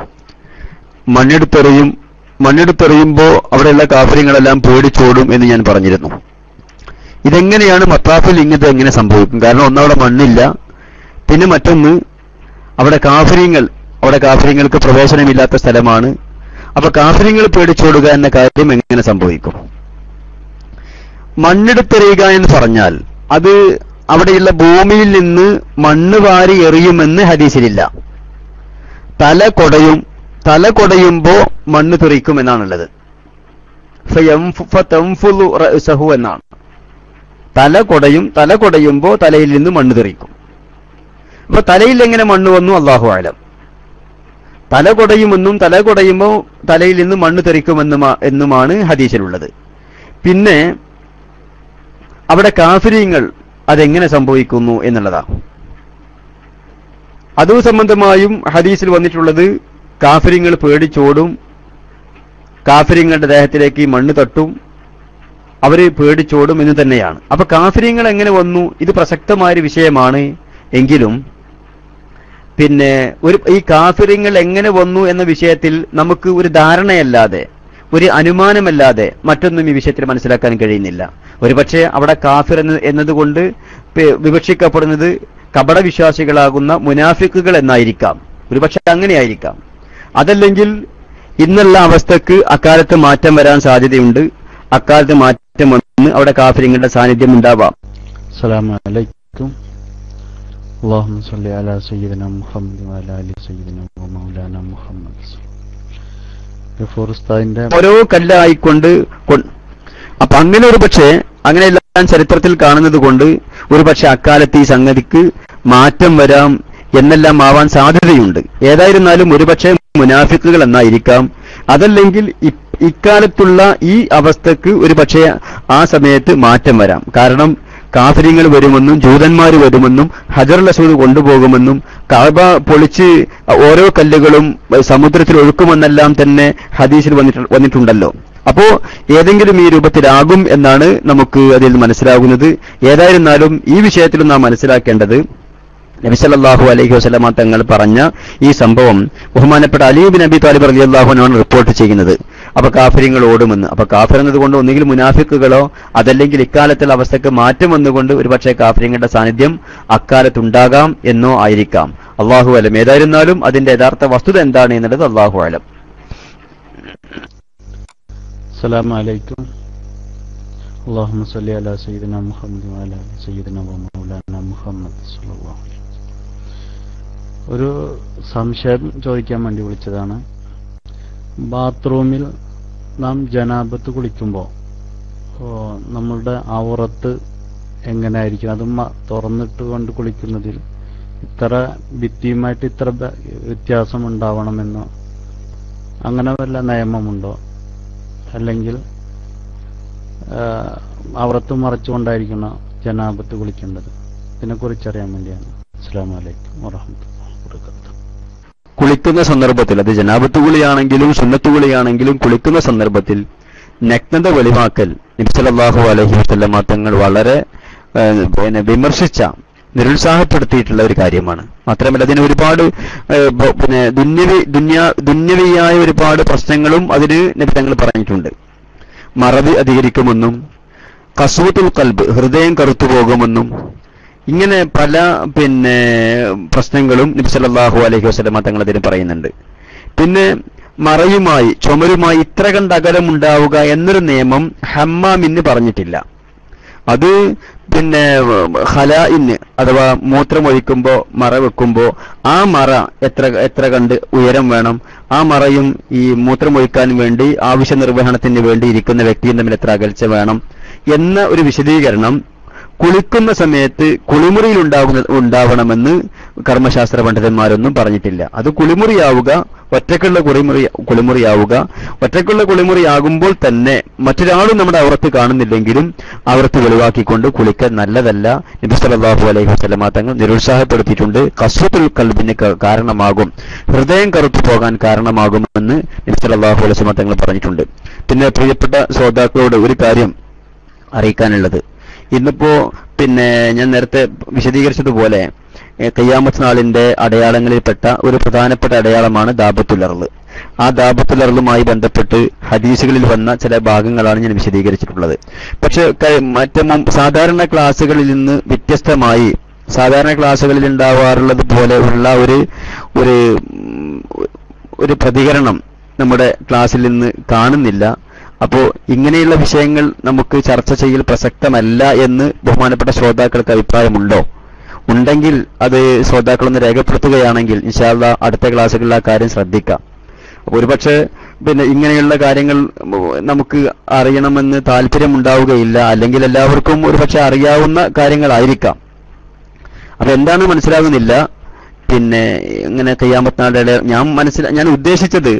മണ്ണെടുത്തെറിയുമ്പോ അവിടെയുള്ള കാഫിര്യങ്ങളെല്ലാം പേടിച്ചോടും എന്ന് ഞാൻ പറഞ്ഞിരുന്നു. ഇതെങ്ങനെയാണ് മത്താഫിൽ ഇങ്ങനത്തെ എങ്ങനെ സംഭവിക്കും? കാരണം ഒന്നവിടെ മണ്ണില്ല, പിന്നെ മറ്റൊന്ന് അവിടെ കാഫിര്യങ്ങൾക്ക് പ്രവേശനമില്ലാത്ത സ്ഥലമാണ്. അപ്പൊ കാഫിര്യങ്ങൾ പേടിച്ചോടുക എന്ന കാര്യം എങ്ങനെ സംഭവിക്കും? മണ്ണെടുത്തെറിയുക എന്ന് പറഞ്ഞാൽ അത് അവിടെയുള്ള ഭൂമിയിൽ നിന്ന് മണ്ണ് വാരി എറിയുമെന്ന് ഹദീസിലില്ല. തല കൊടയുമ്പോ മണ്ണ് തെറിക്കും എന്നാണുള്ളത്. എന്നാണ്. തല കൊടയുമ്പോ തലയിൽ നിന്ന് മണ്ണ് തെറിക്കും. അപ്പൊ തലയിൽ എങ്ങനെ മണ്ണ് വന്നു? അല്ലാഹു അഅലം. തല കൊടയുമ്പോ തലയിൽ നിന്ന് മണ്ണ് തെറിക്കുമെന്നുമാണ് ഹദീസിലുള്ളത്. പിന്നെ അവിടെ കാഫിര്യങ്ങൾ അതെങ്ങനെ സംഭവിക്കുന്നു എന്നുള്ളതാണ്. അതു സംബന്ധമായും ഹദീസിൽ വന്നിട്ടുള്ളത് കാഫിര്യങ്ങൾ പേടിച്ചോടും, കാഫിര്യങ്ങളുടെ ദേഹത്തിലേക്ക് മണ്ണ് തട്ടും, അവര് പേടിച്ചോടും എന്ന് തന്നെയാണ്. അപ്പൊ കാഫിര്യങ്ങൾ എങ്ങനെ വന്നു? ഇത് പ്രസക്തമായൊരു വിഷയമാണ്. എങ്കിലും പിന്നെ ഈ കാഫിര്യങ്ങൾ എങ്ങനെ വന്നു എന്ന വിഷയത്തിൽ നമുക്ക് ഒരു ധാരണയല്ലാതെ, ഒരു അനുമാനമല്ലാതെ മറ്റൊന്നും ഈ വിഷയത്തിൽ മനസ്സിലാക്കാൻ കഴിയുന്നില്ല. ഒരുപക്ഷെ അവിടെ കാഫിർ എന്നതുകൊണ്ട് വിവക്ഷിക്കപ്പെടുന്നത് കപടവിശ്വാസികളാകുന്ന മുനാഫിക്കുകൾ എന്നായിരിക്കാം. ഒരുപക്ഷെ അങ്ങനെയായിരിക്കാം. അതല്ലെങ്കിൽ ഇന്നുള്ള അവസ്ഥക്ക് അക്കാലത്ത് മാറ്റം വരാൻ സാധ്യതയുണ്ട്. അക്കാലത്ത് മാറ്റം വന്ന് അവിടെ കാഫിര്യങ്ങളുടെ സാന്നിധ്യം ഉണ്ടാവാം. അസ്സലാമു അലൈക്കും. അല്ലാഹുമ്മ സ്വല്ലി അലാ സയ്യിദിനാ മുഹമ്മദ് വഅലാ ആലി സയ്യിദിനാ മൗലാനാ മുഹമ്മദ്. ഓരോ കല്ലായിക്കൊണ്ട് അപ്പൊ അങ്ങനെ ഒരു പക്ഷേ അങ്ങനെയെല്ലാം ചരിത്രത്തിൽ കാണുന്നത് കൊണ്ട് ഒരുപക്ഷെ അക്കാലത്ത് ഈ സംഗതിക്ക് മാറ്റം വരാം എന്നെല്ലാം ആവാൻ സാധ്യതയുണ്ട്. ഏതായിരുന്നാലും ഒരുപക്ഷെ മുനാഫിക്കുകൾ എന്നായിരിക്കാം. അതല്ലെങ്കിൽ ഇക്കാലത്തുള്ള ഈ അവസ്ഥക്ക് ഒരുപക്ഷെ ആ സമയത്ത് മാറ്റം വരാം. കാരണം കാഫിര്യങ്ങൾ വരുമെന്നും ജൂതന്മാർ വരുമെന്നും ഹജറുൽ അസ്വദ് കൊണ്ടുപോകുമെന്നും കഅബ പൊളിച്ച് ഓരോ കല്ലുകളും സമുദ്രത്തിൽ ഒഴുക്കുമെന്നെല്ലാം തന്നെ ഹദീസിൽ വന്നിട്ടുണ്ടല്ലോ. അപ്പോ ഏതെങ്കിലും ഈ രൂപത്തിലാകും എന്നാണ് നമുക്ക് അതിൽ മനസ്സിലാകുന്നത്. ഏതായിരുന്നാലും ഈ വിഷയത്തിലും നാം മനസ്സിലാക്കേണ്ടത് നബി സല്ലല്ലാഹു അലൈഹി വസല്ലമ തങ്ങൾ പറഞ്ഞ ഈ സംഭവം ബഹുമാനപ്പെട്ട അലി ബിൻ അബി താലിബ് റളിയല്ലാഹു അൻഹു റിപ്പോർട്ട് ചെയ്യുന്നത്. അപ്പൊ കാഫിര്യങ്ങൾ ഓടുമെന്ന്. അപ്പൊ കാഫിർ എന്നതുകൊണ്ട് ഒന്നുകിൽ മുനാഫിക്കുകളോ അതല്ലെങ്കിൽ ഇക്കാലത്തുള്ള അവസ്ഥക്ക് മാറ്റം വന്നുകൊണ്ട് ഒരുപക്ഷെ കാഫിര്യങ്ങളുടെ സാന്നിധ്യം അക്കാലത്തുണ്ടാകാം എന്നോ ആയിരിക്കാം. അല്ലാഹു അലം. ഏതായിരുന്നാലും അതിന്റെ യഥാർത്ഥ വസ്തുത എന്താണ് എന്നുള്ളത് അല്ലാഹു അലം. അസ്സലാമു അലൈക്കും. അല്ലാഹുമ്മ സ്വല്ലി അലാ സയ്യിദിനാ മുഹമ്മദ് വഅലാ ആലി സയ്യിദിനാ മൗലാനാ മുഹമ്മദ് സ്വല്ലല്ലാഹു അലൈഹി വസല്ലം. ഒരു സംശയം ചോദിക്കാൻ വേണ്ടി വിളിച്ചതാണ്. ബാത്റൂമിൽ നാം ജനാബത്ത് കുളിക്കുമ്പോൾ നമ്മളുടെ ഔറത്ത് എങ്ങനെയായിരിക്കും? അത് തുറന്നിട്ട് കൊണ്ട് കുളിക്കുന്നതിൽ ഇത്ര ഭിത്തിയുമായിട്ട് ഇത്ര വ്യത്യാസം ഉണ്ടാവണമെന്നോ അങ്ങനെ വല്ല നിയമമുണ്ടോ? അല്ലെങ്കിൽ ഔറത്ത് മറച്ചുകൊണ്ടായിരിക്കണം ജനാബത്ത് കുളിക്കേണ്ടത്? ഇതിനെക്കുറിച്ചറിയാൻ വേണ്ടിയാണ്. അസ്സലാമു അലൈക്കും വറഹ്മത്തുള്ളാഹി വബറകാതുഹു. കുളിക്കുന്ന സന്ദർഭത്തിൽ, അത് ജനാബത്ത് കുളിയാണെങ്കിലും സുന്നത്ത് കുളിയാണെങ്കിലും കുളിക്കുന്ന സന്ദർഭത്തിൽ നഗ്നത വെളിവാക്കൽ നബി സല്ലല്ലാഹു അലൈഹി വസല്ലമ തങ്ങൾ വളരെ പിന്നെ വിമർശിച്ച, നിരുത്സാഹപ്പെടുത്തിയിട്ടുള്ള ഒരു കാര്യമാണ്. മാത്രമല്ല അതിന് ഒരുപാട് പിന്നെ ദുന്യവിയായ ഒരുപാട് പ്രശ്നങ്ങളും അതിന് നബി തങ്ങൾ പറഞ്ഞിട്ടുണ്ട്. മറവി അധികരിക്കുമെന്നും ഖസ്വത്തുൽ ഖൽബ്, ഹൃദയം കറുത്തുപോകുമെന്നും ഇങ്ങനെ പല പിന്നെ പ്രശ്നങ്ങളും നബി സല്ലല്ലാഹു അലൈഹി വസല്ലം തങ്ങൾ അതിന് പറയുന്നുണ്ട്. പിന്നെ മറയുമായി, ചുമരുമായി ഇത്ര കണ്ട് അകലമുണ്ടാവുക എന്നൊരു നിയമം ഹമ്മാമിന് പറഞ്ഞിട്ടില്ല. അത് പിന്നെ ഖലാഇന് അഥവാ മൂത്രമൊഴിക്കുമ്പോ മറ വെക്കുമ്പോ ആ മറ എത്ര കണ്ട് ഉയരം വേണം, ആ മറയും ഈ മൂത്രമൊഴിക്കാൻ വേണ്ടി ആവശ്യ നിർവഹണത്തിന് വേണ്ടി ഇരിക്കുന്ന വ്യക്തിയും തമ്മിൽ എത്ര അകൽച്ച വേണം എന്ന ഒരു വിശദീകരണം കുളിക്കുന്ന സമയത്ത് കുളിമുറിയിൽ ഉണ്ടാവണമെന്ന് കർമ്മശാസ്ത്ര പണ്ഡിതന്മാരൊന്നും പറഞ്ഞിട്ടില്ല. അത് കുളിമുറിയാവുക, ഒറ്റക്കുള്ള കുളിമുറിയാവുക. ഒറ്റക്കുള്ള കുളിമുറിയാകുമ്പോൾ തന്നെ മറ്റൊരാളും നമ്മുടെ ഔറത്ത് കാണുന്നില്ലെങ്കിലും ഔറത്ത് വെളിവാക്കിക്കൊണ്ട് കുളിക്കാൻ നല്ലതല്ല. നബി സല്ലല്ലാഹു അലൈഹി വസല്ലം തങ്ങൾ നിരുത്സാഹപ്പെടുത്തിയിട്ടുണ്ട്. ഖസ്വത്തുൽ ഖൽബിന് കാരണമാകും, ഹൃദയം കറുത്തു പോകാൻ കാരണമാകുമെന്ന് നബി സല്ലല്ലാഹു അലൈഹി വസല്ലം തങ്ങൾ പറഞ്ഞിട്ടുണ്ട്. പിന്നെ പ്രിയപ്പെട്ട ശ്രോതാക്കളോട് ഒരു കാര്യം അറിയിക്കാനുള്ളത്, ഇന്നിപ്പോ പിന്നെ ഞാൻ നേരത്തെ വിശദീകരിച്ചതുപോലെ ഖിയാമത്ത് നാളിന്റെ അടയാളങ്ങളിൽപ്പെട്ട ഒരു പ്രധാനപ്പെട്ട അടയാളമാണ് ദാബത്തുൽ അർള്. ആ ദാബത്തുൽ അർളുമായി ബന്ധപ്പെട്ട് ഹദീസുകളിൽ വന്ന ചില ഭാഗങ്ങളാണ് ഞാൻ വിശദീകരിച്ചിട്ടുള്ളത്. പക്ഷെ സാധാരണ ക്ലാസ്സുകളിൽ നിന്ന് വ്യത്യസ്തമായി സാധാരണ ക്ലാസ്സുകളിൽ ഉണ്ടാവാറുള്ളത് പോലെ ഉള്ള ഒരു പ്രതികരണം നമ്മുടെ ക്ലാസ്സിൽ നിന്ന് കാണുന്നില്ല. അപ്പോ ഇങ്ങനെയുള്ള വിഷയങ്ങൾ നമുക്ക് ചർച്ച ചെയ്യൽ പ്രസക്തമല്ല എന്ന് ബഹുമാനപ്പെട്ട ശ്രോതാക്കൾക്ക് അഭിപ്രായമുണ്ടോ? ഉണ്ടെങ്കിൽ അത് ശ്രോതാക്കളൊന്ന് രേഖപ്പെടുത്തുകയാണെങ്കിൽ ഇൻഷാ അല്ലാഹ് അടുത്ത ക്ലാസ്സുകളിൽ ആ കാര്യം ശ്രദ്ധിക്കാം. ഒരുപക്ഷെ പിന്നെ ഇങ്ങനെയുള്ള കാര്യങ്ങൾ നമുക്ക് അറിയണമെന്ന് താല്പര്യമുണ്ടാവുകയില്ല, അല്ലെങ്കിൽ എല്ലാവർക്കും ഒരുപക്ഷെ അറിയാവുന്ന കാര്യങ്ങളായിരിക്കാം. അപ്പൊ എന്താണ് മനസ്സിലാകുന്നില്ല. പിന്നെ ഇങ്ങനെ ഖിയാമത്ത് നാളുടെ ഞാൻ ഉദ്ദേശിച്ചത്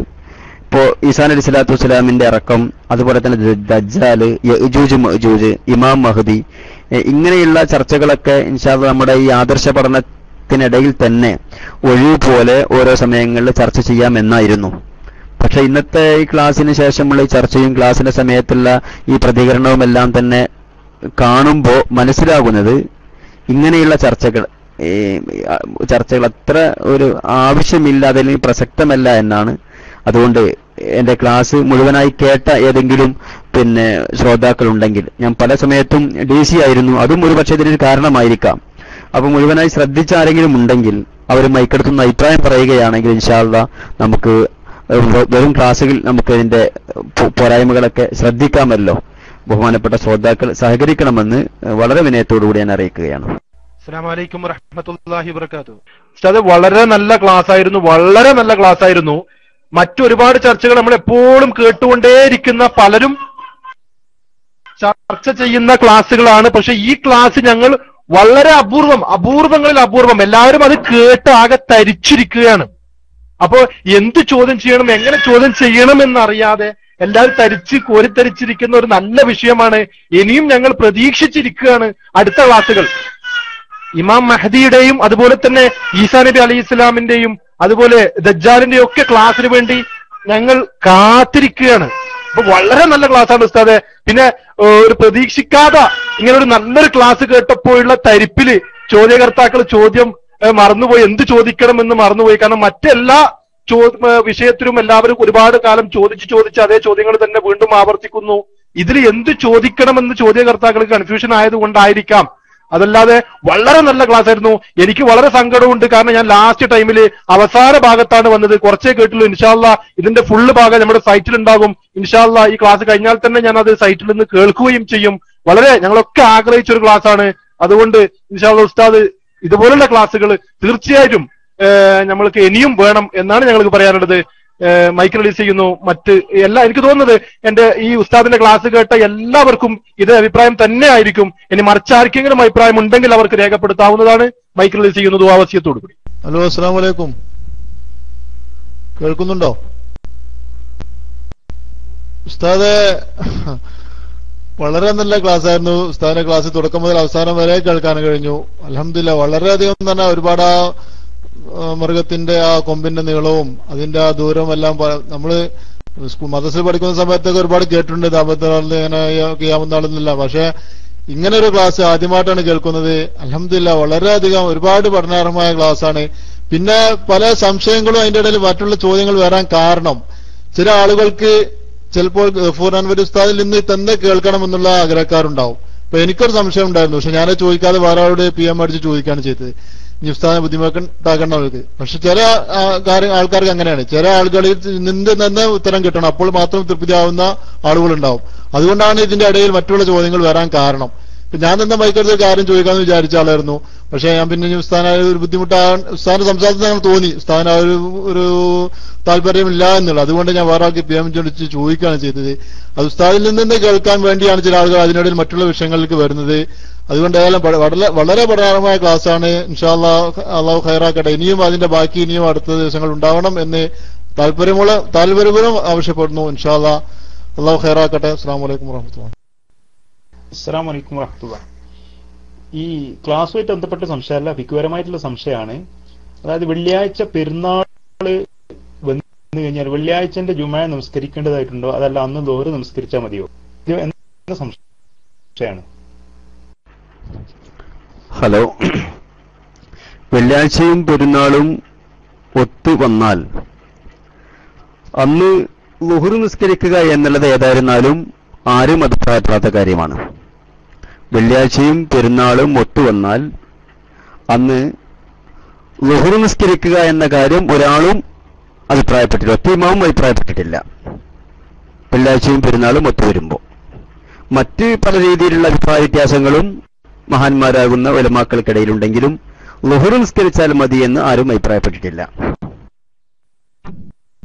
ഇപ്പോ ഈസാ നബി സ്വല്ലല്ലാഹു അലൈഹി വസല്ലമിന്റെ ഇറക്കം, അതുപോലെ തന്നെ ദജ്ജാല്, യഅ്ജൂജ് മഅ്ജൂജ്, ഇമാം മഹ്ദി, ഇങ്ങനെയുള്ള ചർച്ചകളൊക്കെ ഇൻഷാ അല്ലാഹ് നമ്മുടെ ഈ ആദർശ പഠനത്തിനിടയിൽ തന്നെ ഒഴിവ് പോലെ ഓരോ സമയങ്ങളിൽ ചർച്ച ചെയ്യാമെന്നായിരുന്നു. പക്ഷെ ഇന്നത്തെ ഈ ക്ലാസ്സിന് ശേഷമുള്ള ഈ ചർച്ചയും ക്ലാസ്സിന്റെ സമയത്തുള്ള ഈ പ്രതികരണവും എല്ലാം തന്നെ കാണുമ്പോൾ മനസ്സിലാകുന്നത് ഇങ്ങനെയുള്ള ചർച്ചകൾ അത്ര ഒരു ആവശ്യമില്ല, അല്ലെങ്കിൽ പ്രസക്തമല്ല എന്നാണ്. അതുകൊണ്ട് എന്റെ ക്ലാസ് മുഴുവനായി കേട്ട ഏതെങ്കിലും പിന്നെ ശ്രോതാക്കളുണ്ടെങ്കിൽ, ഞാൻ പല സമയത്തും DC ആയിരുന്നു, അതും ഒരുപക്ഷെ ഇതിനൊരു കാരണമായിരിക്കാം. അപ്പൊ മുഴുവനായി ശ്രദ്ധിച്ച ആരെങ്കിലും ഉണ്ടെങ്കിൽ അവർ മൈക്കെടുത്തുന്ന അഭിപ്രായം പറയുകയാണെങ്കിൽ ഇൻഷാ അല്ലാഹ് നമുക്ക് വരും ക്ലാസ്സുകളിൽ നമുക്ക് ഇതിന്റെ പോരായ്മകളൊക്കെ ശ്രദ്ധിക്കാമല്ലോ. ബഹുമാനപ്പെട്ട ശ്രോതാക്കൾ സഹകരിക്കണമെന്ന് വളരെ വിനയത്തോടുകൂടി ഞാൻ അറിയിക്കുകയാണ്. അസ്സലാമു അലൈക്കും വറഹ്മത്തുള്ളാഹി വബറകാതുഹു. ഉസ്താദ് വളരെ നല്ല ക്ലാസ് ആയിരുന്നു. മറ്റൊരുപാട് ചർച്ചകൾ നമ്മൾ എപ്പോഴും കേട്ടുകൊണ്ടേയിരിക്കുന്ന, പലരും ചർച്ച ചെയ്യുന്ന ക്ലാസ്സുകളാണ്. പക്ഷെ ഈ ക്ലാസ് ഞങ്ങൾ വളരെ അപൂർവങ്ങളിൽ അപൂർവം എല്ലാവരും അത് കേട്ട് ആകെ തരിച്ചിരിക്കുകയാണ്. അപ്പോ എന്ത് ചോദ്യം ചെയ്യണം, എങ്ങനെ ചോദ്യം ചെയ്യണം എന്നറിയാതെ എല്ലാവരും കോരിത്തരിച്ചിരിക്കുന്ന ഒരു നല്ല വിഷയമാണ്. ഇനിയും ഞങ്ങൾ പ്രതീക്ഷിച്ചിരിക്കുകയാണ് അടുത്ത ക്ലാസ്സുകൾ. ഇമാം മഹദിയുടെയും അതുപോലെ തന്നെ ഈസാ നബി അലൈഹി ഇസ്ലാമിന്റെയും അതുപോലെ ദജ്ജാലിന്റെയും ഒക്കെ ക്ലാസ്സിന് വേണ്ടി ഞങ്ങൾ കാത്തിരിക്കുകയാണ്. അപ്പൊ വളരെ നല്ല ക്ലാസ്സാണ് ഉസ്താദെ. പിന്നെ ഒരു പ്രതീക്ഷിക്കാതെ ഇങ്ങനെ ഒരു നല്ലൊരു ക്ലാസ് കേട്ടപ്പോഴുള്ള തരിപ്പില് ചോദ്യകർത്താക്കൾ ചോദ്യം മറന്നുപോയി, എന്ത് ചോദിക്കണം എന്ന് മറന്നുപോയി. കാരണം മറ്റെല്ലാ വിഷയത്തിലും എല്ലാവരും ഒരുപാട് കാലം ചോദിച്ച് അതേ ചോദ്യങ്ങൾ തന്നെ വീണ്ടും ആവർത്തിക്കുന്നു. ഇതിൽ എന്ത് ചോദിക്കണമെന്ന് ചോദ്യകർത്താക്കൾക്ക് കൺഫ്യൂഷൻ ആയതുകൊണ്ടായിരിക്കാം. അതല്ലാതെ വളരെ നല്ല ക്ലാസ് ആയിരുന്നു. എനിക്ക് വളരെ സങ്കടമുണ്ട്, കാരണം ഞാൻ ലാസ്റ്റ് ടൈമിൽ അവസാന ഭാഗത്താണ് വന്നത്, കുറച്ചേ കേട്ടുള്ളൂ. ഇൻഷാ അല്ലാഹ് ഇതിന്റെ ഫുള്ള് ഭാഗം നമ്മുടെ സൈറ്റിൽ ഉണ്ടാകും. ഇൻഷാ അല്ലാഹ് ഈ ക്ലാസ് കഴിഞ്ഞാൽ തന്നെ ഞാൻ അത് സൈറ്റിൽ നിന്ന് കേൾക്കുകയും ചെയ്യും. വളരെ ഞങ്ങളൊക്കെ ആഗ്രഹിച്ച ഒരു ക്ലാസ് ആണ്. അതുകൊണ്ട് ഇൻഷാ അല്ലാഹ് ഉസ്താദ് ഇതുപോലുള്ള ക്ലാസ്സുകൾ തീർച്ചയായിട്ടും നമ്മൾക്ക് ഇനിയും വേണം എന്നാണ് ഞങ്ങൾക്ക് പറയാനുള്ളത്. മൈക്ക് റിലീസ് ചെയ്യുന്നു. എനിക്ക് തോന്നുന്നത് എന്റെ ഈ ഉസ്താദിന്റെ ക്ലാസ് കേട്ട എല്ലാവർക്കും ഇതേ അഭിപ്രായം തന്നെ ആയിരിക്കും. ഇനി മറിച്ചാർക്കെങ്കിലും അഭിപ്രായം ഉണ്ടെങ്കിൽ അവർക്ക് രേഖപ്പെടുത്താവുന്നതാണ്. മൈക്ക് റിലീസ് ചെയ്യുന്നു ദുആവസിയത്തോടു കൂടി. ഹലോ, അസ്സലാമു അലൈക്കും. കേൾക്കുന്നുണ്ടോ ഉസ്താദെ? വളരെ നല്ല ക്ലാസ് ആയിരുന്നു. ഉസ്താദിന്റെ ക്ലാസ് തുടക്കം മുതൽ അവസാനം വരെ കേൾക്കാൻ കഴിഞ്ഞു. അൽഹംദുലില്ലാഹ്. വളരെയധികം തന്നെ ഒരുപാട് മൃഗത്തിന്റെ ആ കൊമ്പിന്റെ നീളവും അതിന്റെ ആ ദൂരവും എല്ലാം നമ്മള് മദ്രസയിൽ പഠിക്കുന്ന സമയത്തൊക്കെ ഒരുപാട് കേട്ടിട്ടുണ്ട്. ദാബത്തുനാളിൽ ഇങ്ങനെ ഖിയാമത്ത് നാളെന്നില്ല. പക്ഷെ ഇങ്ങനെ ഒരു ക്ലാസ് ആദ്യമായിട്ടാണ് കേൾക്കുന്നത്. അൽഹംദുലില്ലാ വളരെയധികം ഒരുപാട് പഠനാർഹമായ ക്ലാസ്സാണ്. പിന്നെ പല സംശയങ്ങളും അതിന്റെ ഇടയിൽ മറ്റുള്ള ചോദ്യങ്ങൾ വരാൻ കാരണം ചില ആളുകൾക്ക് ചിലപ്പോൾ ഗഫൂർ അൻവർ ഉസ്താദിൽ നിന്ന് തന്നെ കേൾക്കണമെന്നുള്ള ആഗ്രഹക്കാരുണ്ടാവും. അപ്പൊ എനിക്കൊരു സംശയം ഉണ്ടായിരുന്നു, പക്ഷെ ഞാനത് ചോദിക്കാതെ വേറെ ആളോട് PM അടിച്ച് ചോദിക്കുകയാണ് ചെയ്തത്, ഈ ഉസ്താദിനെ ബുദ്ധിമുട്ടുണ്ടാക്കേണ്ടവർക്ക്. പക്ഷെ ചില ആൾക്കാർക്ക് അങ്ങനെയാണ്, ചില ആളുകളിൽ നിന്ന് തന്നെ ഉത്തരം കിട്ടണം, അപ്പോൾ മാത്രം തൃപ്തിയാവുന്ന ആളുകളുണ്ടാവും. അതുകൊണ്ടാണ് ഇതിന്റെ ഇടയിൽ മറ്റുള്ള ചോദ്യങ്ങൾ വരാൻ കാരണം. ഞാൻ തന്നെ മൈക്കെടുത്ത് കാര്യം ചോദിക്കാമെന്ന് വിചാരിച്ച ആളായിരുന്നു. പക്ഷെ ഞാൻ പിന്നെ ഉസ്താദിന് ഒരു ബുദ്ധിമുട്ടാകാൻ ഉസ്താദിന്റെ സംസാരത്തിൽ ഞങ്ങൾ തോന്നി ഉസ്താദിന് ഒരു താല്പര്യമില്ല എന്നുള്ളത്. അതുകൊണ്ട് ഞാൻ വേറെ ആൾക്ക് PM ചോദിച്ച് ചോദിക്കുകയാണ് ചെയ്തത്. അത് ഉസ്താദിൽ നിന്ന് കേൾക്കാൻ വേണ്ടിയാണ് ചില ആളുകൾ അതിനിടയിൽ മറ്റുള്ള വിഷയങ്ങളിലേക്ക് വരുന്നത്. അതുകൊണ്ട് ഏതായാലും വളരെ പഠനപരമായ ക്ലാസ്സാണ്. ഇൻഷാ അല്ലാഹ് അള്ളാഹു ഖൈറാക്കട്ടെ. ഇനിയും അതിന്റെ ബാക്കി ഇനിയും അടുത്ത ദിവസങ്ങൾ ഉണ്ടാവണം എന്ന് താല്പര്യപൂർവ്വം ആവശ്യപ്പെടുന്നു. ഇൻഷാ അല്ലാഹ് അള്ളാഹു ഖൈറാക്കട്ടെ. അസ്സലാമു അലൈക്കും വറഹ്മത്തുള്ളാഹി. അസ്സലാമു അലൈക്കും വറഹ്മത്തുള്ളാഹി. ഈ ക്ലാസ്സുമായിട്ട് ബന്ധപ്പെട്ട സംശയമല്ല, വ്യക്തിപരമായിട്ടുള്ള സംശയമാണ്. അതായത് വെള്ളിയാഴ്ച പെരുന്നാള് വന്നു കഴിഞ്ഞാൽ വെള്ളിയാഴ്ചന്റെ ജുമാ നമസ്കരിക്കേണ്ടതായിട്ടുണ്ടോ, അതല്ല അന്ന് ദോഹർ നമസ്കരിച്ചാൽ മതിയോ? ഇത് എന്താ സംശയമാണ്. ഹലോ, വെള്ളിയാഴ്ചയും പെരുന്നാളും ഒത്തു വന്നാൽ അന്ന് ളുഹർ നിസ്കരിക്കുക എന്നുള്ളത് ഏതായിരുന്നാലും ആരും അഭിപ്രായപ്പെടാത്ത കാര്യമാണ്. വെള്ളിയാഴ്ചയും പെരുന്നാളും ഒത്തുവന്നാൽ അന്ന് ളുഹർ നിസ്കരിക്കുക എന്ന കാര്യം ഒരാളും അഭിപ്രായപ്പെട്ടില്ല, ഒറ്റ ഇമാമും അഭിപ്രായപ്പെട്ടിട്ടില്ല. വെള്ളിയാഴ്ചയും പെരുന്നാളും ഒത്തുവരുമ്പോൾ മറ്റ് പല രീതിയിലുള്ള അഭിപ്രായ വ്യത്യാസങ്ങളും മഹാന്മാരാകുന്ന ഉലമാക്കൾക്കിടയിലുണ്ടെങ്കിലും ളുഹർ നിസ്കരിച്ചാൽ മതി എന്ന് ആരും അഭിപ്രായപ്പെട്ടിട്ടില്ല.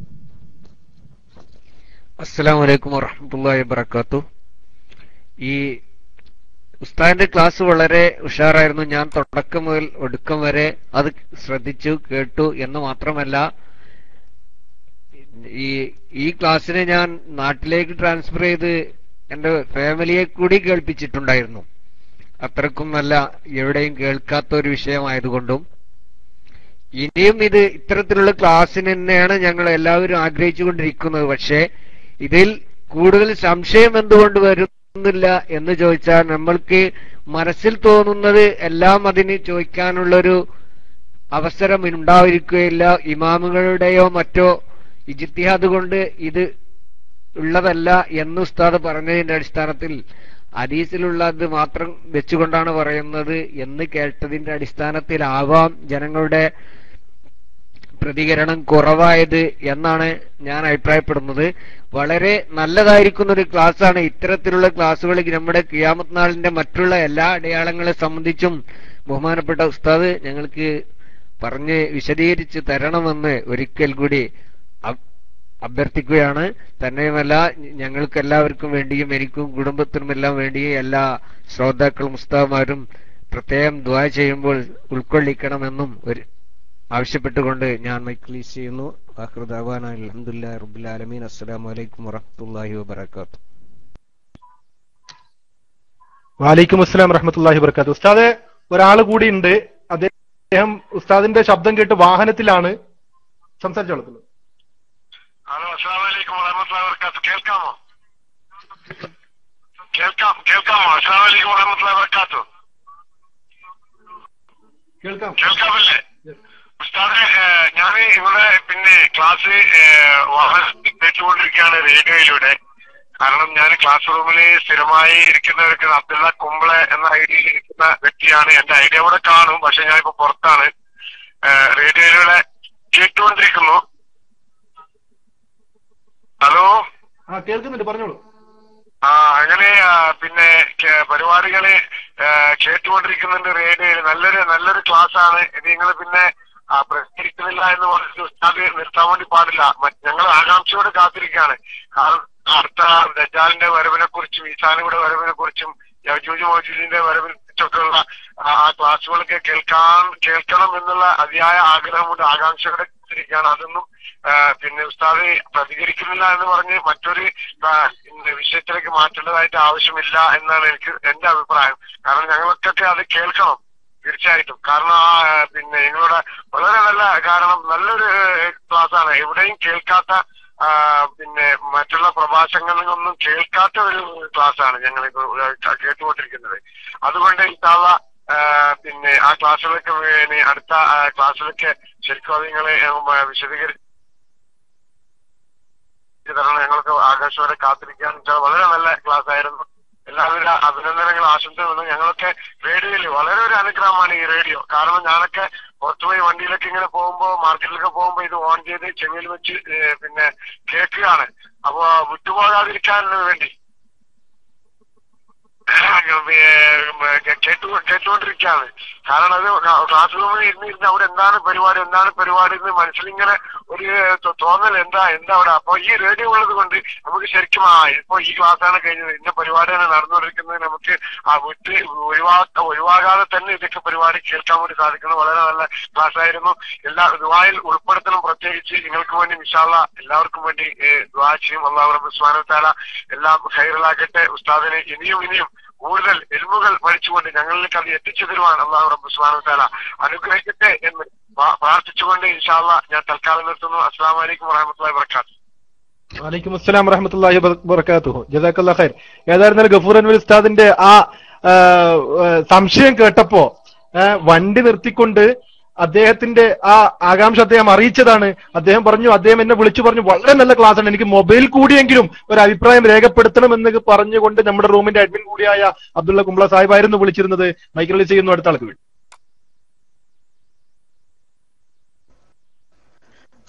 അസ്സലാമു അലൈക്കും വറഹ്മത്തുള്ളാഹി വബറകാതുഹു. ഈ ഉസ്താദിന്റെ ക്ലാസ് വളരെ ഉഷാറായിരുന്നു. ഞാൻ തുടക്കം മുതൽ ഒടുക്കം വരെ അത് ശ്രദ്ധിച്ചു കേട്ടു എന്ന് മാത്രമല്ല, ഈ ക്ലാസ്സിനെ ഞാൻ നാട്ടിലേക്ക് ട്രാൻസ്ഫർ ചെയ്ത് എന്റെ ഫാമിലിയെ കൂടി കേൾപ്പിച്ചിട്ടുണ്ടായിരുന്നു. അത്രക്കും നല്ല എവിടെയും കേൾക്കാത്ത ഒരു വിഷയമായതുകൊണ്ടും ഇനിയും ഇത് ഇത്തരത്തിലുള്ള ക്ലാസ്സിന് തന്നെയാണ് ഞങ്ങൾ എല്ലാവരും ആഗ്രഹിച്ചുകൊണ്ടിരിക്കുന്നത്. പക്ഷേ ഇതിൽ കൂടുതൽ സംശയം എന്തുകൊണ്ട് വരുന്നില്ല എന്ന് ചോദിച്ചാൽ, നമ്മൾക്ക് മനസ്സിൽ തോന്നുന്നത് എല്ലാം അതിന് ചോദിക്കാനുള്ളൊരു അവസരം ഉണ്ടായിരിക്കുകയില്ല. ഇമാമുകളുടെയോ മറ്റോ ഇജ്തിഹാദ് കൊണ്ട് ഇത് ഉള്ളതല്ല എന്ന് ഉസ്താദ് പറഞ്ഞതിന്റെ അടിസ്ഥാനത്തിൽ ഹദീസിലുള്ളത് മാത്രം വെച്ചുകൊണ്ടാണ് പറയുന്നത് എന്ന് കേട്ടതിന്റെ അടിസ്ഥാനത്തിലാവാം ജനങ്ങളുടെ പ്രതികരണം കുറവായത് എന്നാണ് ഞാൻ അഭിപ്രായപ്പെടുന്നത്. വളരെ നല്ലതായിരിക്കുന്ന ഒരു ക്ലാസ്സാണ്. ഇത്തരത്തിലുള്ള ക്ലാസ്സുകൾ നമ്മുടെ ഖിയാമത്ത് നാളിന്റെ മറ്റുള്ള എല്ലാ അടയാളങ്ങളെ സംബന്ധിച്ചും ബഹുമാനപ്പെട്ട ഉസ്താദ് ഞങ്ങൾക്ക് പറഞ്ഞ് വിശദീകരിച്ച് തരണമെന്ന് ഒരിക്കൽ കൂടി അഭ്യർത്ഥിക്കുകയാണ്. തന്നെയുമല്ല, ഞങ്ങൾക്ക് എല്ലാവർക്കും വേണ്ടിയും എനിക്കും കുടുംബത്തിനുമെല്ലാം വേണ്ടിയും എല്ലാ ശ്രോതാക്കളും ഉസ്താദുമാരും പ്രത്യേകം ദുആ ചെയ്യുമ്പോൾ ഉൾക്കൊള്ളിക്കണമെന്നും ആവശ്യപ്പെട്ടുകൊണ്ട് ഞാൻ മൈക്ക് റിലീസ് ചെയ്യുന്നു. ആഖിറു ദഅവാന അൽഹംദുലില്ലാഹി റബ്ബിൽ ആലമീൻ. അസ്സലാമു അലൈക്കും വറഹ്മത്തുള്ളാഹി വബറകാതുഹു. വഅലൈക്കും അസ്സലാം വറഹ്മത്തുള്ളാഹി വബറകാതുഹു. ഉസ്താദെ, ഒരാൾ കൂടി ഉണ്ട്. അദ്ദേഹം ഉസ്താദിന്റെ ശബ്ദം കേട്ട് വാഹനത്തിലാണ് സംസാരിച്ചോളൂ. ഹലോ, അസ്സലാമു അലൈക്കും വറഹ്മത്തുള്ളാഹി വബറകാതുഹു. കേൾക്കാമോ? അസ്സലാമു അലൈക്കും വറഹ്മത്തുള്ളാഹി വബറകാതുഹു. കേൾക്കാമല്ലേ ഉസ്താദെ? ഞാൻ ഇവിടെ ക്ലാസ് കേട്ടുകൊണ്ടിരിക്കുകയാണ് റേഡിയോയിലൂടെ. കാരണം ഞാൻ ക്ലാസ് റൂമിൽ സ്ഥിരമായി ഇരിക്കുന്നവർക്ക് അബ്ദുള്ള കുമ്പളെ എന്ന ഐഡിയയിൽ ഇരിക്കുന്ന വ്യക്തിയാണ്. എന്റെ ഐഡിയ ഇവിടെ കാണും, പക്ഷെ ഞാനിപ്പോ പുറത്താണ്. റേഡിയോയിലൂടെ കേട്ടുകൊണ്ടിരിക്കുന്നു. ഹലോ, കേൾക്കുന്നുണ്ട്, പറഞ്ഞോളൂ. അങ്ങനെ പരിപാടികള് കേട്ടുകൊണ്ടിരിക്കുന്നുണ്ട് റേഡിയോയിൽ. നല്ലൊരു ക്ലാസ് ആണ്. നിങ്ങൾ പ്രചരിക്കുന്നില്ല എന്ന് പറഞ്ഞിട്ട് ഉസ്താദ് നിർത്താൻ വേണ്ടി പാടില്ല. ഞങ്ങൾ ആകാംക്ഷയോടെ കാത്തിരിക്കുകയാണ്. അടുത്ത ദജ്ജാലിന്റെ വരവിനെ കുറിച്ചും ഈസാനിയുടെ വരവിനെ കുറിച്ചും യജൂജ് മൗജൂജിന്റെ വരവിനെ കുറിച്ചൊക്കെയുള്ള ആ ക്ലാസ്സുകളൊക്കെ കേൾക്കണം എന്നുള്ള അതിയായ ആഗ്രഹമുണ്ട്, ആകാംക്ഷയോടെ കാത്തിരിക്കുകയാണ്. അതൊന്നും ഉസ്താദ് പ്രതികരിക്കുന്നില്ല എന്ന് പറഞ്ഞ് മറ്റൊരു വിഷയത്തിലേക്ക് മാറ്റേണ്ടതായിട്ട് ആവശ്യമില്ല എന്നാണ് എന്റെ അഭിപ്രായം. കാരണം ഞങ്ങൾക്കൊക്കെ അത് കേൾക്കണം തീർച്ചയായിട്ടും. കാരണം നിങ്ങളുടെ വളരെ കാരണം നല്ലൊരു ക്ലാസ്സാണ്. എവിടെയും കേൾക്കാത്ത പിന്നെ മറ്റുള്ള പ്രഭാഷണങ്ങളിലൊന്നും കേൾക്കാത്ത ഒരു ക്ലാസ്സാണ് ഞങ്ങൾ കേട്ടുകൊണ്ടിരിക്കുന്നത്. അതുകൊണ്ട് ഇൻഷാ പിന്നെ ആ ക്ലാസ്സുകളൊക്കെ അടുത്ത ക്ലാസ്സിലൊക്കെ ശരിക്കും അത് നിങ്ങളെ വിശദീകരിച്ച് തരണം. ഞങ്ങൾക്ക് ആകാശവാണി കാത്തിരിക്കാൻ വളരെ നല്ല ക്ലാസ് ആയിരുന്നു. എല്ലാവിധ അഭിനന്ദനങ്ങൾ ആശംസകളും. ഞങ്ങളൊക്കെ റേഡിയോയിൽ വളരെ ഒരു അനുഗ്രഹമാണ് ഈ റേഡിയോ. കാരണം ഞാനൊക്കെ പുറത്തുപോയി വണ്ടിയിലൊക്കെ ഇങ്ങനെ പോകുമ്പോ മാർക്കറ്റിലൊക്കെ പോകുമ്പോ ഇത് ഓൺ ചെയ്ത് ചെവിയിൽ വെച്ച് പിന്നെ കേൾക്കുകയാണ്. അപ്പൊ വിട്ടുപോകാതിരിക്കാൻ വേണ്ടി കേട്ടുകൊണ്ടിരിക്കുകയാണ്. കാരണം അത് ക്ലാസ് റൂമിൽ ഇരുന്നിരുന്ന് അവിടെ എന്താണ് പരിപാടി എന്ന് മനസ്സിലിങ്ങനെ ഒരു തോന്നൽ എന്താ അവിടെ. അപ്പൊ ഈ റേഡിയോ ഉള്ളത് കൊണ്ട് നമുക്ക് ശരിക്കും ഇപ്പൊ ഈ ക്ലാസ്സാണ് കഴിഞ്ഞത്, ഇന്ന പരിപാടിയാണ് നടന്നുകൊണ്ടിരിക്കുന്നത്, നമുക്ക് വിട്ട് ഒഴിവാകാതെ തന്നെ ഇതൊക്കെ പരിപാടി കേൾക്കാൻ വേണ്ടി സാധിക്കുന്നത്. വളരെ നല്ല ക്ലാസ് ആയിരുന്നു. എല്ലാ ദുആയിൽ ഉൾപ്പെടുത്തണം. പ്രത്യേകിച്ച് നിങ്ങൾക്ക് വേണ്ടി ഇൻഷാ അല്ലാഹ് എല്ലാവർക്കും വേണ്ടി ദുആ ചെയ്യും. അല്ലാഹു റബ്ബ് സുബ്ഹാനഹു വ തആല എല്ലാം ഖൈറിലാക്കട്ടെ. ഉസ്താദിനെ ഇനിയും കൂടുതൽ ഇൽമുകൾ പഠിച്ചുകൊണ്ട് ഞങ്ങളിലേക്ക് അത് എത്തിച്ചു തരുവാൻ അല്ലാഹു റബ്ബ് സുബ്ഹാനഹു വ തആല അനുഗ്രഹിക്കട്ടെ എന്ന് പ്രാർത്ഥിച്ചുകൊണ്ട് ഇൻഷാ അല്ലാഹ് ഞാൻ തൽക്കാലം നിർത്തുന്നു. അസ്സലാമു അലൈക്കും വറഹ്മത്തുള്ളാഹി വബറകാതുഹു. വലൈക്കും അസ്സലാം വറഹ്മത്തുള്ളാഹി വബറകാതുഹു. ജസാക്കല്ലാഹു ഖൈർ. ഏതായിരുന്നാലും ഗഫൂർ അൻവർ ഉസ്താദിന്റെ ആ സംശയം കേട്ടപ്പോ വണ്ടി നിർത്തിക്കൊണ്ട് അദ്ദേഹത്തിന്റെ ആ ആകാംക്ഷ അദ്ദേഹം അറിയിച്ചതാണ്. അദ്ദേഹം പറഞ്ഞു, അദ്ദേഹം എന്നെ വിളിച്ചു പറഞ്ഞു വളരെ നല്ല ക്ലാസ് ആണ്, എനിക്ക് മൊബൈൽ കൂടിയെങ്കിലും ഒരു അഭിപ്രായം രേഖപ്പെടുത്തണം എന്ന് പറഞ്ഞുകൊണ്ട് നമ്മുടെ റൂമിന്റെ അഡ്മിൻ കൂടിയായ അബ്ദുള്ള കുംബ്ല സാഹിബായിരുന്നു വിളിച്ചിരുന്നത്. മൈക്ക് റിലീസ് ചെയ്യുന്നു അടുത്ത ആൾക്ക് വേണ്ടി.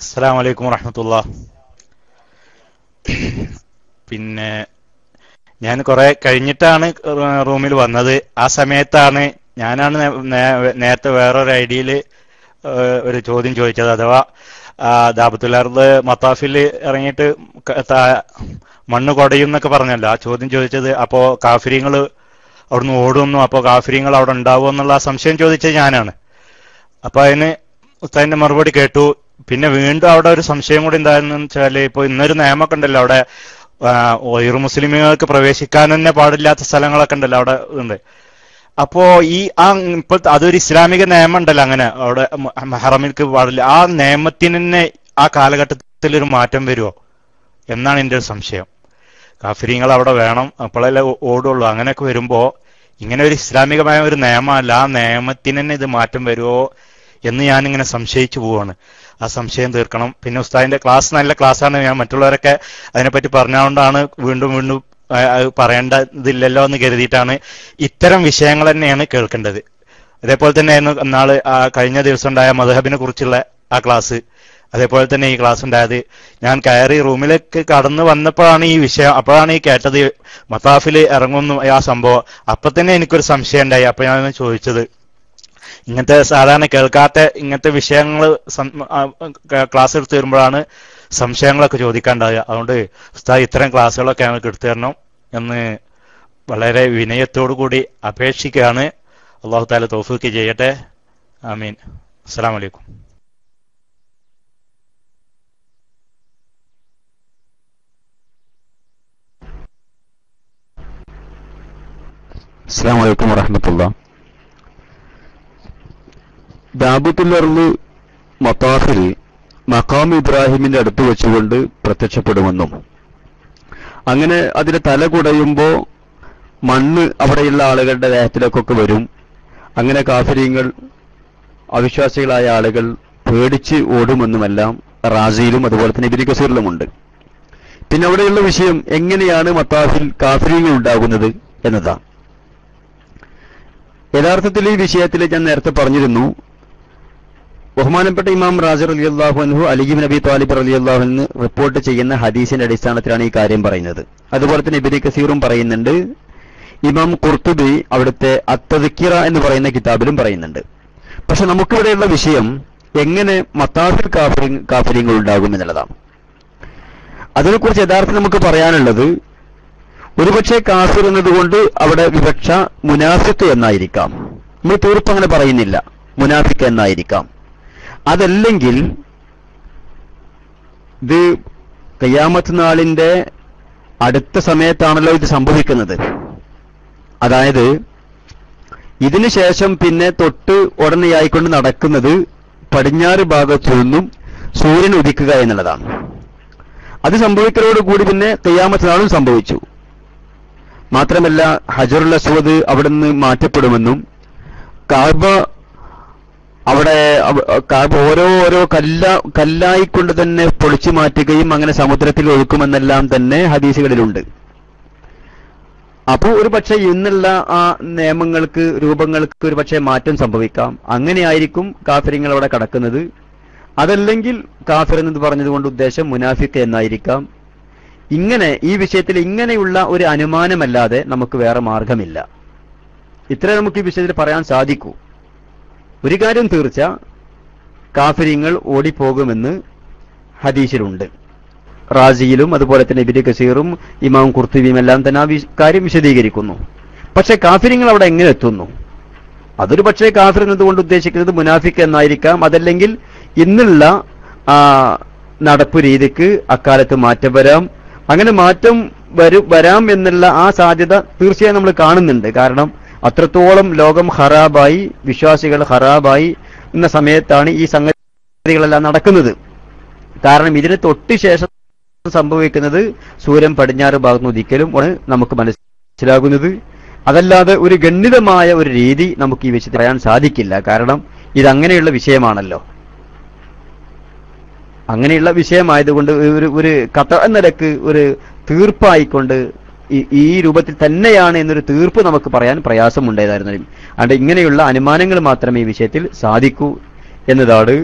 അസ്സലാമു അലൈക്കും വറഹ്മത്തുള്ളാഹി. പിന്നെ ഞാൻ കുറെ കഴിഞ്ഞിട്ടാണ് റൂമിൽ വന്നത്. ആ സമയത്താണ് ഞാനാണ് നേരത്തെ വേറൊരു ഐഡിയയിൽ ഒരു ചോദ്യം ചോദിച്ചത്. അഥവാ ദാബത്തുൽ അർദ് മത്താഫിൽ ഇറങ്ങിയിട്ട് മണ്ണ് കുടയും എന്നൊക്കെ പറഞ്ഞല്ലോ, ആ ചോദ്യം ചോദിച്ചത്. അപ്പോ കാഫിര്യങ്ങൾ അവിടുന്ന് ഓടുന്നു, അപ്പോ കാഫിര്യങ്ങൾ അവിടെ ഉണ്ടാവുമോ എന്നുള്ള സംശയം ചോദിച്ചത് ഞാനാണ്. അപ്പൊ അതിന് ഉസ്താദിന്റെ മറുപടി കേട്ടു. പിന്നെ വീണ്ടും അവിടെ ഒരു സംശയം കൂടി എന്താണെന്ന് വെച്ചാല്, ഇപ്പൊ ഇന്നൊരു നിയമമൊക്കെ ഉണ്ടല്ലോ അവിടെ ഒയർ മുസ്ലിമുകൾക്ക് പ്രവേശിക്കാൻ തന്നെ പാടില്ലാത്ത സ്ഥലങ്ങളൊക്കെ ഉണ്ടല്ലോ അവിടെ ഉണ്ട്. അപ്പോ ഇപ്പോൾ അതൊരു ഇസ്ലാമിക നിയമം ഉണ്ടല്ലോ, അങ്ങനെ അവിടെ ഹറമിൽക്ക് പാടില്ല. ആ നിയമത്തിന് തന്നെ ആ കാലഘട്ടത്തിൽ ഒരു മാറ്റം വരുമോ എന്നാണ് എൻ്റെ ഒരു സംശയം. കാഫിര്യങ്ങൾ അവിടെ വേണം, അപ്പോഴല്ലേ ഓടുള്ളൂ. അങ്ങനെയൊക്കെ വരുമ്പോ ഇങ്ങനെ ഒരു ഇസ്ലാമികമായ ഒരു നിയമമല്ല, ആ നിയമത്തിന് തന്നെ ഇത് മാറ്റം വരുമോ എന്ന് ഞാനിങ്ങനെ സംശയിച്ചു പോവാണ്. ആ സംശയം തീർക്കണം. പിന്നെ ഉസ്താദിന്റെ ക്ലാസ് നല്ല ക്ലാസ്സാണ്. ഞാൻ മറ്റുള്ളവരൊക്കെ അതിനെപ്പറ്റി പറഞ്ഞുകൊണ്ടാണ് വീണ്ടും പറയേണ്ടതില്ലല്ലോ എന്ന് കരുതിയിട്ടാണ് ഇത്തരം വിഷയങ്ങൾ തന്നെയാണ് കേൾക്കേണ്ടത്. അതേപോലെ തന്നെയായിരുന്നു നാള് കഴിഞ്ഞ ദിവസം ഉണ്ടായ മദ്ഹബിനെ കുറിച്ചുള്ള ആ ക്ലാസ്, അതേപോലെ തന്നെ ഈ ക്ലാസ് ഉണ്ടായത്. ഞാൻ കയറി റൂമിലേക്ക് കടന്നു വന്നപ്പോഴാണ് ഈ വിഷയം, അപ്പോഴാണ് ഈ കേട്ടത് മത്താഫിൽ ഇറങ്ങുന്നു ആ സംഭവം. അപ്പൊ തന്നെ എനിക്കൊരു സംശയം ഉണ്ടായി. അപ്പൊ ഞാൻ ചോദിച്ചത്, ഇങ്ങനത്തെ സാധാരണ കേൾക്കാത്ത ഇങ്ങനത്തെ വിഷയങ്ങൾ ക്ലാസ് എടുത്തു വരുമ്പോഴാണ് സംശയങ്ങളൊക്കെ ചോദിക്കാണ്ടാവുക. അതുകൊണ്ട് ഉസ്താദ് ഇത്തരം ക്ലാസ്സുകളൊക്കെ ഞങ്ങൾക്ക് എടുത്തു തരണം എന്ന് വളരെ വിനയത്തോടു കൂടി അപേക്ഷിക്കുകയാണ്. അല്ലാഹു തആല തൗഫീഖ് ചെയ്യട്ടെ. ആമീൻ. അസ്സലാമു അലൈക്കും. അസ്സലാമു അലൈക്കും വറഹ്മത്തുള്ളാഹി. ദാബത്തുൽ അർള് മത്താഫിൽ മഖാം ഇബ്രാഹിമിന്റെ അടുത്ത് വെച്ചുകൊണ്ട് പ്രത്യക്ഷപ്പെടുമെന്നും അങ്ങനെ അതിന് തല കുടയുമ്പോ മണ്ണ് അവിടെയുള്ള ആളുകളുടെ ദേഹത്തിലേക്കൊക്കെ വരും, അങ്ങനെ കാഫിര്യങ്ങൾ അവിശ്വാസികളായ ആളുകൾ പേടിച്ച് ഓടുമെന്നുമെല്ലാം റാസിയിലും അതുപോലെ തന്നെ ഇബ്നു കസീറിലുമുണ്ട്. പിന്നെ അവിടെയുള്ള വിഷയം എങ്ങനെയാണ് മത്താഫിൽ കാഫിര്യങ്ങൾ ഉണ്ടാകുന്നത് എന്നതാണ്. യഥാർത്ഥത്തിൽ ഈ വിഷയത്തിൽ ഞാൻ നേരത്തെ പറഞ്ഞിരുന്നു, ബഹുമാനപ്പെട്ട ഇമാം റാസി റളിയല്ലാഹു അൻഹു അലി ഇബ്നു അബി ത്വാലിബ് റളിയല്ലാഹു അൻഹു റിപ്പോർട്ട് ചെയ്യുന്ന ഹദീസിന്റെ അടിസ്ഥാനത്തിലാണ് ഈ കാര്യം പറയുന്നത്. അതുപോലെ തന്നെ ഇബ്നു കസീറും പറയുന്നുണ്ട്, ഇമാം ഖുർത്തുബി അവിടുത്തെ അത്തദ്കിറ എന്ന് പറയുന്ന കിതാബിലും പറയുന്നുണ്ട്. പക്ഷെ നമുക്കിവിടെയുള്ള വിഷയം എങ്ങനെ മത്താഫിൽ കാഫിര്യങ്ങൾ ഉണ്ടാകും എന്നുള്ളതാണ്. അതിനെക്കുറിച്ച് യഥാർത്ഥം നമുക്ക് പറയാനുള്ളത്, ഒരുപക്ഷെ കാഫിർ എന്നതുകൊണ്ട് അവിടെ വിവക്ഷ മുനാഫിഖ് എന്നായിരിക്കാം. നമ്മൾ തീർപ്പ് അങ്ങനെ പറയുന്നില്ല, മുനാഫിഖ് എന്നായിരിക്കാം. അതല്ലെങ്കിൽ ഇത് ഖിയാമത്ത് നാളിന്റെ അടുത്ത സമയത്താണല്ലോ ഇത് സംഭവിക്കുന്നത്. അതായത് ഇതിനു ശേഷം പിന്നെ തൊട്ട് ഉടനെയായിക്കൊണ്ട് നടക്കുന്നത് പടിഞ്ഞാറ് ഭാഗത്തു നിന്നും സൂര്യൻ ഉദിക്കുക എന്നുള്ളതാണ്. അത് സംഭവിക്കലോടുകൂടി പിന്നെ ഖിയാമത്ത് നാളും സംഭവിച്ചു. മാത്രമല്ല ഹജറുൽ അസ്വദ് അവിടെ നിന്ന് മാറ്റപ്പെടുമെന്നും കഅബ അവിടെ ഓരോ കല്ലായിക്കൊണ്ട് തന്നെ പൊളിച്ചു മാറ്റുകയും അങ്ങനെ സമുദ്രത്തിൽ ഒഴുക്കുമെന്നെല്ലാം തന്നെ ഹദീസുകളിലുണ്ട്. അപ്പോൾ ഒരു പക്ഷേ ഇന്നുള്ള ആ നിയമങ്ങൾക്ക് രൂപങ്ങൾക്ക് ഒരു പക്ഷേ മാറ്റം സംഭവിക്കാം. അങ്ങനെയായിരിക്കും കാഫിറുകൾ അവിടെ കടക്കുന്നത്. അതല്ലെങ്കിൽ കാഫിർ എന്ന് പറഞ്ഞതുകൊണ്ട് ഉദ്ദേശം മുനാഫിക്ക് എന്നായിരിക്കാം. ഇങ്ങനെ ഈ വിഷയത്തിൽ ഇങ്ങനെയുള്ള ഒരു അനുമാനമല്ലാതെ നമുക്ക് വേറെ മാർഗമില്ല. ഇത്ര നമുക്ക് ഈ വിഷയത്തിൽ പറയാൻ സാധിക്കൂ. ഒരു കാര്യം തീർച്ച, കാഫിരിങ്ങൾ ഓടിപ്പോകുമെന്ന് ഹദീസിലുണ്ട്. റാസിയിലും അതുപോലെ തന്നെ ഇബ്നു കസീറും ഇമാം ഖുർത്തുബിയും എല്ലാം തന്നെ ആ കാര്യം വിശദീകരിക്കുന്നു. പക്ഷെ കാഫിരിങ്ങൾ അവിടെ എങ്ങനെ എത്തുന്നു? അതൊരു പക്ഷേ കാഫിർ എന്നതുകൊണ്ട് ഉദ്ദേശിക്കുന്നത് മുനാഫിക്ക് എന്നായിരിക്കാം. അതല്ലെങ്കിൽ ഇന്നുള്ള നടപ്പു രീതിക്ക് അക്കാലത്ത് മാറ്റം വരാം. അങ്ങനെ മാറ്റം വരാം എന്നുള്ള ആ സാധ്യത തീർച്ചയായും നമ്മൾ കാണുന്നുണ്ട്. കാരണം അത്രത്തോളം ലോകം ഖറാബായി, വിശ്വാസികൾ ഖറാബായി എന്ന സമയത്താണ് ഈ സംഗതികളെല്ലാം നടക്കുന്നത്. കാരണം ഇതിന് തൊട്ട് ശേഷം സംഭവിക്കുന്നത് സൂര്യൻ പടിഞ്ഞാറ് ഭാഗത്ത് ഉദിക്കലും ആണ് നമുക്ക് മനസ്സിലാകുന്നത്. അതല്ലാതെ ഒരു ഗണ്യതമായ ഒരു രീതി നമുക്ക് ഈ വിഷയത്തിൽ പറയാൻ സാധിക്കില്ല. കാരണം ഇതങ്ങനെയുള്ള വിഷയമാണല്ലോ. അങ്ങനെയുള്ള വിഷയമായതുകൊണ്ട് ഒരു കഥ നിലക്ക് ഒരു തീർപ്പായിക്കൊണ്ട് ഈ രൂപത്തിൽ തന്നെയാണ് എന്നൊരു തീർപ്പ് നമുക്ക് പറയാൻ പ്രയാസമുണ്ടായതായിരുന്നു. അതുകൊണ്ട് ഇങ്ങനെയുള്ള അനുമാനങ്ങൾ മാത്രമേ ഈ വിഷയത്തിൽ സാധിക്കൂ എന്നതാണ്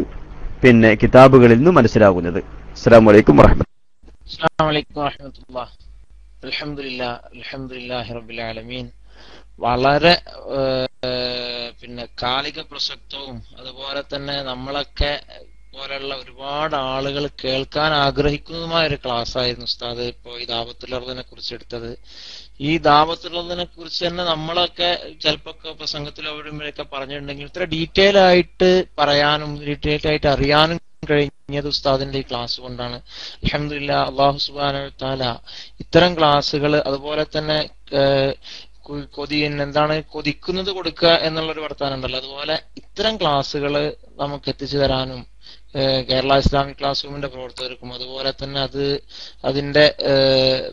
പിന്നെ കിതാബുകളിൽ നിന്ന് മനസ്സിലാകുന്നത്. അസ്സലാമു അലൈക്കും വറഹ്മത്തുള്ളാഹി. അൽഹംദുലില്ലാഹി റബ്ബിൽ ആലമീൻ. വളരെ പിന്നെ കാലിക പ്രസക്തവും അതുപോലെ തന്നെ നമ്മളൊക്കെ പോലുള്ള ഒരുപാട് ആളുകൾ കേൾക്കാൻ ആഗ്രഹിക്കുന്നതുമായ ഒരു ക്ലാസ് ആയിരുന്നു ഉസ്താദ് ഇപ്പോൾ ഈ ദാവത്തുൽ അർദിനെ കുറിച്ച് എടുത്തത്. ഈ ദാവത്തുൽ അർദിനെ കുറിച്ച് തന്നെ നമ്മളൊക്കെ ചിലപ്പോ പ്രസംഗത്തിൽ എവിടെയൊക്കെ പറഞ്ഞിട്ടുണ്ടെങ്കിൽ ഇത്ര ഡീറ്റെയിൽ ആയിട്ട് പറയാനും ഡീറ്റെയിൽ ആയിട്ട് അറിയാനും കഴിഞ്ഞത് ഉസ്താദിന്റെ ഈ ക്ലാസ് കൊണ്ടാണ്. അൽഹംദുലില്ലാഹ്. അല്ലാഹു സുബ്ഹാനഹു വ തആല ഇത്തരം ക്ലാസ്സുകൾ അതുപോലെ തന്നെ കൊതിക്കുന്നത് കൊടുക്കുക എന്നുള്ളൊരു വർത്താനം ഉണ്ടല്ലോ, അതുപോലെ ഇത്തരം ക്ലാസ്സുകൾ നമുക്ക് എത്തിച്ചു തരാനും കേരള ഇസ്ലാമിക് ക്ലാസ് റൂമിന്റെ പ്രവർത്തകർക്കും അതുപോലെ തന്നെ അതിന്റെ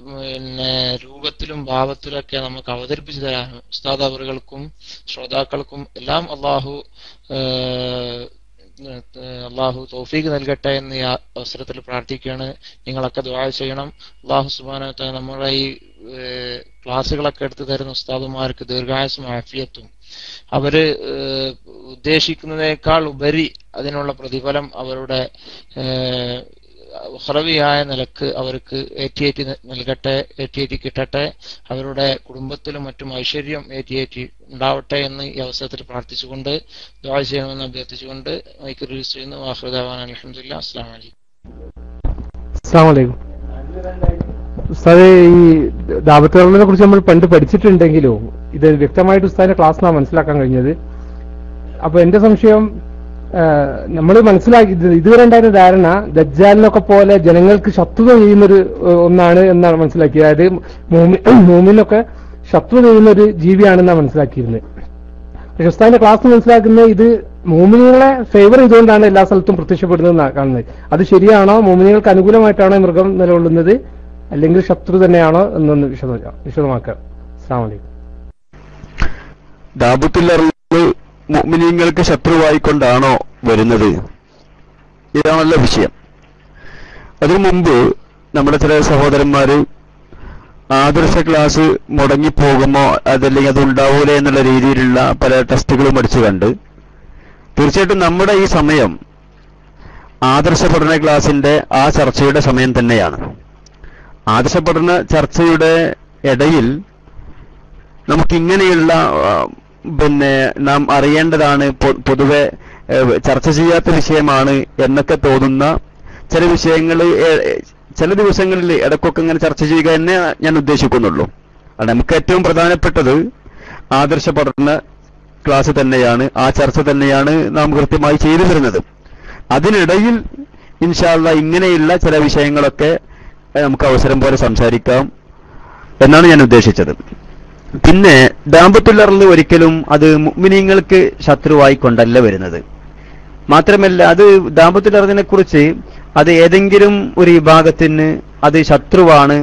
പിന്നെ രൂപത്തിലും ഭാവത്തിലും ഒക്കെ നമുക്ക് അവതരിപ്പിച്ചു തരാനും ഉസ്താദ് അവറുകൾക്കും ശ്രോതാക്കൾക്കും എല്ലാം അള്ളാഹു തൗഫീഖ് നൽകട്ടെ എന്ന് ഈ അവസരത്തിൽ പ്രാർത്ഥിക്കുകയാണ്. നിങ്ങളൊക്കെ ദുആ ചെയ്യണം. അള്ളാഹു സുബ്ഹാനഹു വ തആല നമ്മുടെ ഈ ക്ലാസ്സുകളൊക്കെ എടുത്തു തരുന്ന ഉസ്താദുമാർക്ക് ദീർഘായുസ്സും ആഫിയത്തും അവര് ഉദ്ദേശിക്കുന്നതിനേക്കാൾ ഉപരി അതിനുള്ള പ്രതിഫലം അവരുടെ ഉഖ്റവിയായ നിലക്ക് അവർക്ക് ഏറ്റിയേറ്റി നൽകട്ടെ, ഏറ്റിയേറ്റി കിട്ടട്ടെ. അവരുടെ കുടുംബത്തിലും മറ്റും ഐശ്വര്യം ഏറ്റിയേറ്റി ഉണ്ടാവട്ടെ എന്ന് ഈ അവസരത്തിൽ പ്രാർത്ഥിച്ചുകൊണ്ട് ദുആ ചെയ്യണമെന്ന് അഭ്യർത്ഥിച്ചുകൊണ്ട് മൈക്ക് റിലീസ് ചെയ്യുന്നു. ആഖിറു ദഅവാന അൽഹംദുലില്ലാഹ്. അസ്സലാമു അലൈക്കും. അസ്സലാമു അലൈക്കും. ഉസ്താദേ, ഈ ദാവത്തുൽ അർദിനെ കുറിച്ച് നമ്മൾ പണ്ട് പഠിച്ചിട്ടുണ്ടെങ്കിലും ഇത് വ്യക്തമായിട്ട് ഉസ്താദിന്റെ ക്ലാസ് മനസ്സിലാക്കാൻ കഴിഞ്ഞത്. അപ്പൊ എന്റെ സംശയം, നമ്മൾ മനസ്സിലാക്കി ഇതുവരെ ഉണ്ടായിരുന്ന ധാരണ ദജ്ജാലിനൊക്കെ പോലെ ജനങ്ങൾക്ക് ശത്രുത ചെയ്യുന്നൊരു ഒന്നാണ് എന്നാണ് മനസ്സിലാക്കിയത്. അതായത് മൂമിനൊക്കെ ശത്രുത ചെയ്യുന്ന ഒരു ജീവിയാണെന്നാണ് മനസ്സിലാക്കിയിരുന്നത്. പക്ഷെ ഉസ്താദിന്റെ ക്ലാസ് മനസ്സിലാക്കുന്നത് ഇത് മൂമിനികളെ ഫേവർ ചെയ്തുകൊണ്ടാണ് എല്ലാ സ്ഥലത്തും പ്രത്യക്ഷപ്പെടുന്നത് കാണുന്നത്. അത് ശരിയാണോ? മൂമിനികൾക്ക് അനുകൂലമായിട്ടാണോ മൃഗം നിലകൊള്ളുന്നത്, അല്ലെങ്കിൽ ശത്രു തന്നെയാണോ എന്നൊന്ന് വിശദമാക്കാം. അസ്സലാമു അലൈക്കും. ദാബത്തുൽ അർദ് മുഅ്മിനീങ്ങൾക്ക് ശത്രുവായിക്കൊണ്ടാണോ വരുന്നത്? ഇതാണല്ലോ വിഷയം. അതിനു മുമ്പ് നമ്മുടെ ചില സഹോദരന്മാര് ആദർശ ക്ലാസ് മുടങ്ങിപ്പോകുമോ അതല്ലെങ്കിൽ അത് ഉണ്ടാവൂലേ എന്നുള്ള രീതിയിലുള്ള പല ടെസ്റ്റുകളും അടിച്ചു കണ്ട്, തീർച്ചയായിട്ടും നമ്മുടെ ഈ സമയം ആദർശ പഠന ക്ലാസിന്റെ ആ ചർച്ചയുടെ സമയം തന്നെയാണ്. ആദർശ പഠന ചർച്ചയുടെ ഇടയിൽ നമുക്കിങ്ങനെയുള്ള നാം അറിയേണ്ടതാണ്, പൊതുവെ ചർച്ച ചെയ്യാത്ത വിഷയമാണ് എന്നൊക്കെ തോന്നുന്ന ചില വിഷയങ്ങൾ ചില ദിവസങ്ങളിൽ ഇടയ്ക്കൊക്കെ ഇങ്ങനെ ചർച്ച ചെയ്യുക തന്നെ ഞാൻ ഉദ്ദേശിക്കുന്നുള്ളൂ. അത് നമുക്ക് ഏറ്റവും പ്രധാനപ്പെട്ടത് ആദർശ പഠന ക്ലാസ് തന്നെയാണ്, ആ ചർച്ച തന്നെയാണ് നാം കൃത്യമായി ചെയ്തു വരുന്നത്. അതിനിടയിൽ ഇൻഷാ അല്ലാഹ് ഇങ്ങനെയുള്ള ചില വിഷയങ്ങളൊക്കെ നമുക്ക് അവസരം പോലെ സംസാരിക്കാം എന്നാണ് ഞാൻ ഉദ്ദേശിച്ചത്. പിന്നെ ദാബത്തുൽ അർദ് ഒരിക്കലും അത് മുഅ്മിനീങ്ങൾക്ക് ശത്രുവായി കൊണ്ടല്ല വരുന്നത്. മാത്രമല്ല അത് ദാബത്തുൽ അർദിനെ കുറിച്ച് അത് ഏതെങ്കിലും ഒരു വിഭാഗത്തിന് അത് ശത്രുവാണ്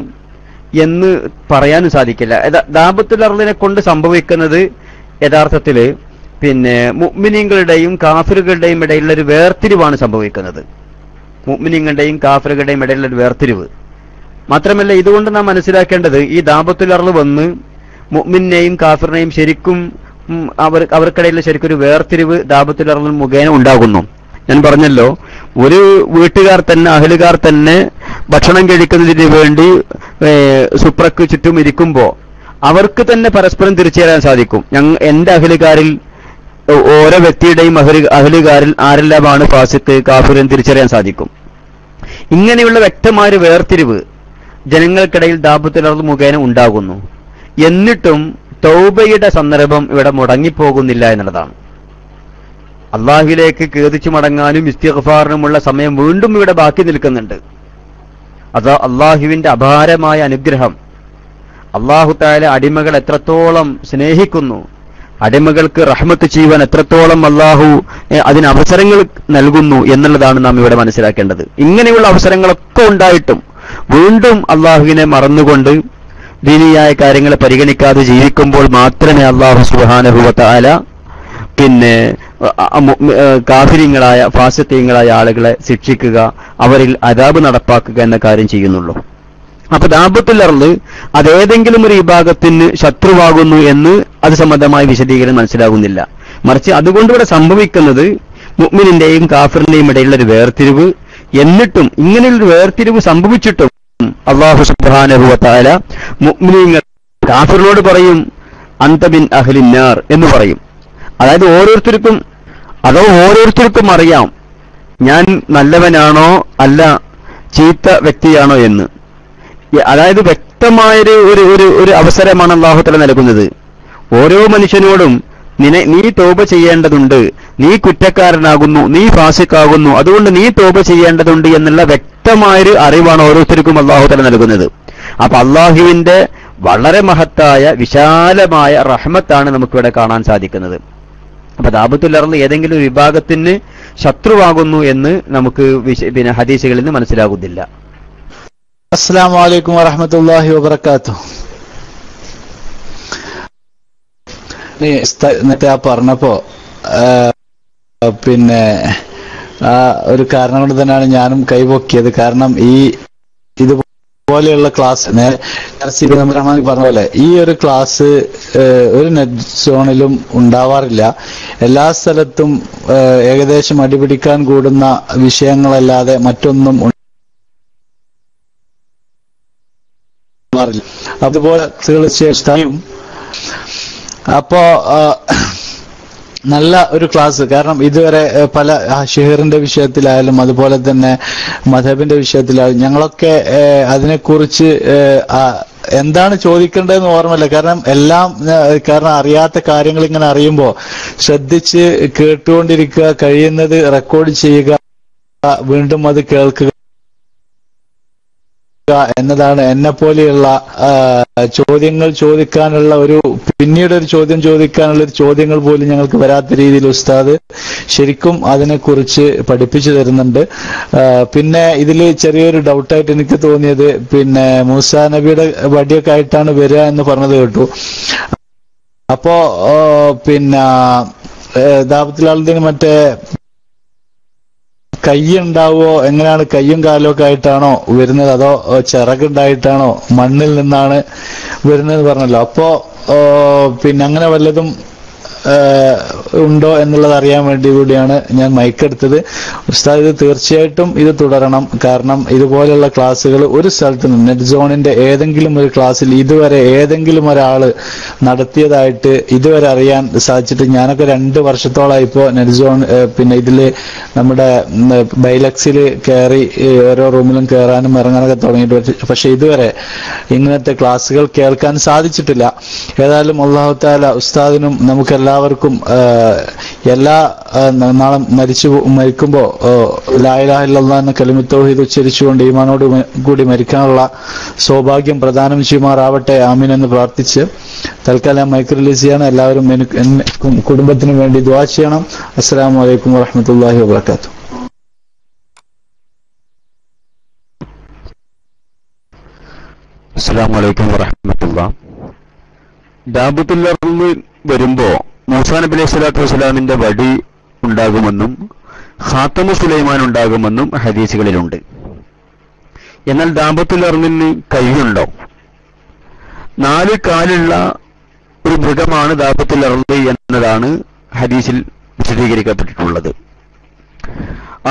എന്ന് പറയാനും സാധിക്കില്ല. ദാബത്തുൽ അർളിനെ കൊണ്ട് സംഭവിക്കുന്നത് യഥാർത്ഥത്തില് പിന്നെ മുഅ്മിനീങ്ങളുടെയും കാഫിറുകളുടെയും ഇടയിലുള്ള ഒരു വേർതിരിവാണ് സംഭവിക്കുന്നത്. മുഅ്മിനീങ്ങളുടെയും കാഫിറുകളുടെയും ഇടയിലുള്ള ഒരു വേർതിരിവ് മാത്രമല്ല, ഇതുകൊണ്ട് നാം മനസ്സിലാക്കേണ്ടത് ഈ ദാബത്തുൽ അർള് വന്ന് മുഅ്മിനെയും കാഫിറിനെയും ശരിക്കും അവർക്കിടയിലുള്ള ശരിക്കും ഒരു വേർതിരിവ് ദാബത്തുൽ അർള് മുഖേന ഉണ്ടാകുന്നു. ഞാൻ പറഞ്ഞല്ലോ, ഒരു വീട്ടുകാർ തന്നെ അഹലുകാർ തന്നെ ഭക്ഷണം കഴിക്കുന്നതിന് വേണ്ടി സുപ്രക്ക് ചുറ്റും ഇരിക്കുമ്പോൾ അവർക്ക് തന്നെ പരസ്പരം തിരിച്ചറിയാൻ സാധിക്കും. എന്റെ അഹലുകാരിൽ ഓരോ വ്യക്തിയുടെയും അഹലുകാരിൽ ആരെല്ലാമാണ് ഫാസിഖ് കാഫിർ എന്ന് തിരിച്ചറിയാൻ സാധിക്കും. ഇങ്ങനെയുള്ള വ്യക്തമായ വേർതിരിവ് ജനങ്ങൾക്കിടയിൽ ദാബത്തുൽ അർള് മുഖേന ഉണ്ടാകുന്നു. എന്നിട്ടും തൗബയുടെ സന്ദർഭം ഇവിടെ മുടങ്ങിപ്പോകുന്നില്ല എന്നുള്ളതാണ്. അള്ളാഹുവിലേക്ക് ഖേദിച്ചു മടങ്ങാനും ഇസ്തിഗ്ഫാറിനുമുള്ള സമയം വീണ്ടും ഇവിടെ ബാക്കി നിൽക്കുന്നുണ്ട്. അത് അള്ളാഹുവിന്റെ അപാരമായ അനുഗ്രഹം. അള്ളാഹു തആല അടിമകൾ എത്രത്തോളം സ്നേഹിക്കുന്നു, അടിമകൾക്ക് റഹ്മത്ത് ചെയ്യുവാൻ എത്രത്തോളം അള്ളാഹു അതിന് അവസരങ്ങൾ നൽകുന്നു എന്നുള്ളതാണ് നാം ഇവിടെ മനസ്സിലാക്കേണ്ടത്. ഇങ്ങനെയുള്ള അവസരങ്ങളൊക്കെ ഉണ്ടായിട്ടും വീണ്ടും അള്ളാഹുവിനെ മറന്നുകൊണ്ട് ദീനിയായ കാര്യങ്ങളെ പരിഗണിക്കാതെ ജീവിക്കുമ്പോൾ മാത്രമേ അള്ളാഹു സുബ്ഹാനഹു വ തആല പിന്നെ കാഫിര്യങ്ങളായ ഫാസിഖീങ്ങളായ ആളുകളെ ശിക്ഷിക്കുക, അവരിൽ അദാബ് നടപ്പാക്കുക എന്ന കാര്യം ചെയ്യുന്നുള്ളൂ. അപ്പൊ ദാബത്തുൽ അർള് അതേതെങ്കിലും ഒരു വിഭാഗത്തിന് ശത്രുവാകുന്നു എന്ന് അത് സംബന്ധമായ വിശദീകരണം മനസ്സിലാകുന്നില്ല. മറിച്ച് അതുകൊണ്ട് ഇവിടെ സംഭവിക്കുന്നത് മുഅ്മിനിന്റെയും കാഫിറിന്റെയും ഇടയിലുള്ള ഒരു വേർതിരിവ്. എന്നിട്ടും ഇങ്ങനെയൊരു വേർതിരിവ് സംഭവിച്ചിട്ടും അല്ലാഹു സുബ്ഹാനഹു വ തആല മുഅ്മിനീങ്ങൾ കാഫിറിനോട് പറയും അൻത മിൻ അഹ്ലിന്നാർ എന്ന് പറയും. അതായത് ഓരോരുത്തർക്കും അറിയാം ഞാൻ നല്ലവനാണോ അല്ല ചീത്ത വ്യക്തിയാണോ എന്ന്. അതായത് വ്യക്തമായൊരു ഒരു അവസരമാണ് അല്ലാഹു തആല നൽകുന്നത്. ഓരോ മനുഷ്യനോടും നീ തൗബ ചെയ്യേണ്ടതുണ്ട്, നീ കുറ്റക്കാരനാകുന്നു, നീ ഫാസിഖാകുന്നു, അതുകൊണ്ട് നീ തൗബ ചെയ്യേണ്ടതുണ്ട് എന്നുള്ള വ്യക്തമായൊരു അറിവാണ് ഓരോരുത്തർക്കും അല്ലാഹു തആല നൽകുന്നത്. അപ്പൊ അല്ലാഹുവിന്റെ വളരെ മഹത്തായ വിശാലമായ റഹ്മത്താണ് നമുക്കിവിടെ കാണാൻ സാധിക്കുന്നത്. അപ്പൊ ദാബത്തുൽ അർള് ഏതെങ്കിലും ഒരു വിഭാഗത്തിന് ശത്രുവാകുന്നു എന്ന് നമുക്ക് പിന്നെ ഹദീസുകളിൽ നിന്ന് മനസ്സിലാകുന്നില്ല. അസ്സലാമു അലൈക്കും വറഹ്മത്തുള്ളാഹി വബറകാതുഹു. നേരത്തെ പറഞ്ഞപ്പോ പിന്നെ ആ ഒരു കാരണം കൊണ്ട് തന്നെയാണ് ഞാനും കൈപൊക്കിയത്. കാരണം ഇതുപോലെയുള്ള ക്ലാസ് റഹ്മാൻ പറഞ്ഞ പോലെ ഈ ഒരു ക്ലാസ് ഒരു നെറ്റ് സോണിലും ഉണ്ടാവാറില്ല. എല്ലാ സ്ഥലത്തും ഏകദേശം അടിപിടിക്കാൻ കൂടുന്ന വിഷയങ്ങളല്ലാതെ മറ്റൊന്നും ഉണ്ടാവാറില്ല. അതുപോലെ തീർച്ചയായും അപ്പോ നല്ല ഒരു ക്ലാസ്. കാരണം ഇതുവരെ പല ഷിഹറിന്റെ വിഷയത്തിലായാലും അതുപോലെ തന്നെ മദ്ഹബിന്റെ വിഷയത്തിലായാലും ഞങ്ങളൊക്കെ അതിനെക്കുറിച്ച് എന്താണ് ചോദിക്കേണ്ടതെന്ന് ഓർമ്മയില്ല. കാരണം അറിയാത്ത കാര്യങ്ങൾ ഇങ്ങനെ അറിയുമ്പോൾ ശ്രദ്ധിച്ച് കേട്ടുകൊണ്ടിരിക്കുക, കഴിയുന്നത് റെക്കോർഡ് ചെയ്യുക, വീണ്ടും അത് കേൾക്കുക എന്നതാണ്. എന്നെ പോലെയുള്ള ചോദ്യങ്ങൾ ചോദിക്കാനുള്ള പിന്നീട് ഒരു ചോദ്യം ചോദിക്കാനുള്ള ചോദ്യങ്ങൾ പോലും ഞങ്ങൾക്ക് വരാത്ത രീതിയിൽ ഉസ്താദ് ശരിക്കും അതിനെക്കുറിച്ച് പഠിപ്പിച്ചു തരുന്നുണ്ട്. പിന്നെ ഇതിൽ ചെറിയൊരു ഡൗട്ടായിട്ട് എനിക്ക് തോന്നിയത് പിന്നെ മൂസാ നബിയുടെ വടിയൊക്കെ ആയിട്ടാണ് വരിക എന്ന് പറഞ്ഞത് കേട്ടു. അപ്പോ പിന്നെ ദാബത്തുൽ അർളിന് മറ്റേ കൈയുണ്ടാവോ, എങ്ങനെയാണ് കയ്യും കാലും ഒക്കെ ആയിട്ടാണോ വരുന്നത്, അതോ ചിറകുണ്ടായിട്ടാണോ മണ്ണിൽ നിന്നാണ് വരുന്നത് പറഞ്ഞല്ലോ. അപ്പോ പിന്നെ അങ്ങനെ വല്ലതും ഉണ്ടോ എന്നുള്ളത് അറിയാൻ വേണ്ടി കൂടിയാണ് ഞാൻ മൈക്കെടുത്തത്. ഉസ്താദ് ഇത് തീർച്ചയായിട്ടും ഇത് തുടരണം. കാരണം ഇതുപോലെയുള്ള ക്ലാസ്സുകൾ ഒരു സ്ഥലത്തും നെറ്റ് സോണിന്റെ ഏതെങ്കിലും ഒരു ക്ലാസ്സിൽ ഇതുവരെ ഏതെങ്കിലും ഒരാള് നടത്തിയതായിട്ട് ഇതുവരെ അറിയാൻ സാധിച്ചിട്ട്. ഞാനൊക്കെ 2 വർഷത്തോളമായി ഇപ്പോ നെറ്റ് സോൺ പിന്നെ ഇതില് നമ്മുടെ ബൈലക്സിൽ കയറി ഓരോ റൂമിലും കയറാനും ഇറങ്ങാനൊക്കെ തുടങ്ങിയിട്ട്, പക്ഷെ ഇതുവരെ ഇങ്ങനത്തെ ക്ലാസ്സുകൾ കേൾക്കാൻ സാധിച്ചിട്ടില്ല. ഏതായാലും അല്ലാഹു തആല ഉസ്താദിനും നമുക്കെല്ലാവർക്കും നാളെ മരിക്കുമ്പോ ലാ ഇലാഹ ഇല്ലല്ലാഹ് എന്ന കലിമത്ത് തൗഹീദ് ഉച്ചരിച്ചുകൊണ്ട് ഈമാനോട് കൂടി മരിക്കാനുള്ള സൗഭാഗ്യം പ്രദാനം ചെയ്യുമാറാവട്ടെ. ആമീൻ എന്ന് പ്രാർത്ഥിച്ച് തൽക്കാലം മൈക്ക് റിലീസ് ചെയ്യണം. എല്ലാവരും എനിക്കും കുടുംബത്തിനും വേണ്ടി ദുആ ചെയ്യണം. അസ്സലാമു അലൈക്കും വറഹ്മത്തുള്ളാഹി വബറകാതുഹു. അസ്സലാമു അലൈക്കും വറഹ്മത്തുള്ളാഹി. ദാബത്തുൽ അർള് വരുമ്പോ മൂസാ നബി അലൈഹി സ്വലാത്തു വസ്സലാമിന്റെ വടി ഉണ്ടാകുമെന്നും ഖാത്തമു സുലൈമാൻ ഉണ്ടാകുമെന്നും ഹദീസുകളിലുണ്ട്. എന്നാൽ ദാബത്തുൽ അർളിന് കൈയുണ്ടോ? 4 കാലുള്ള ഒരു മൃഗമാണ് ദാബത്തുൽ അർള് എന്നതാണ് ഹദീസിൽ വിശദീകരിക്കപ്പെട്ടിട്ടുള്ളത്.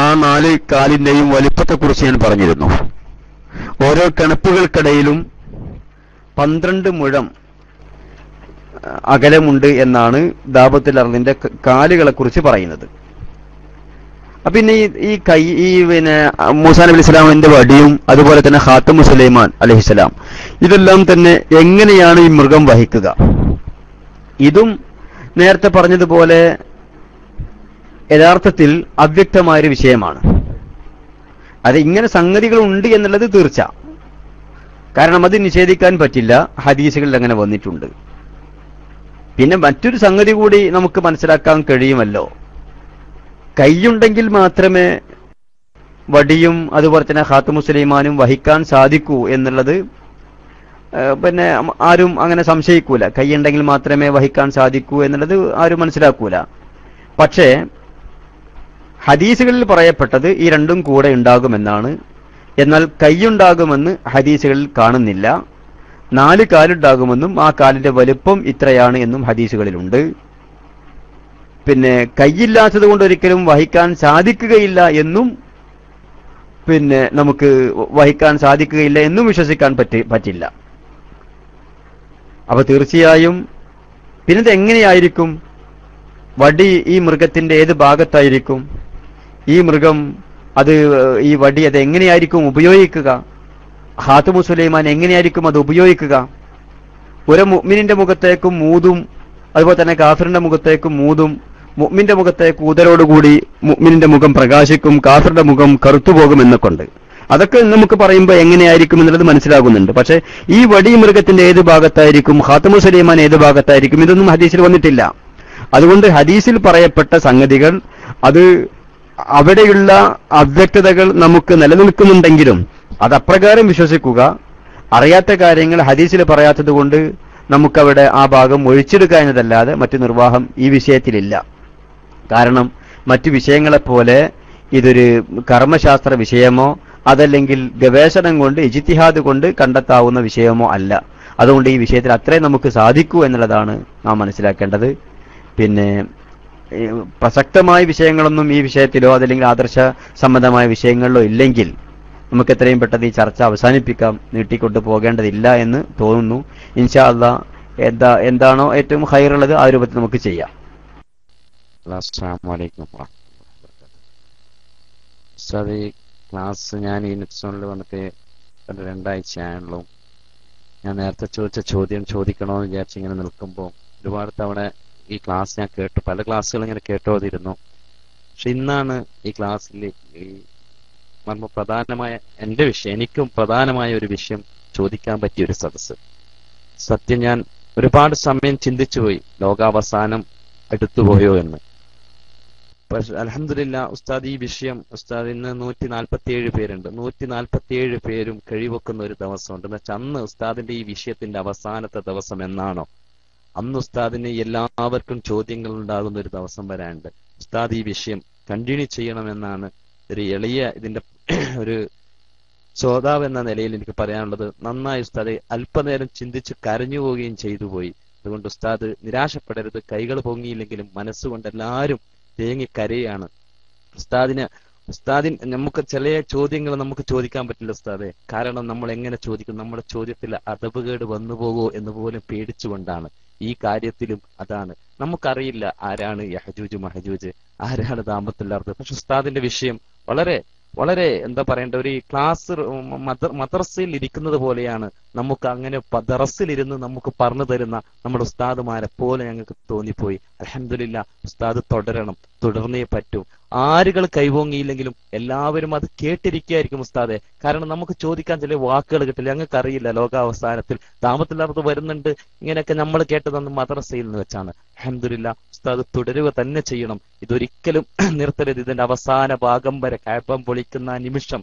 ആ 4 കാലിന്റെയും വലിപ്പത്തെക്കുറിച്ച് ഞാൻ പറഞ്ഞിരുന്നു. ഓരോ കിണപ്പുകൾക്കിടയിലും 12 മുഴം അകലമുണ്ട് എന്നാണ് ദാബത്തുൽ അർളിന്റെ കാലുകളെ കുറിച്ച് പറയുന്നത്. പിന്നെ പിന്നെ മൂസാ നബി ഇസ്ലാമിന്റെ വടിയും അതുപോലെ തന്നെ ഖാത്തമു സുലൈമാൻ അലൈഹിസ്സലാം ഇതെല്ലാം തന്നെ എങ്ങനെയാണ് ഈ മൃഗം വഹിക്കുക? ഇതും നേരത്തെ പറഞ്ഞതുപോലെ യഥാർത്ഥത്തിൽ അവ്യക്തമായൊരു വിഷയമാണ്. അത് ഇങ്ങനെ സംഗതികൾ ഉണ്ട് എന്നുള്ളത് തീർച്ച. കാരണം അത് നിഷേധിക്കാൻ പറ്റില്ല, ഹദീസുകളിൽ അങ്ങനെ വന്നിട്ടുണ്ട്. പിന്നെ മറ്റൊരു സംഗതി കൂടി നമുക്ക് മനസ്സിലാക്കാൻ കഴിയുമല്ലോ. കൈയുണ്ടെങ്കിൽ മാത്രമേ വടിയും അതുപോലെ തന്നെ ഖാത്തമു സുലൈമാനും വഹിക്കാൻ സാധിക്കൂ എന്നുള്ളത് പിന്നെ ആരും അങ്ങനെ സംശയിക്കൂല. കൈയുണ്ടെങ്കിൽ മാത്രമേ വഹിക്കാൻ സാധിക്കൂ എന്നുള്ളത് ആരും മനസ്സിലാക്കൂല. പക്ഷേ ഹദീസുകളിൽ പറയപ്പെട്ടത് ഈ രണ്ടും കൂടെ ഉണ്ടാകുമെന്നാണ്. എന്നാൽ കൈയുണ്ടാകുമെന്ന് ഹദീസുകളിൽ കാണുന്നില്ല. 4 കാലുണ്ടാകുമെന്നും ആ കാലിന്റെ വലുപ്പം ഇത്രയാണ് എന്നും ഹദീസുകളിലുണ്ട്. പിന്നെ കൈയില്ലാത്തത് കൊണ്ട് ഒരിക്കലും വഹിക്കാൻ സാധിക്കുകയില്ല എന്നും പിന്നെ നമുക്ക് വഹിക്കാൻ സാധിക്കുകയില്ല എന്നും വിശ്വസിക്കാൻ പറ്റില്ല. അപ്പൊ തീർച്ചയായും പിന്നത് എങ്ങനെയായിരിക്കും? വടി ഈ മൃഗത്തിന്റെ ഏത് ഭാഗത്തായിരിക്കും? ഈ മൃഗം ഈ വടി അത് എങ്ങനെയായിരിക്കും ഉപയോഗിക്കുക? ഖാത്തമു സുലൈമാൻ എങ്ങനെയായിരിക്കും അത് ഉപയോഗിക്കുക? ഒരു മുഅ്മിനിന്റെ മുഖത്തേക്കും മൂതും, അതുപോലെ തന്നെ കാഫിറിന്റെ മുഖത്തേക്കും മൂതും. മുഅ്മിന്റെ മുഖത്തേക്ക് ഊതലോടുകൂടി മുഅ്മിനിന്റെ മുഖം പ്രകാശിക്കും, കാഫിറിന്റെ മുഖം കറുത്തുപോകും എന്നൊക്കെയുണ്ട്. അതൊക്കെ നമുക്ക് പറയുമ്പോൾ എങ്ങനെയായിരിക്കും എന്നുള്ളത് മനസ്സിലാകുന്നുണ്ട്. പക്ഷെ ഈ വടി മൃഗത്തിന്റെ ഏത് ഭാഗത്തായിരിക്കും, ഖാത്തമു സുലൈമാൻ ഏത് ഭാഗത്തായിരിക്കും, ഇതൊന്നും ഹദീസിൽ വന്നിട്ടില്ല. അതുകൊണ്ട് ഹദീസിൽ പറയപ്പെട്ട സംഗതികൾ അത് അവിടെയുള്ള അവ്യക്തതകൾ നമുക്ക് നിലനിൽക്കുന്നുണ്ടെങ്കിലും അത് അപ്രകാരം വിശ്വസിക്കുക. അറിയാത്ത കാര്യങ്ങൾ ഹദീസിൽ പറയാത്തത് കൊണ്ട് നമുക്കവിടെ ആ ഭാഗം ഒഴിച്ചെടുക്കുക എന്നതല്ലാതെ മറ്റു നിർവാഹം ഈ വിഷയത്തിലില്ല. കാരണം മറ്റു വിഷയങ്ങളെപ്പോലെ ഇതൊരു കർമ്മശാസ്ത്ര വിഷയമോ അതല്ലെങ്കിൽ ഗവേഷണം കൊണ്ട് ഇജ്തിഹാദ് കൊണ്ട് കണ്ടെത്താവുന്ന വിഷയമോ അല്ല. അതുകൊണ്ട് ഈ വിഷയത്തിൽ അത്രേ നമുക്ക് സാധിക്കൂ എന്നുള്ളതാണ് നാം മനസ്സിലാക്കേണ്ടത്. പിന്നെ പ്രസക്തമായ വിഷയങ്ങളൊന്നും ഈ വിഷയത്തിലോ അതല്ലെങ്കിൽ ആദർശ സംബന്ധമായ വിഷയങ്ങളിലോ ഇല്ലെങ്കിൽ നമുക്ക് എത്രയും പെട്ടെന്ന് ഈ ചർച്ച അവസാനിപ്പിക്കാം, നീട്ടിക്കൊണ്ടു പോകേണ്ടതില്ല എന്ന് തോന്നുന്നു. ഇൻഷാ അല്ലാഹ് എന്താണോ ഏറ്റവും ഖൈറുള്ളത് ആ രൂപത്തിൽ നമുക്ക് ചെയ്യാം. ക്ലാസ് ഞാൻ ഈ നെറ്റ്സോണിൽ വന്നിട്ട് 2 ആഴ്ചയാണല്ലോ. ഞാൻ നേരത്തെ ചോദിച്ച ചോദ്യം ചോദിക്കണമെന്ന് വിചാരിച്ച് ഇങ്ങനെ നിൽക്കുമ്പോൾ ഒരുപാട് തവണ ഈ ക്ലാസ് ഞാൻ കേട്ടു, പല ക്ലാസ്സുകൾ ഇങ്ങനെ കേട്ടോതിരുന്നു. പക്ഷെ ഇന്നാണ് ഈ ക്ലാസ്സിൽ ഈ പ്രധാനമായ എന്റെ വിഷയം, എനിക്കും പ്രധാനമായ ഒരു വിഷയം ചോദിക്കാൻ പറ്റിയ ഒരു സദസ്സ്. സത്യം ഞാൻ ഒരുപാട് സമയം ചിന്തിച്ചുപോയി, ലോകാവസാനം അടുത്തുപോയോ എന്ന്. പക്ഷെ അൽഹംദുലില്ലാ ഉസ്താദ് ഈ വിഷയം, ഉസ്താദ് ഇന്ന് 147 പേരുണ്ട്, 147 പേരും കഴിവെക്കുന്ന ഒരു ദിവസമുണ്ട്. എന്ന് വെച്ചാൽ അന്ന് ഉസ്താദിന്റെ ഈ വിഷയത്തിന്റെ അവസാനത്തെ ദിവസം എന്നാണോ അന്ന് ഉസ്താദിന് എല്ലാവർക്കും ചോദ്യങ്ങൾ ഉണ്ടാകുന്ന ഒരു ദിവസം വരാനുണ്ട്. ഉസ്താദ് ഈ വിഷയം കണ്ടിന്യൂ ചെയ്യണമെന്നാണ് ഒരു എളിയ ഇതിന്റെ ഒരു ശ്രോതാവ് എന്ന നിലയിൽ എനിക്ക് പറയാനുള്ളത്. നന്നായി ഉസ്താദ് അല്പനേരം ചിന്തിച്ച് കരഞ്ഞു പോവുകയും ചെയ്തു പോയി. അതുകൊണ്ട് ഉസ്താദ് നിരാശപ്പെടരുത്. കൈകൾ പൊങ്ങിയില്ലെങ്കിലും മനസ്സുകൊണ്ട് എല്ലാവരും തേങ്ങിക്കരയാണ്. ഉസ്താദിന് നമുക്ക് ചില ചോദ്യങ്ങൾ നമുക്ക് ചോദിക്കാൻ പറ്റില്ല ഉസ്താദെ. കാരണം നമ്മൾ എങ്ങനെ ചോദിക്കും, നമ്മുടെ ചോദ്യത്തിൽ അദബുകേട് വന്നു പോകുമോ എന്ന് പോലും പേടിച്ചുകൊണ്ടാണ്. ഈ കാര്യത്തിലും അതാണ്. നമുക്കറിയില്ല ആരാണ് യഹജൂജ് മഹജൂജ്, ആരാണ് ദാമ്പത്തുൽ അർദ്. പക്ഷെ ഉസ്താദിന്റെ വിഷയം വളരെ വളരെ എന്താ പറയേണ്ട, ഒരു ക്ലാസ് മദ്രസയിൽ ഇരിക്കുന്നത് പോലെയാണ്. നമുക്ക് അങ്ങനെ ദറസിലിരുന്ന് നമുക്ക് പറഞ്ഞു തരുന്ന നമ്മുടെ ഉസ്താദുമാരെ പോലെ ഞങ്ങൾക്ക് തോന്നിപ്പോയി. അൽഹംദുലില്ലാ ഉസ്താദ് തുടർന്നേ പറ്റൂ. ആരുകൾ കൈവോങ്ങിയില്ലെങ്കിലും എല്ലാവരും അത് കേട്ടിരിക്കുകയായിരിക്കും ഉസ്താദെ. കാരണം നമുക്ക് ചോദിക്കാൻ ചില വാക്കുകൾ കിട്ടില്ല, ഞങ്ങൾക്ക് അറിയില്ല ലോകാവസാനത്തിൽ ദാമ്പത്തുൽ അർദ് വരുന്നുണ്ട്. ഇങ്ങനെയൊക്കെ നമ്മൾ കേട്ടതെന്ന് മദ്രസയിൽ നിന്ന് വെച്ചാണ്. അൽഹംദുലില്ലാ ഉസ്താദ് തുടരുക തന്നെ ചെയ്യണം. ഇതൊരിക്കലും നിർത്തരുത്. ഇതിന്റെ അവസാന ഭാഗം വരെ കഅബ പൊളിക്കുന്ന നിമിഷം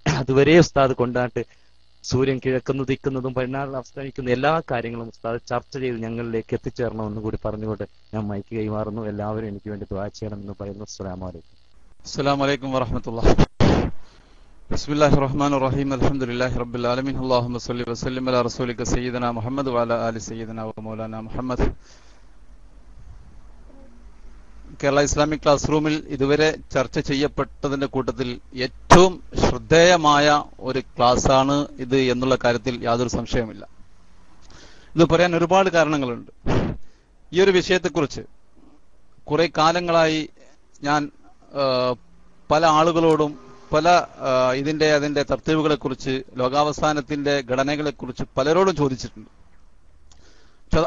അതുവരെ ഉസ്താദ് കൊണ്ടാട്ട് സൂര്യൻ കിഴക്കുന്നുദിക്കുന്നതും പടിഞ്ഞാറ് അസ്തമിക്കുന്ന എല്ലാ കാര്യങ്ങളും ഉസ്താദ് ചർച്ച ചെയ്ത് ഞങ്ങളിലേക്ക് എത്തിച്ചേരണമെന്ന് കൂടി പറഞ്ഞുകൊണ്ട് ഞാൻ മൈക്ക് കൈമാറുന്നു. എല്ലാവരും എനിക്ക് വേണ്ടി ദുആ ചെയ്യണമെന്ന് പറയുന്നു. അസ്സലാമു അലൈക്കും. അസ്സലാമു അലൈക്കും വറഹ്മത്തുള്ളാഹി. ബിസ്മില്ലാഹിർ റഹ്മാനിർ റഹീം. അൽഹംദുലില്ലാഹി റബ്ബിൽ ആലമീൻ. അല്ലാഹുമ്മ സ്വല്ലി വസല്ലിം അലാ റസൂലിക സയ്യിദനാ മുഹമ്മദ് വഅലാ ആലി സയ്യിദനാ വ മൗലാനാ മുഹമ്മദ്. കേരള ഇസ്ലാമിക് ക്ലാസ് റൂമിൽ ഇതുവരെ ചർച്ച ചെയ്യപ്പെട്ടതിന്റെ കൂട്ടത്തിൽ ഏറ്റവും ശ്രദ്ധേയമായ ഒരു ക്ലാസ്സാണ് ഇത് എന്നുള്ള കാര്യത്തിൽ യാതൊരു സംശയവുമില്ല. ഇത് പറയാൻ ഒരുപാട് കാരണങ്ങളുണ്ട്. ഈ ഒരു വിഷയത്തെക്കുറിച്ച് കുറെ കാലങ്ങളായി ഞാൻ പല ആളുകളോടും പല അതിന്റെ തർത്തീവുകളെക്കുറിച്ച്, ലോകാവസാനത്തിന്റെ ഘടനകളെക്കുറിച്ച് പലരോടും ചോദിച്ചിട്ടുണ്ട്.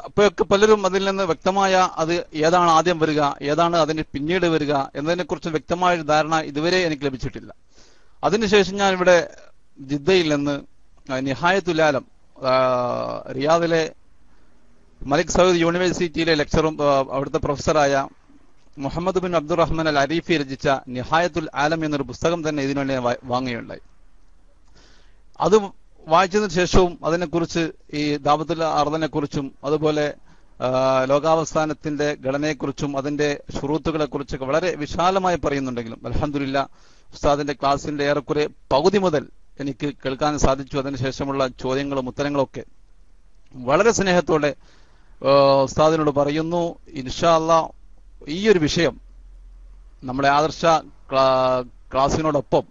അപ്പോഴൊക്കെ പലരും അതിൽ നിന്ന് വ്യക്തമായ അത് ഏതാണ് ആദ്യം വരിക, ഏതാണ് അതിന് പിന്നീട് വരിക എന്നതിനെക്കുറിച്ച് വ്യക്തമായ ഒരു ധാരണ ഇതുവരെ എനിക്ക് ലഭിച്ചിട്ടില്ല. അതിനുശേഷം ഞാൻ ഇവിടെ ജിദ്ദയിൽ നിന്ന് നിഹായത്തുൽ ആലം, റിയാദിലെ മലിക് സൗദ് യൂണിവേഴ്സിറ്റിയിലെ ലെക്ചറും അവിടുത്തെ പ്രൊഫസറായ മുഹമ്മദ് ബിൻ അബ്ദുറഹ്മാൻ അൽ അരീഫി രചിച്ച നിഹായത്തുൽ ആലം എന്നൊരു പുസ്തകം തന്നെ ഇതിനുവേണ്ടി വാങ്ങുകയുണ്ടായി. അത് വായിച്ചതിന് ശേഷവും അതിനെക്കുറിച്ച് ഈ ദാവത്തുൽ അർദിനെ കുറിച്ചും അതുപോലെ ലോകാവസാനത്തിന്റെ ഘടനയെക്കുറിച്ചും അതിന്റെ ശുറൂത്തുകളെ കുറിച്ചൊക്കെ വളരെ വിശാലമായി പറയുന്നുണ്ടെങ്കിലും അൽഹംദുലില്ലാ ഉസ്താദിന്റെ ക്ലാസിന്റെ ഏറെക്കുറെ പകുതി മുതൽ എനിക്ക് കേൾക്കാൻ സാധിച്ചു. അതിനുശേഷമുള്ള ചോദ്യങ്ങളും ഉത്തരങ്ങളും ഒക്കെ വളരെ സ്നേഹത്തോടെ ഉസ്താദിനോട് പറയുന്നു. ഇൻഷാ അല്ലാഹ് ഈ ഒരു വിഷയം നമ്മുടെ ആദർശ ക്ലാസിനോടൊപ്പം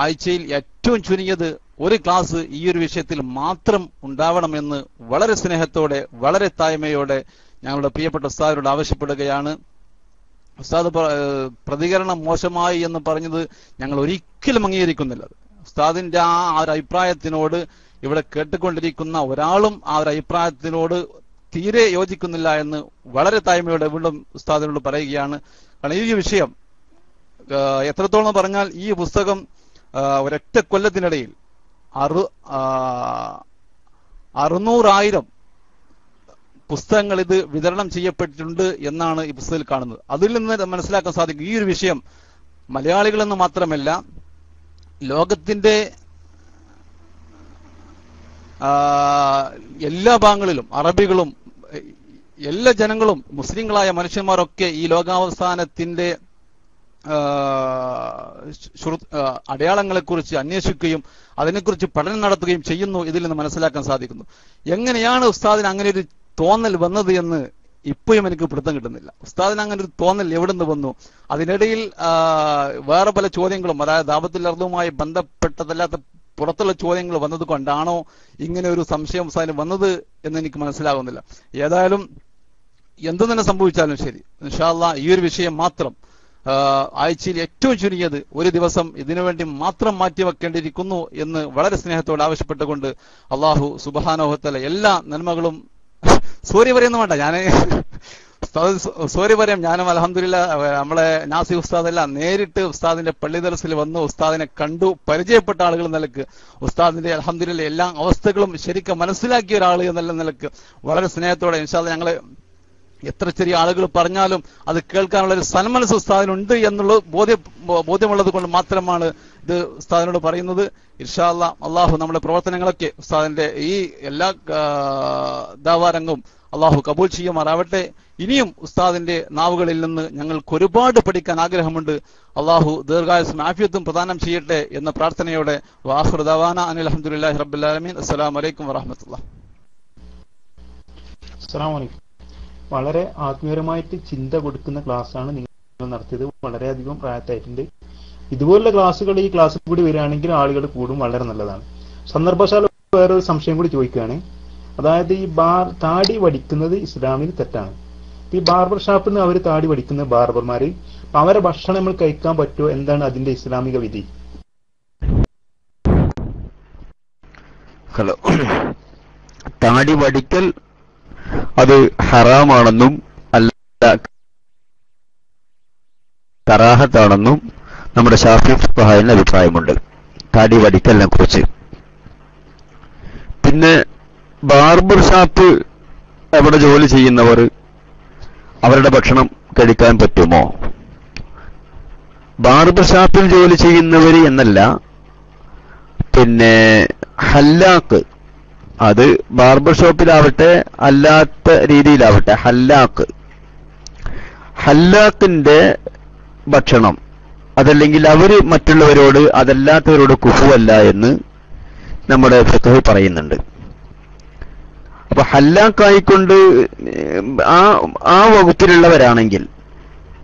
ആഴ്ചയിൽ ഏറ്റവും ചുരുങ്ങിയത് ഒരു ക്ലാസ് ഈ ഒരു വിഷയത്തിൽ മാത്രം ഉണ്ടാവണമെന്ന് വളരെ സ്നേഹത്തോടെ വളരെ താഴ്മയോടെ ഞങ്ങളുടെ പ്രിയപ്പെട്ട ഉസ്താദിനോട് ആവശ്യപ്പെടുകയാണ്. ഉസ്താദ് പ്രതികരണം മോശമായി എന്ന് പറഞ്ഞത് ഞങ്ങൾ ഒരിക്കലും അംഗീകരിക്കുന്നില്ല. ഉസ്താദിന്റെ ആ ഒരു അഭിപ്രായത്തിനോട് ഇവിടെ കേട്ടുകൊണ്ടിരിക്കുന്ന ഒരാളും ആ ഒരു അഭിപ്രായത്തിനോട് തീരെ യോജിക്കുന്നില്ല എന്ന് വളരെ താഴ്മയോടെ വീണ്ടും ഉസ്താദിനോട് പറയുകയാണ്. കാരണം ഈ വിഷയം എത്രത്തോളം പറഞ്ഞാൽ ഈ പുസ്തകം ഒരൊറ്റ കൊല്ലത്തിനിടയിൽ 600,000 പുസ്തകങ്ങൾ ഇത് വിതരണം ചെയ്യപ്പെട്ടിട്ടുണ്ട് എന്നാണ് ഈ പുസ്തകത്തിൽ കാണുന്നത്. അതിൽ നിന്ന് മനസ്സിലാക്കാൻ സാധിക്കും ഈ ഒരു വിഷയം മലയാളികളെന്ന് മാത്രമല്ല ലോകത്തിന്റെ എല്ലാ ഭാഗങ്ങളിലും അറബികളും എല്ലാ ജനങ്ങളും മുസ്ലിങ്ങളായ മനുഷ്യന്മാരൊക്കെ ഈ ലോകാവസാനത്തിന്റെ അടയാളങ്ങളെക്കുറിച്ച് അന്വേഷിക്കുകയും അതിനെക്കുറിച്ച് പഠനം നടത്തുകയും ചെയ്യുന്നു. ഇതിൽ നിന്ന് മനസ്സിലാക്കാൻ സാധിക്കുന്നു. എങ്ങനെയാണ് ഉസ്താദിന് അങ്ങനെ ഒരു തോന്നൽ വന്നത് എന്ന് ഇപ്പോഴും എനിക്ക് പിടുത്തം കിട്ടുന്നില്ല. ഉസ്താദിന് അങ്ങനെ ഒരു തോന്നൽ എവിടെ നിന്ന് വന്നു? അതിനിടയിൽ വേറെ പല ചോദ്യങ്ങളും, അതായത് ദാവത്തുൽ അർദുമായി ബന്ധപ്പെട്ടതല്ലാത്ത പുറത്തുള്ള ചോദ്യങ്ങൾ വന്നത് കൊണ്ടാണോ ഇങ്ങനെ ഒരു സംശയം ഉസ്താദിന് വന്നത് എന്ന് എനിക്ക് മനസ്സിലാകുന്നില്ല. ഏതായാലും എന്തു തന്നെ സംഭവിച്ചാലും ശരി, ഇൻഷാ അല്ലാഹ് ഈ ഒരു വിഷയം മാത്രം ആഴ്ചയിൽ ഏറ്റവും ചുരുങ്ങിയത് ഒരു ദിവസം ഇതിനുവേണ്ടി മാത്രം മാറ്റിവെക്കേണ്ടിയിരിക്കുന്നു എന്ന് വളരെ സ്നേഹത്തോടെ ആവശ്യപ്പെട്ടുകൊണ്ട് അള്ളാഹു സുബ്ഹാനഹു വ തആല എല്ലാ നന്മകളും, സോറി പറയുന്നു വേണ്ട, ഞാൻ സോറി പറയാം, ഞാനും അൽഹംദുലില്ലാ നമ്മളെ നാസി ഉസ്താദല്ല നേരിട്ട് ഉസ്താദിന്റെ പള്ളി ദർസിൽ വന്നു ഉസ്താദിനെ കണ്ടു പരിചയപ്പെട്ട ആളുകൾ നിലക്ക് ഉസ്താദിന്റെ അൽഹംദുലില്ലാ എല്ലാ അവസ്ഥകളും ശരിക്കും മനസ്സിലാക്കിയ ഒരാൾ എന്നുള്ള നിലക്ക് വളരെ സ്നേഹത്തോടെ ഇൻഷാ അല്ലാഹ് ഞങ്ങള് എത്ര ചെറിയ ആളുകൾ പറഞ്ഞാലും അത് കേൾക്കാനുള്ള ഒരു സന്മനസ് ഉസ്താദിനുണ്ട് എന്നുള്ള ബോധ്യമുള്ളത് കൊണ്ട് മാത്രമാണ് ഇത് ഉസ്താദിനോട് പറയുന്നത്. ഇൻഷാ അല്ലാഹ് അള്ളാഹു നമ്മുടെ പ്രവർത്തനങ്ങളൊക്കെ ഉസ്താദിന്റെ ഈ എല്ലാ ദാവാരംഗവും അള്ളാഹു കബൂൽ ചെയ്യുമാറാവട്ടെ. ഇനിയും ഉസ്താദിന്റെ നാവുകളിൽ നിന്ന് ഞങ്ങൾക്ക് ഒരുപാട് പഠിക്കാൻ ആഗ്രഹമുണ്ട്. അള്ളാഹു ദീർഘായുസ്സും ആഫിയത്തും പ്രദാനം ചെയ്യട്ടെ എന്ന പ്രാർത്ഥനയോടെ വആഖിറു ദഅവാന അനിൽ ഹംദുലില്ലാഹി റബ്ബിൽ ആലമീൻ. അസ്സലാമു അലൈക്കും വറഹ്മത്തുള്ളാഹി. അസ്സലാമു അലൈക്കും. വളരെ ആത്മീയപരമായിട്ട് ചിന്ത കൊടുക്കുന്ന ക്ലാസ്സാണ് നിങ്ങൾ നടത്തിയത്. വളരെയധികം പ്രായത്തായിട്ടുണ്ട്. ഇതുപോലുള്ള ക്ലാസ്സുകൾ ഈ ക്ലാസ്സിൽ കൂടി വരികയാണെങ്കിൽ ആളുകൾ കൂടും, വളരെ നല്ലതാണ്. സന്ദർഭശാല വേറൊരു സംശയം കൂടി ചോദിക്കുകയാണ്. അതായത് ഈ താടി വടിക്കുന്നത് ഇസ്ലാമിൽ തെറ്റാണ്. ഈ ബാർബർ ഷാപ്പിൽ നിന്ന് അവർ താടി വടിക്കുന്ന ബാർബർമാര്, അവരെ ഭക്ഷണം നമ്മൾ കഴിക്കാൻ പറ്റുമോ? എന്താണ് അതിന്റെ ഇസ്ലാമിക വിധി? ഹലോ, താടി വടിക്കൽ അത് ഹറാമാണെന്നും അല്ല കറാഹത്താണെന്നും നമ്മുടെ ശാഫിഈ ഫുഖഹായിന്റെ അഭിപ്രായമുണ്ട് താടി വടിക്കലിനെ കുറിച്ച്. പിന്നെ ബാർബർ ഷാപ്പ് അവിടെ ജോലി ചെയ്യുന്നവർ അവരുടെ ഭക്ഷണം കഴിക്കാൻ പറ്റുമോ? ബാർബർ ഷാപ്പിൽ ജോലി ചെയ്യുന്നവർ എന്നല്ല, പിന്നെ ഹല്ലാക്ക്, അത് ബാർബർ ഷോപ്പിലാവട്ടെ അല്ലാത്ത രീതിയിലാവട്ടെ, ഹല്ലാക്കിന്റെ ഭക്ഷണം അതല്ലെങ്കിൽ അവര് മറ്റുള്ളവരോട് അതല്ലാത്തവരോട് കുഫുവല്ല എന്ന് നമ്മുടെ ഫിഖ്ഹ് പറയുന്നുണ്ട്. അപ്പൊ ഹല്ലാക്കായിക്കൊണ്ട് ആ വകുപ്പിലുള്ളവരാണെങ്കിൽ,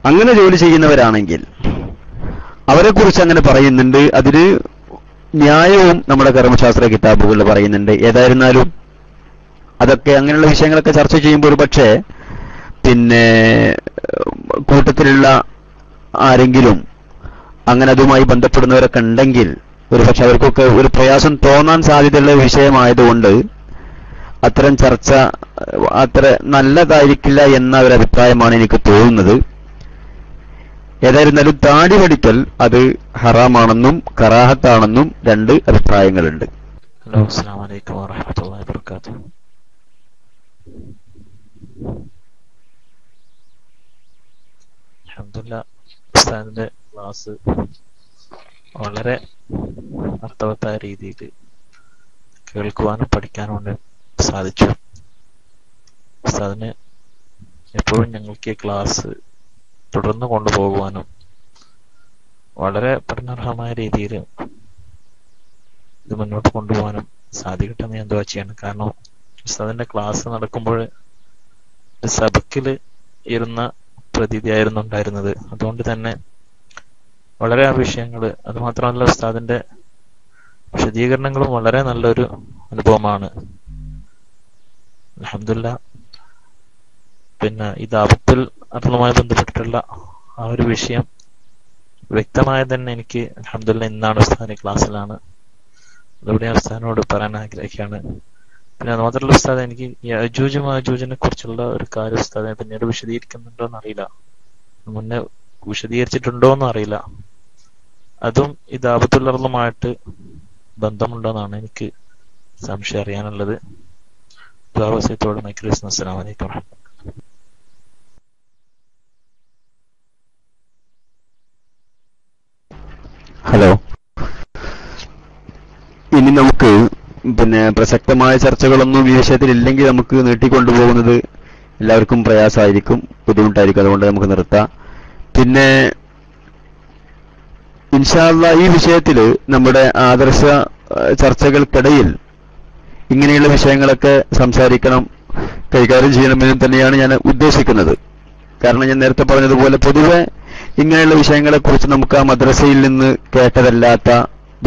അങ്ങനെ ജോലി ചെയ്യുന്നവരാണെങ്കിൽ അവരെ കുറിച്ച് അങ്ങനെ പറയുന്നുണ്ട്. അതിന് ന്യായവും നമ്മുടെ കർമ്മശാസ്ത്ര കിതാബുകളിൽ പറയുന്നുണ്ട്. ഏതായിരുന്നാലും അതൊക്കെ അങ്ങനെയുള്ള വിഷയങ്ങളൊക്കെ ചർച്ച ചെയ്യുമ്പോൾ ഒരു പക്ഷേ പിന്നെ കൂട്ടത്തിലുള്ള ആരെങ്കിലും അങ്ങനെ അതുമായി ബന്ധപ്പെടുന്നവരൊക്കെ ഉണ്ടെങ്കിൽ ഒരു പക്ഷെ അവർക്കൊക്കെ ഒരു പ്രയാസം തോന്നാൻ സാധ്യതയുള്ള വിഷയമായതുകൊണ്ട് അത്തരം ചർച്ച അത്ര നല്ലതായിരിക്കില്ല എന്ന ഒരു അഭിപ്രായമാണ് എനിക്ക് തോന്നുന്നത്. ഏതായിരുന്നാലും താടി പഠിക്കൽ അത് ഹറാമാണെന്നും കറാഹത്താണെന്നും രണ്ട് അഭിപ്രായങ്ങളുണ്ട്. ഹലോ, അസ്സലാമു അലൈക്കും വറഹ്മത്തുള്ളാഹി വബറകാതുഹു. അൽഹംദുലില്ലാഹ്, ഉസ്താദിന്റെ ക്ലാസ് വളരെ അർത്ഥവത്തായ രീതിയിൽ കേൾക്കുവാനും പഠിക്കാനും കൊണ്ട് സാധിച്ചു. ഉസ്താദിന് എപ്പോഴും ഞങ്ങൾക്ക് ഈ ക്ലാസ് തുടർന്ന് കൊണ്ടുപോകുവാനും വളരെ പഠനാർഹമായ രീതിയിൽ ഇത് മുന്നോട്ട് കൊണ്ടുപോകാനും സാധിക്കട്ടെ എന്ന് ഞാൻ ദുആ ചെയ്യാണ്. കാരണം ഉസ്താദിന്റെ ക്ലാസ് നടക്കുമ്പോൾ സബക്കിൽ ഇരുന്ന പ്രതീതിയായിരുന്നു ഉണ്ടായിരുന്നത്. അതുകൊണ്ട് തന്നെ വളരെ ആ വിഷയങ്ങൾ, അതുമാത്രമല്ല ഉസ്താദിന്റെ വിശദീകരണങ്ങളും വളരെ നല്ലൊരു അനുഭവമാണ്. അൽഹംദുലില്ലാഹ്, പിന്നെ ഈ ദാവത്തുൽ അർളുമായി ബന്ധപ്പെട്ടിട്ടുള്ള ആ ഒരു വിഷയം വ്യക്തമായ തന്നെ എനിക്ക് അൽഹംദുലില്ലാഹ് ഇന്നാണ് ഉസ്താദിന്റെ ക്ലാസ്സിലാണ്. അതുകൊണ്ട് ഞാൻ ഉസ്താദിനോട് പറയാൻ ആഗ്രഹിക്കുകയാണ്. പിന്നെ അത് മാത്രമല്ല ഉസ്താദ്, എനിക്ക് യജൂജ് മാജൂജിനെ കുറിച്ചുള്ള ഒരു കാര്യം ഉസ്താദിനെ പിന്നീട് വിശദീകരിക്കുന്നുണ്ടോ എന്നറിയില്ല, മുന്നേ വിശദീകരിച്ചിട്ടുണ്ടോന്നും അറിയില്ല. അതും ഈ ദാവത്തുൽ അർളുമായിട്ട് ബന്ധമുണ്ടോന്നാണ് എനിക്ക് സംശയം അറിയാനുള്ളത്. ദുആവസിയത്തോട് മൈക്രിസ്. അസ്സലാമു അലൈക്കും വറഹ്മത്തുള്ളാഹി. ഹലോ, ഇനി നമുക്ക് പിന്നെ പ്രസക്തമായ ചർച്ചകളൊന്നും ഈ വിഷയത്തിൽ ഇല്ലെങ്കിൽ നമുക്ക് നീട്ടിക്കൊണ്ടുപോകുന്നത് എല്ലാവർക്കും പ്രയാസമായിരിക്കും, ബുദ്ധിമുട്ടായിരിക്കും. അതുകൊണ്ട് നമുക്ക് നിർത്താം. പിന്നെ ഇൻഷാ അല്ലാഹ് ഈ വിഷയത്തിൽ നമ്മുടെ ആദർശ ചർച്ചകൾക്കിടയിൽ ഇങ്ങനെയുള്ള വിഷയങ്ങളൊക്കെ സംസാരിക്കണം, കൈകാര്യം ചെയ്യണമെന്ന് തന്നെയാണ് ഞാൻ ഉദ്ദേശിക്കുന്നത്. കാരണം ഞാൻ നേരത്തെ പറഞ്ഞതുപോലെ പൊതുവെ ഇങ്ങനെയുള്ള വിഷയങ്ങളെക്കുറിച്ച് നമുക്ക് ആ മദ്രസയിൽ നിന്ന് കേട്ടതല്ലാത്ത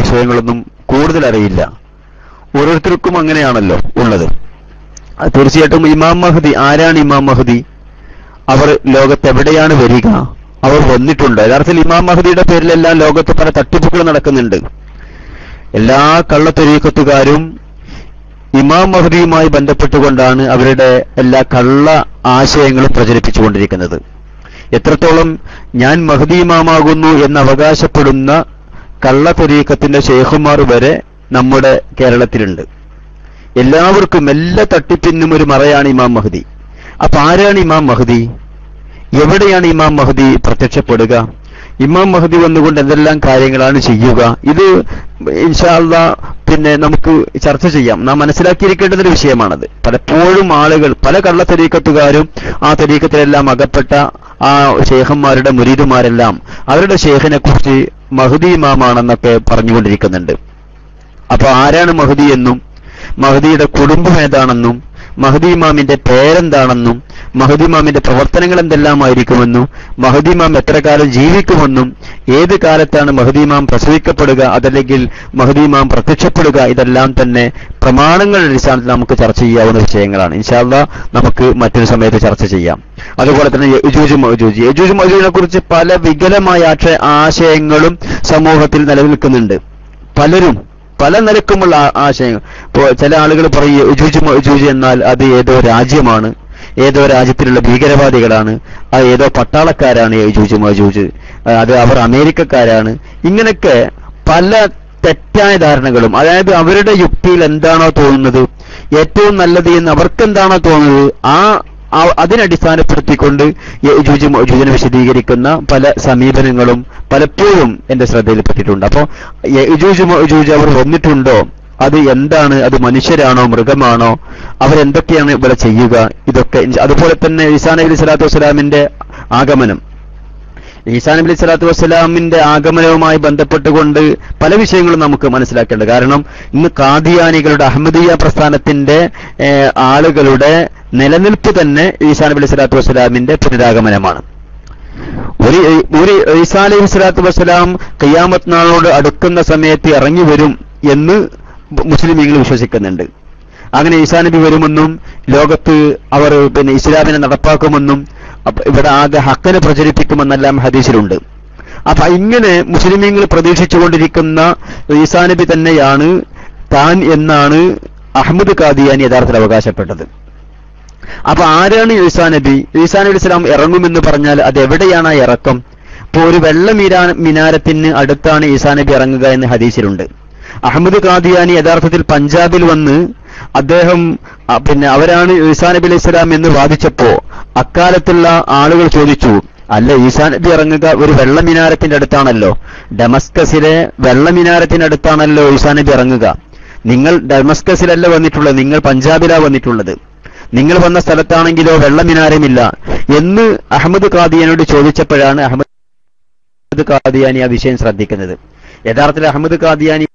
വിഷയങ്ങളൊന്നും കൂടുതൽ അറിയില്ല. ഓരോരുത്തർക്കും അങ്ങനെയാണല്ലോ ഉള്ളത്. തീർച്ചയായിട്ടും ഇമാം മഹ്ദി, ആരാണ് ഇമാം മഹ്ദി, അവർ ലോകത്തെവിടെയാണ് വരിക, അവർ വന്നിട്ടുണ്ട്. യഥാർത്ഥത്തിൽ ഇമാം മഹ്ദിയുടെ പേരിലെല്ലാം ലോകത്ത് പല തട്ടിപ്പുകൾ നടക്കുന്നുണ്ട്. എല്ലാ കള്ളത്തൊരീക്കത്തുകാരും ഇമാം മഹ്ദിയുമായി ബന്ധപ്പെട്ടുകൊണ്ടാണ് അവരുടെ എല്ലാ കള്ള ആശയങ്ങളും പ്രചരിപ്പിച്ചുകൊണ്ടിരിക്കുന്നത്. എത്രത്തോളം ഞാൻ മഹ്ദി ഇമാമാകുന്നു എന്ന് അവകാശപ്പെടുന്ന കള്ളത്തൊരീക്കത്തിന്റെ ശൈഖുമാർ വരെ നമ്മുടെ കേരളത്തിലുണ്ട്. എല്ലാവർക്കും എല്ലാ തട്ടിപ്പിനും ഒരു മറയാണ് ഇമാം മഹ്ദി. അപ്പൊ ആരാണ് ഇമാം മഹ്ദി, എവിടെയാണ് ഇമാം മഹ്ദി പ്രത്യക്ഷപ്പെടുക, ഇമാം മഹ്ദി വന്നുകൊണ്ട് എന്തെല്ലാം കാര്യങ്ങളാണ് ചെയ്യുക, ഇത് ഇൻഷാ അല്ലാഹ് പിന്നെ നമുക്ക് ചർച്ച ചെയ്യാം. നാം മനസ്സിലാക്കിയിരിക്കേണ്ട ഒരു വിഷയമാണത്. പലപ്പോഴും ആളുകൾ, പല കള്ളത്തരീക്കത്തുകാരും ആ തരീക്കത്തിലെല്ലാം അകപ്പെട്ട ആ ശേഖന്മാരുടെ മുരീദുമാരെല്ലാം അവരുടെ ശേഖിനെ കുറിച്ച് മഹ്ദി ഇമാമാണെന്നൊക്കെ പറഞ്ഞുകൊണ്ടിരിക്കുന്നുണ്ട്. അപ്പൊ ആരാണ് മഹ്ദി എന്നും മഹ്ദിയുടെ കുടുംബം ഏതാണെന്നും മഹ്ദി ഇമാമിന്റെ പേരെന്താണെന്നും മഹ്ദി ഇമാമിന്റെ പ്രവർത്തനങ്ങൾ എന്തെല്ലാമായിരിക്കുമെന്നും മഹ്ദി ഇമാം എത്ര കാലം ജീവിക്കുമെന്നും ഏത് കാലത്താണ് മഹ്ദി ഇമാം പ്രസവിക്കപ്പെടുക അതല്ലെങ്കിൽ മഹ്ദി ഇമാം പ്രത്യക്ഷപ്പെടുക, ഇതെല്ലാം തന്നെ പ്രമാണങ്ങളുടെ അടിസ്ഥാനത്തിൽ നമുക്ക് ചർച്ച ചെയ്യാവുന്ന വിഷയങ്ങളാണ്. ഇൻഷാ അല്ലാഹ് നമുക്ക് മറ്റൊരു സമയത്ത് ചർച്ച ചെയ്യാം. അതുപോലെ തന്നെ യജൂജ് മഅജൂജിനെ കുറിച്ച് പല വികലമായ ആശയങ്ങളും സമൂഹത്തിൽ നിലനിൽക്കുന്നുണ്ട്. പലരും പല നിലക്കുമുള്ള ആശയങ്ങൾ. ഇപ്പോൾ ചില ആളുകൾ പറയും യജൂജ് എന്നാൽ അത് ഏതോ രാജ്യമാണ്, ഏതോ രാജ്യത്തിലുള്ള ഭീകരവാദികളാണ്, അത് ഏതോ പട്ടാളക്കാരാണ് യജൂജ് മഅജൂജ്, അത് അവർ അമേരിക്കക്കാരാണ്. ഇങ്ങനെയൊക്കെ പല തെറ്റായ ധാരണകളും, അതായത് അവരുടെ യുക്തിയിൽ എന്താണോ തോന്നുന്നത് ഏറ്റവും നല്ലത് എന്ന് അവർക്കെന്താണോ തോന്നുന്നത് ആ അതിനടിസ്ഥാനപ്പെടുത്തിക്കൊണ്ട് യജൂജ് മഅജൂജിനെ വിശദീകരിക്കുന്ന പല സമീപനങ്ങളും പലപ്പോഴും എന്റെ ശ്രദ്ധയിൽപ്പെട്ടിട്ടുണ്ട്. അപ്പോൾ യജൂജ് മഅജൂജ് അവർ വന്നിട്ടുണ്ടോ, അത് എന്താണ്, അത് മനുഷ്യരാണോ മൃഗമാണോ, അവരെന്തൊക്കെയാണ് ഇവിടെ ചെയ്യുക, ഇതൊക്കെ. അതുപോലെ തന്നെ ഈസാ നബി അലൈഹി സ്വലാത്തു വസ്സലാമിന്റെ ആഗമനം, ഈസാ നബി അലൈഹി സ്വലാത്തു വസ്സലാമിന്റെ ആഗമനവുമായി ബന്ധപ്പെട്ടുകൊണ്ട് പല വിഷയങ്ങളും നമുക്ക് മനസ്സിലാക്കേണ്ടത്. കാരണം ഇന്ന് ഖാദിയാനികളുടെ അഹമ്മദിയ പ്രസ്ഥാനത്തിന്റെ ആളുകളുടെ നിലനിൽപ്പ് തന്നെ ഈസാ നബി അലൈഹി സ്വലാത്തു വസ്സലാമിന്റെ പുനരാഗമനമാണ്. ഒരു ഈസാ അലൈഹി സ്വലാത്തു വസ്സലാം ഖിയാമത്ത് നാളോട് അടുക്കുന്ന സമയത്ത് ഇറങ്ങി വരും എന്ന് മുസ്ലിമീങ്ങൾ വിശ്വസിക്കുന്നുണ്ട്. അങ്ങനെ ഈസാ നബി വരുമെന്നും ലോകത്ത് അവർ ഇസ്ലാമിനെ നടപ്പാക്കുമെന്നും ഇവിടെ ആകെ ഹക്കിനെ പ്രചരിപ്പിക്കുമെന്നെല്ലാം ഹദീസിലുണ്ട്. അപ്പൊ ഇങ്ങനെ മുസ്ലിമീങ്ങൾ പ്രതീക്ഷിച്ചുകൊണ്ടിരിക്കുന്ന ഈസാ നബി തന്നെയാണ് താൻ എന്നാണ് അഹമ്മദ് ഖാദിയാനി യഥാർത്ഥത്തിൽ അവകാശപ്പെട്ടത്. അപ്പൊ ആരാണ് ഈസാ നബി? ഈസാ നബി ഇസ്ലാം ഇറങ്ങുമെന്ന് പറഞ്ഞാൽ അത് എവിടെയാണ് ആ ഇറക്കം? ഇപ്പൊ ഒരു വെള്ള മിനാരത്തിന് അടുത്താണ് ഈസാ നബി ഇറങ്ങുക എന്ന് ഹദീസിലുണ്ട്. അഹമ്മദ് ഖാദിയാനി യഥാർത്ഥത്തിൽ പഞ്ചാബിൽ വന്ന് അദ്ദേഹം അവരാണ് ഈസാ നബി അലൈഹി സ്വലാം എന്ന് വാദിച്ചപ്പോ അക്കാലത്തുള്ള ആളുകൾ ചോദിച്ചു, അല്ല ഈസാ നബി ഇറങ്ങുക ഒരു വെള്ള മിനാരത്തിന്റെ അടുത്താണല്ലോ, ഡമസ്കസിലെ വെള്ള മിനാരത്തിന്റെ അടുത്താണല്ലോ ഈസാ നബി ഇറങ്ങുക. നിങ്ങൾ ഡമസ്കസിലല്ല വന്നിട്ടുള്ളത്, നിങ്ങൾ പഞ്ചാബിലാ വന്നിട്ടുള്ളത്. നിങ്ങൾ വന്ന സ്ഥലത്താണെങ്കിലോ വെള്ള മിനാരമില്ല എന്ന് അഹമ്മദ് ഖാദിയാനിയോട് ചോദിച്ചപ്പോഴാണ് അഹമ്മദ് ഖാദിയാനി ആ വിഷയം ശ്രദ്ധിക്കുന്നത്. യഥാർത്ഥത്തിൽ അഹമ്മദ് ഖാദിയാനി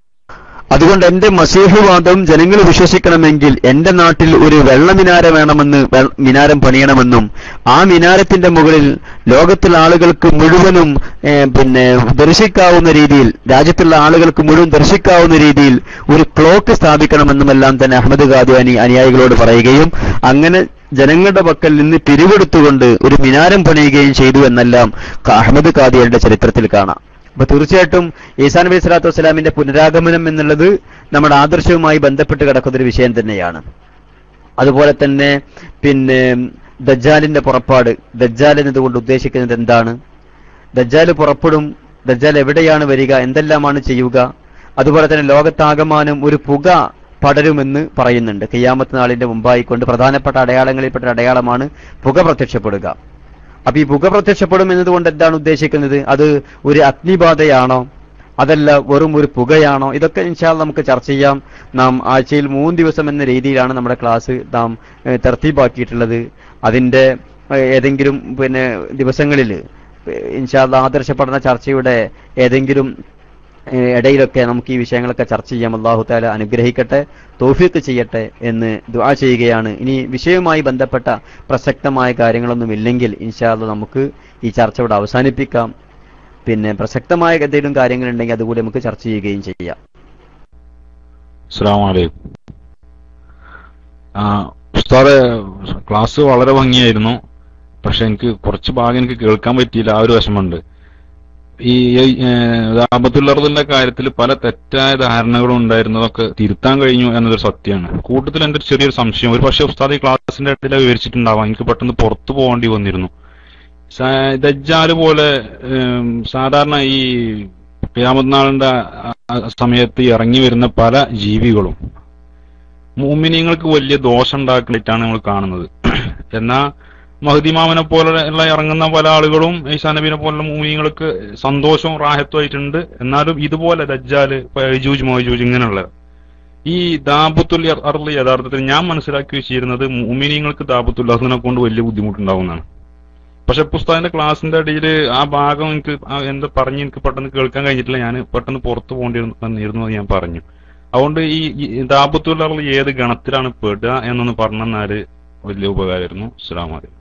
അതുകൊണ്ട് എന്റെ മസീഹുവാദം ജനങ്ങൾ വിശ്വസിക്കണമെങ്കിൽ എന്റെ നാട്ടിൽ ഒരു വെള്ള മിനാരം പണിയണമെന്നും ആ മിനാരത്തിന്റെ മുകളിൽ ലോകത്തിലെ ആളുകൾക്ക് മുഴുവനും ദർശിക്കാവുന്ന രീതിയിൽ, രാജ്യത്തുള്ള ആളുകൾക്ക് മുഴുവൻ ദർശിക്കാവുന്ന രീതിയിൽ ഒരു ക്ലോക്ക് സ്ഥാപിക്കണമെന്നുമെല്ലാം തന്നെ അഹമ്മദ് ഖാദിയാനി അനുയായികളോട് പറയുകയും അങ്ങനെ ജനങ്ങളുടെ പക്കൽ നിന്ന് പിരിവെടുത്തുകൊണ്ട് ഒരു മിനാരം പണിയുകയും ചെയ്തു എന്നെല്ലാം അഹമ്മദ് ഖാദിയാനിയുടെ ചരിത്രത്തിൽ കാണാം. അപ്പൊ തീർച്ചയായിട്ടും ഈസാ നബി സ്വലാത്തു വസ്സലാമിന്റെ പുനരാഗമനം എന്നുള്ളത് നമ്മുടെ ആദർശവുമായി ബന്ധപ്പെട്ട് കിടക്കുന്നൊരു വിഷയം തന്നെയാണ്. അതുപോലെ തന്നെ ദജ്ജാലിന്റെ പുറപ്പാട്, ദജ്ജാൽ എന്നതുകൊണ്ട് ഉദ്ദേശിക്കുന്നത് എന്താണ്? ദജ്ജാൽ പുറപ്പെടും, ദജ്ജാൽ എവിടെയാണ് വരിക, എന്തെല്ലാമാണ് ചെയ്യുക? അതുപോലെ തന്നെ ലോകത്താകമാനം ഒരു പുക പടരുമെന്ന് പറയുന്നുണ്ട്. ഖിയാമത്ത് നാളിന്റെ മുമ്പായിക്കൊണ്ട് പ്രധാനപ്പെട്ട അടയാളങ്ങളിൽപ്പെട്ട അടയാളമാണ് പുക പ്രത്യക്ഷപ്പെടുക. അപ്പൊ ഈ പുക പ്രത്യക്ഷപ്പെടും എന്നതുകൊണ്ട് എന്താണ് ഉദ്ദേശിക്കുന്നത്? അത് ഒരു അഗ്നിബാധയാണോ, അതല്ല വെറും ഒരു പുകയാണോ? ഇതൊക്കെ ഇൻഷാ അല്ലാഹ് നമുക്ക് ചർച്ച ചെയ്യാം. നാം ആഴ്ചയിൽ 3 ദിവസം എന്ന രീതിയിലാണ് നമ്മുടെ ക്ലാസ് നാം തർത്തീബാക്കിയിട്ടുള്ളത്. അതിന്റെ ഏതെങ്കിലും ദിവസങ്ങളിൽ ഇൻഷാ അല്ലാഹ് ആദർശ പഠന ചർച്ചയുടെ ഏതെങ്കിലും ഇടയിലൊക്കെ നമുക്ക് ഈ വിഷയങ്ങളൊക്കെ ചർച്ച ചെയ്യാം. അല്ലാഹു തആല അനുഗ്രഹിക്കട്ടെ, തൗഫീഖ് ചെയ്യട്ടെ എന്ന് ദുആ ചെയ്യുകയാണ്. ഇനി വിഷയവുമായി ബന്ധപ്പെട്ട പ്രസക്തമായ കാര്യങ്ങളൊന്നും ഇല്ലെങ്കിൽ ഇൻഷാ അല്ലാഹ് നമുക്ക് ഈ ചർച്ച ഇവിടെ അവസാനിപ്പിക്കാം. പ്രസക്തമായ എന്തെങ്കിലും കാര്യങ്ങളുണ്ടെങ്കിൽ അതുകൂടി നമുക്ക് ചർച്ച ചെയ്യുകയും ചെയ്യാം. അസ്സലാമു അലൈക്കും. ഉസ്താദെ, ക്ലാസ് വളരെ ഭംഗിയായിരുന്നു. പക്ഷെ എനിക്ക് കുറച്ച് ഭാഗം എനിക്ക് കേൾക്കാൻ പറ്റിയില്ല, ആ ഒരു വിഷമമുണ്ട്. ഈ ദാബത്തുൽ കാര്യത്തിൽ പല തെറ്റായ ധാരണകളും ഉണ്ടായിരുന്നതൊക്കെ തിരുത്താൻ കഴിഞ്ഞു എന്നതൊരു സത്യമാണ്. കൂട്ടത്തിൽ എൻ്റെ ഒരു ചെറിയൊരു സംശയം, ഒരു പക്ഷേ ഉസ്താദ് ഈ ക്ലാസിന്റെ ഇടയിൽ വിവരിച്ചിട്ടുണ്ടാവാം, എനിക്ക് പെട്ടെന്ന് പുറത്തു പോകേണ്ടി വന്നിരുന്നു. ദജ്ജാല് പോലെ സാധാരണ ഈ ഖിയാമത്ത് നാളിന്റെ സമയത്ത് ഇറങ്ങി വരുന്ന പല ജീവികളും മുഅ്മിനീങ്ങൾക്ക് വലിയ ദോഷം ഉണ്ടാക്കിയിട്ടാണ് നമ്മൾ കാണുന്നത്. എന്നാൽ മഹ്ദിമാമനെ പോലെയുള്ള ഇറങ്ങുന്ന പല ആളുകളും ഈസാ നബീനെ പോലുള്ള മുഅ്മിനീങ്ങൾക്ക് സന്തോഷവും റാഹത്തും ആയിട്ടുണ്ട്. എന്നാലും ഇതുപോലെ ദജ്ജാല്, യജൂജ് മഅജൂജ് ഇങ്ങനെയുള്ള ഈ ദാബത്തുൽ അർള് യഥാർത്ഥത്തിൽ ഞാൻ മനസ്സിലാക്കി വെച്ചിരുന്നത് മുഅ്മിനീങ്ങൾക്ക് ദാബത്തുൽ അർളിനെ കൊണ്ട് വലിയ ബുദ്ധിമുട്ടുണ്ടാവുന്നതാണ്. പക്ഷെ പുസ്തകത്തിന്റെ ക്ലാസിന്റെ ഇടയിൽ ആ ഭാഗം എനിക്ക് എന്താ പറഞ്ഞ് എനിക്ക് പെട്ടെന്ന് കേൾക്കാൻ കഴിഞ്ഞിട്ടില്ല. ഞാൻ പെട്ടെന്ന് പുറത്തു പോകേണ്ടി വന്നിരുന്നു എന്ന് ഞാൻ പറഞ്ഞു. അതുകൊണ്ട് ഈ ദാബത്തുൽ അർള് ഏത് ഗണത്തിലാണ് പെടുക എന്നൊന്ന് പറഞ്ഞാല് വലിയ ഉപകാരമായിരുന്നു. അസ്സലാമു അലൈക്കും.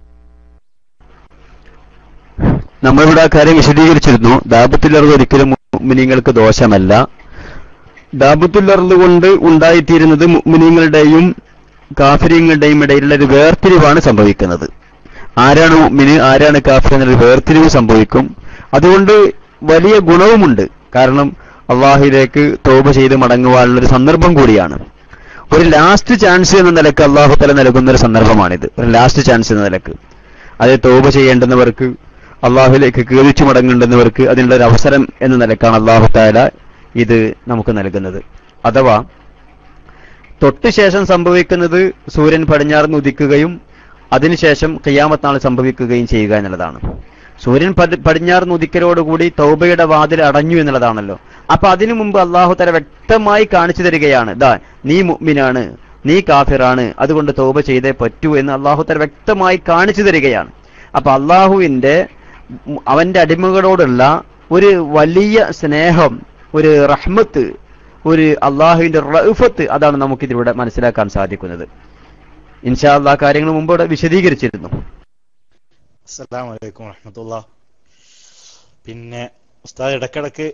നമ്മളിവിടെ ആ കാര്യം വിശദീകരിച്ചിരുന്നു. ദാബത്തുൽ അർള് ഒരിക്കലും മുഅ്മിനീങ്ങൾക്ക് ദോഷമല്ല. ദാബത്തുൽ അർള് കൊണ്ട് ഉണ്ടായിത്തീരുന്നത് മുഅ്മിനീങ്ങളുടെയും കാഫിരീങ്ങളുടെയും ഇടയിലുള്ള ഒരു വേർതിരിവാണ് സംഭവിക്കുന്നത്. ആരാണ് മുഅ്മിന്, ആരാണ് കാഫിർ എന്നൊരു വേർതിരിവ് സംഭവിക്കും. അതുകൊണ്ട് വലിയ ഗുണവുമുണ്ട്. കാരണം അള്ളാഹുവിലേക്ക് തൗബ ചെയ്ത് മടങ്ങുവാനുള്ളൊരു സന്ദർഭം കൂടിയാണ്. ഒരു ലാസ്റ്റ് ചാൻസ് എന്ന നിലക്ക് അള്ളാഹു തആല നൽകുന്ന ഒരു സന്ദർഭമാണിത്. ഒരു ലാസ്റ്റ് ചാൻസ് എന്ന നിലക്ക് അത് തൗബ ചെയ്യേണ്ടുന്നവർക്ക്, അള്ളാഹുവിലേക്ക് കേറിച്ചു മടങ്ങേണ്ടുന്നവർക്ക് അതിനുള്ള ഒരു അവസരം എന്ന നിലക്കാണ് അള്ളാഹു തആല ഇത് നമുക്ക് നൽകുന്നത്. അഥവാ തൊട്ട് ശേഷം സംഭവിക്കുന്നത് സൂര്യൻ പടിഞ്ഞാറുന്ന് ഉദിക്കുകയും അതിനുശേഷം ഖിയാമത്ത് നാൾ സംഭവിക്കുകയും ചെയ്യുക എന്നുള്ളതാണ്. സൂര്യൻ പടിഞ്ഞാറ് ഉദിക്കലോടുകൂടി തൗബയുടെ വാതിൽ അടഞ്ഞു എന്നുള്ളതാണല്ലോ. അപ്പൊ അതിനു മുമ്പ് അള്ളാഹു തആല വ്യക്തമായി കാണിച്ചു തരികയാണ്, ദാ നീ മുഅ്മിനാണ്, നീ കാഫിറാണ്, അതുകൊണ്ട് തൗബ ചെയ്തേ പറ്റൂ എന്ന് അള്ളാഹു തആല വ്യക്തമായി കാണിച്ചു തരികയാണ്. അപ്പൊ അവന്റെ അടിമകളോടുള്ള ഒരു വലിയ സ്നേഹം, ഒരു റഹ്മത്ത്, ഒരു അള്ളാഹുവിന്റെ റഅഫത്ത്, അതാണ് നമുക്കിതിലൂടെ മനസ്സിലാക്കാൻ സാധിക്കുന്നത്. ഇൻഷാ അല്ലാഹ് കാര്യങ്ങൾ മുമ്പോടെ വിശദീകരിച്ചിരുന്നു. അസ്സലാമു അലൈക്കും വറഹ്മത്തുള്ളാഹി. പിന്നെ ഉസ്താദ് ഇടക്കിടക്ക്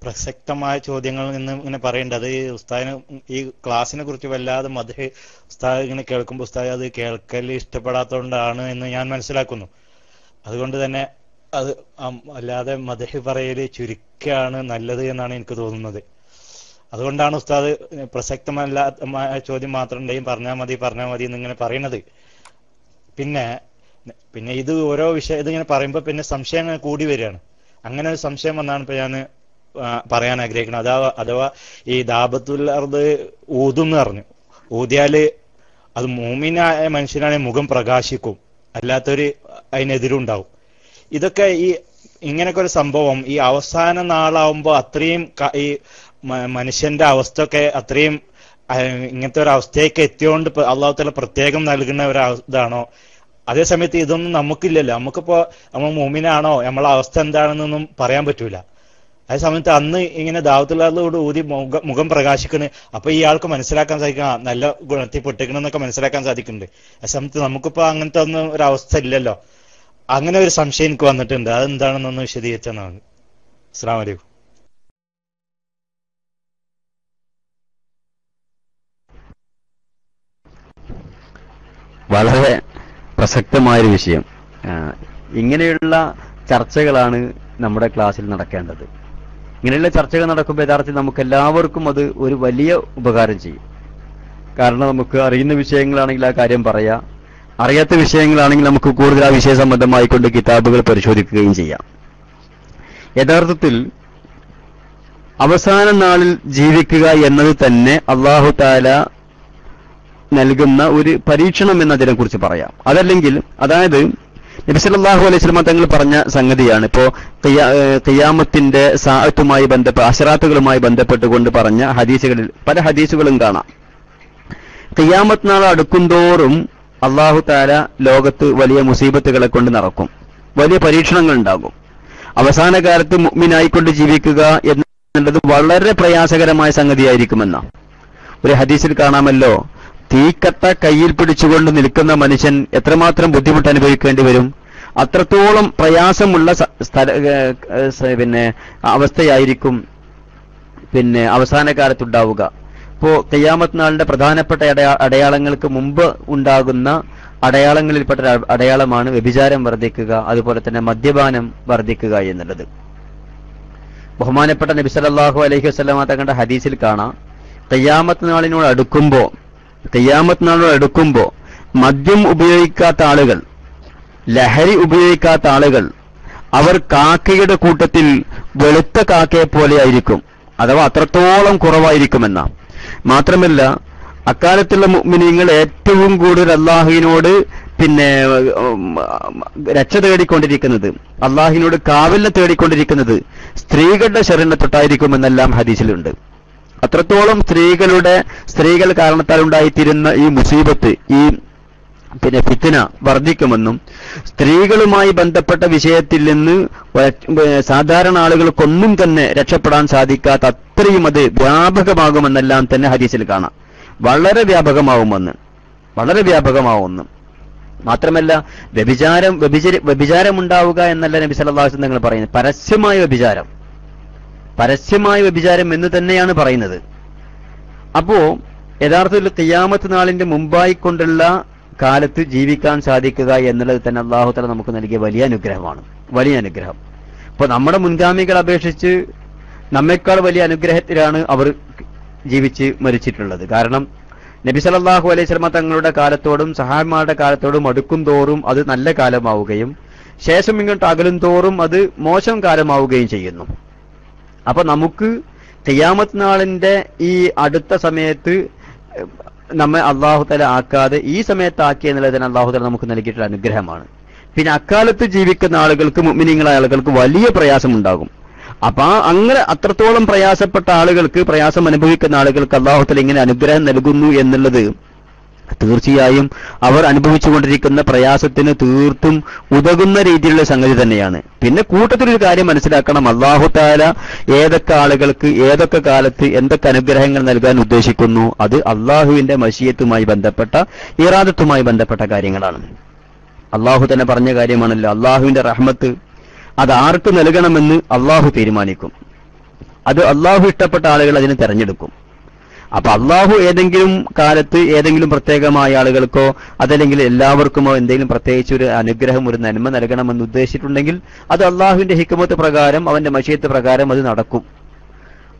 പ്രസക്തമായ ചോദ്യങ്ങളിൽ നിന്ന് ഇങ്ങനെ പറയേണ്ടത് ഉസ്താദിന് ഈ ക്ലാസ്സിനെ കുറിച്ച് വല്ലാതെ മദ്ഹ് ഉസ്താദ് ഇങ്ങനെ കേൾക്കുമ്പോൾ ഉസ്താദ് അത് കേൾക്കൽ ഇഷ്ടപ്പെടാത്തതുകൊണ്ടാണ് എന്ന് ഞാൻ മനസ്സിലാക്കുന്നു. അതുകൊണ്ട് തന്നെ അത് അല്ലാതെ മദ്ഹ് പറയല് ചുരുക്കാണ് നല്ലത് എന്നാണ് എനിക്ക് തോന്നുന്നത്. അതുകൊണ്ടാണ് ഉസ്താദ് പ്രസക്തമല്ലാത്ത ചോദ്യം മാത്രം ഉണ്ടെങ്കിൽ പറഞ്ഞാൽ മതി എന്നിങ്ങനെ പറയണത്. പിന്നെ ഇത് ഓരോ വിഷയം ഇതിങ്ങനെ പറയുമ്പോൾ പിന്നെ സംശയം കൂടി വരികയാണ്. അങ്ങനെ ഒരു സംശയം വന്നാണ് ഇപ്പൊ ഞാൻ പറയാൻ ആഗ്രഹിക്കുന്നത്. അഥവാ ഈ ദാബത്തുൽ അർദ് ഊതും എന്ന് പറഞ്ഞു, ഊതിയാല് അത് മൂമിനായ മനുഷ്യനാണെങ്കിൽ മുഖം പ്രകാശിക്കും, അല്ലാത്തൊരു അതിനെതിരുണ്ടാവും. ഇതൊക്കെ ഇങ്ങനൊക്കെ ഒരു സംഭവം ഈ അവസാന നാളാവുമ്പോ അത്രയും ഈ മനുഷ്യന്റെ അവസ്ഥ ഒക്കെ അത്രയും ഇങ്ങനത്തെ ഒരു അവസ്ഥയൊക്കെ എത്തിയോണ്ട് അള്ളാഹു തആല പ്രത്യേകം നൽകുന്ന ഒരു ഇതാണോ? അതേസമയത്ത് ഇതൊന്നും നമുക്കില്ലല്ലോ. നമുക്കിപ്പോ നമ്മൾ മുഅ്മിനാണോ, നമ്മളെ അവസ്ഥ എന്താണെന്നൊന്നും പറയാൻ പറ്റൂല. അതേസമയത്ത് അന്ന് ഇങ്ങനെ ദാവത്തുള്ളതോട് ഊതി മുഖം പ്രകാശിക്കണ്. അപ്പൊ ഈ ആൾക്ക് മനസ്സിലാക്കാൻ സാധിക്കണം നല്ല ഗുണത്തിൽ പെട്ടിക്കണമെന്നൊക്കെ മനസ്സിലാക്കാൻ സാധിക്കുന്നുണ്ട്. അതേസമയത്ത് നമുക്കിപ്പോ അങ്ങനത്തെ ഒന്നും ഒരു അവസ്ഥ ഇല്ലല്ലോ. അങ്ങനെ ഒരു സംശയം എനിക്ക് വന്നിട്ടുണ്ട്. അതെന്താണെന്നൊന്ന് വിശദീകരിച്ചാൽ. അസ്സലാമു അലൈക്കും. വളരെ പ്രസക്തമായൊരു വിഷയം. ഇങ്ങനെയുള്ള ചർച്ചകളാണ് നമ്മുടെ ക്ലാസ്സിൽ നടക്കേണ്ടത്. ഇങ്ങനെയുള്ള ചർച്ചകൾ നടക്കുമ്പോൾ യഥാർത്ഥത്തിൽ നമുക്ക് എല്ലാവർക്കും അത് ഒരു വലിയ ഉപകാരം ചെയ്യും. കാരണം നമുക്ക് അറിയുന്ന വിഷയങ്ങളാണെങ്കിൽ ആ കാര്യം പറയാം, അറിയാത്ത വിഷയങ്ങളാണെങ്കിൽ നമുക്ക് കൂടുതൽ ആ വിഷയ സംബന്ധമായിക്കൊണ്ട് കിതാബുകൾ പരിശോധിക്കുകയും ചെയ്യാം. യഥാർത്ഥത്തിൽ അവസാന നാളിൽ ജീവിക്കുക എന്നത് തന്നെ അല്ലാഹു തആല നൽകുന്ന ഒരു പരീക്ഷണം എന്നതിനെ കുറിച്ച് പറയാം. അതായത് നബി സല്ലല്ലാഹു അലൈഹി വസല്ലം തങ്ങൾ പറഞ്ഞ സംഗതിയാണ്. ഇപ്പോ ഖിയാമത്തിന്റെ സാഅത്തുമായി അശറാത്തുകളുമായി ബന്ധപ്പെട്ടുകൊണ്ട് പറഞ്ഞ ഹദീസുകളിൽ പല ഹദീസുകളും കാണാം. ഖിയാമത്ത് നാൾ അടുക്കുന്തോറും അല്ലാഹു തആല ലോകത്ത് വലിയ മുസീബത്തുകളെ കൊണ്ട് നടക്കും, വലിയ പരീക്ഷണങ്ങൾ ഉണ്ടാകും. അവസാന കാലത്ത് മുഅ്മിനായിക്കൊണ്ട് ജീവിക്കുക എന്നുള്ളത് വളരെ പ്രയാസകരമായ സംഗതിയായിരിക്കുമെന്ന ഒരു ഹദീസിൽ കാണാമല്ലോ. തീക്കട്ട കയ്യിൽ പിടിച്ചുകൊണ്ട് നിൽക്കുന്ന മനുഷ്യൻ എത്രമാത്രം ബുദ്ധിമുട്ട് അനുഭവിക്കേണ്ടി വരും, അത്രത്തോളം പ്രയാസമുള്ള അവസ്ഥയായിരിക്കും അവസാന കാലത്തുണ്ടാവുക. ഇപ്പോ ഖിയാമത്ത് നാളിന്റെ പ്രധാനപ്പെട്ട അടയാളങ്ങൾക്ക് മുമ്പ് ഉണ്ടാകുന്ന അടയാളങ്ങളിൽപ്പെട്ട അടയാളമാണ് വ്യഭിചാരം വർദ്ധിക്കുക, അതുപോലെ തന്നെ മദ്യപാനം വർദ്ധിക്കുക എന്നുള്ളത്. ബഹുമാനപ്പെട്ട നബി സല്ലല്ലാഹു അലൈഹി വസല്ലം തങ്ങളുടെ ഹദീസിൽ കാണാം, ഖിയാമത്ത് നാളിനോട് അടുക്കുമ്പോ മദ്യം ഉപയോഗിക്കാത്ത ആളുകൾ, ലഹരി ഉപയോഗിക്കാത്ത ആളുകൾ, അവർ കാക്കയുടെ കൂട്ടത്തിൽ വെളുത്ത കാക്കയെ പോലെ ആയിരിക്കും, അഥവാ അത്രത്തോളം കുറവായിരിക്കുമെന്ന. മാത്രമല്ല അക്കാലത്തുള്ള മുഅ്മിനീങ്ങൾ ഏറ്റവും കൂടുതൽ അല്ലാഹുവിനോട് രക്ഷ തേടിക്കൊണ്ടിരിക്കുന്നത്, അല്ലാഹുവിനോട് കാവലിനെ തേടിക്കൊണ്ടിരിക്കുന്നത് സ്ത്രീകളുടെ ശരീരത്തെ തൊട്ടായിരിക്കുമെന്നെല്ലാം ഹദീസിലുണ്ട്. അത്രത്തോളം സ്ത്രീകൾ കാരണത്താൽ ഉണ്ടായിത്തീരുന്ന ഈ മുസീബത്ത്, ഈ ഫിത്ന വർദ്ധിക്കുമെന്നും സ്ത്രീകളുമായി ബന്ധപ്പെട്ട വിഷയത്തിൽ നിന്ന് സാധാരണ ആളുകൾക്കൊന്നും തന്നെ രക്ഷപ്പെടാൻ സാധിക്കാത്ത അത്രയും അത് വ്യാപകമാകുമെന്നെല്ലാം തന്നെ ഹദീസിൽ കാണാം. വളരെ വ്യാപകമാവുമെന്ന്. മാത്രമല്ല വ്യഭിചാരം ഉണ്ടാവുക എന്നല്ല നബി സല്ലല്ലാഹു അലൈഹി വസല്ലം തങ്ങൾ പറയുന്നത്, പരസ്യമായ വ്യഭിചാരം എന്ന് തന്നെയാണ് പറയുന്നത്. അപ്പോ യഥാർത്ഥത്തിൽ ഖിയാമത്ത് നാളിന്റെ മുമ്പായിക്കൊണ്ടുള്ള കാലത്ത് ജീവിക്കാൻ സാധിക്കുക എന്നുള്ളത് തന്നെ അല്ലാഹു തആല നമുക്ക് നൽകിയ വലിയ അനുഗ്രഹം. ഇപ്പൊ നമ്മുടെ മുൻഗാമികളെ അപേക്ഷിച്ച് നമ്മെക്കാൾ വലിയ അനുഗ്രഹത്തിലാണ് അവർ ജീവിച്ച് മരിച്ചിട്ടുള്ളത്. കാരണം നബി സല്ലല്ലാഹു അലൈഹി വസല്ലം തങ്ങളുടെ കാലത്തോടും സഹാബിമാരുടെ കാലത്തോടും അടുക്കും തോറും അത് നല്ല കാലമാവുകയും ശേഷം ഇങ്ങോട്ട് അകലും തോറും അത് മോശം കാലമാവുകയും ചെയ്യുന്നു. അപ്പൊ നമുക്ക് ഖിയാമത്ത് നാളിന്റെ ഈ അടുത്ത സമയത്ത് നമ്മെ അള്ളാഹുതല ആക്കാതെ ഈ സമയത്ത് ആക്കി എന്നുള്ളതിന് അള്ളാഹുതല നമുക്ക് നൽകിയിട്ടുള്ള അനുഗ്രഹമാണ്. പിന്നെ അക്കാലത്ത് ജീവിക്കുന്ന ആളുകൾക്ക്, മുഅ്മിനീങ്ങളായ ആളുകൾക്ക് വലിയ പ്രയാസമുണ്ടാകും. അപ്പൊ അങ്ങനെ അത്രത്തോളം പ്രയാസപ്പെട്ട ആളുകൾക്ക്, പ്രയാസം അനുഭവിക്കുന്ന ആളുകൾക്ക് അള്ളാഹുതല ഇങ്ങനെ അനുഗ്രഹം നൽകുന്നു എന്നുള്ളത് തീർച്ചയായും അവർ അനുഭവിച്ചുകൊണ്ടിരിക്കുന്ന പ്രയാസത്തിന് തീർത്തും ഉതകുന്ന രീതിയിലുള്ള സംഗതി തന്നെയാണ്. പിന്നെ കൂട്ടത്തിലൊരു കാര്യം മനസ്സിലാക്കണം, അല്ലാഹു തആല ഏതൊക്കെ ആളുകൾക്ക് ഏതൊക്കെ കാലത്ത് എന്തൊക്കെ അനുഗ്രഹങ്ങൾ നൽകാൻ ഉദ്ദേശിക്കുന്നു അത് അള്ളാഹുവിന്റെ മശിയത്തുമായി ബന്ധപ്പെട്ട, ഇറാദത്തുമായി ബന്ധപ്പെട്ട കാര്യങ്ങളാണ്. അള്ളാഹു തന്നെ പറഞ്ഞ കാര്യമാണല്ലോ, അള്ളാഹുവിന്റെ റഹ്മത്ത് അത് ആർക്ക് നൽകണമെന്ന് അള്ളാഹു തീരുമാനിക്കും. അത് അള്ളാഹു ഇഷ്ടപ്പെട്ട ആളുകൾ അതിനെ തെരഞ്ഞെടുക്കും. അപ്പൊ അള്ളാഹു ഏതെങ്കിലും കാലത്ത് ഏതെങ്കിലും പ്രത്യേകമായ ആളുകൾക്കോ അതല്ലെങ്കിൽ എല്ലാവർക്കുമോ എന്തെങ്കിലും പ്രത്യേകിച്ച് ഒരു അനുഗ്രഹം, ഒരു നന്മ നൽകണമെന്ന് ഉദ്ദേശിച്ചിട്ടുണ്ടെങ്കിൽ അത് അള്ളാഹുവിന്റെ ഹിക്മത്ത് പ്രകാരം, അവന്റെ മശിയത്ത് പ്രകാരം അത് നടക്കും.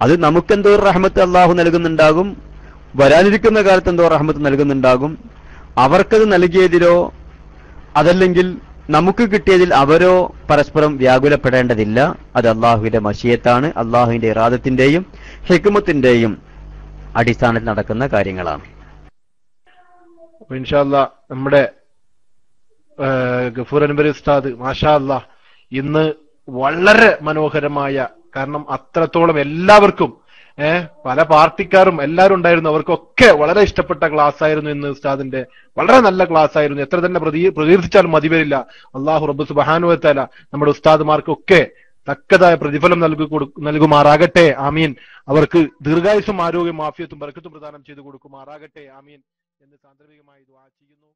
അത് നമുക്കെന്തോ റഹ്മത്ത് അള്ളാഹു നൽകുന്നുണ്ടാകും, വരാനിരിക്കുന്ന കാലത്ത് എന്തോ റഹ്മത്ത് നൽകുന്നുണ്ടാകും. അവർക്കത് നൽകിയതിലോ അതല്ലെങ്കിൽ നമുക്ക് കിട്ടിയതിൽ അവരോ പരസ്പരം വ്യാകുലപ്പെടേണ്ടതില്ല. അത് അള്ളാഹുവിന്റെ മശിയത്താണ്, അള്ളാഹുവിന്റെ ഇറാദത്തിന്റെയും ഹിക്മത്തിന്റെയും അടിസ്ഥാനത്തിൽ നടക്കുന്ന കാര്യങ്ങളാണ്. ഇൻഷാ അല്ലാഹ് നമ്മുടെ ഗഫൂർ അൻവരി ഉസ്താദ് മാഷാ അല്ലാഹ് ഇന്ന് വളരെ മനോഹരമായ, കാരണം അത്രത്തോളം എല്ലാവർക്കും പല പാർട്ടിക്കാരും എല്ലാവരും ഉണ്ടായിരുന്നു, അവർക്കൊക്കെ വളരെ ഇഷ്ടപ്പെട്ട ക്ലാസ് ആയിരുന്നു ഇന്ന് ഉസ്താദിന്റെ. വളരെ നല്ല ക്ലാസ് ആയിരുന്നു. എത്ര തന്നെ പ്രകീർത്തിച്ചാലും മതി വരില്ല. അല്ലാഹു റബ്ബ് സുബ്ഹാനഹു വ തആല നമ്മുടെ ഉസ്താദുമാർക്കൊക്കെ തക്കതായ പ്രതിഫലം നൽകുമാറാകട്ടെ. ആമീൻ. അവർക്ക് ദീർഘായുസ്സും ആരോഗ്യം ആഫിയത്തും ബർക്കത്തും പ്രദാനം ചെയ്തു കൊടുക്കുമാറാകട്ടെ. ആമീൻ എന്ന് സാന്ദർഭികമായി ദുആ ചെയ്യുന്നു.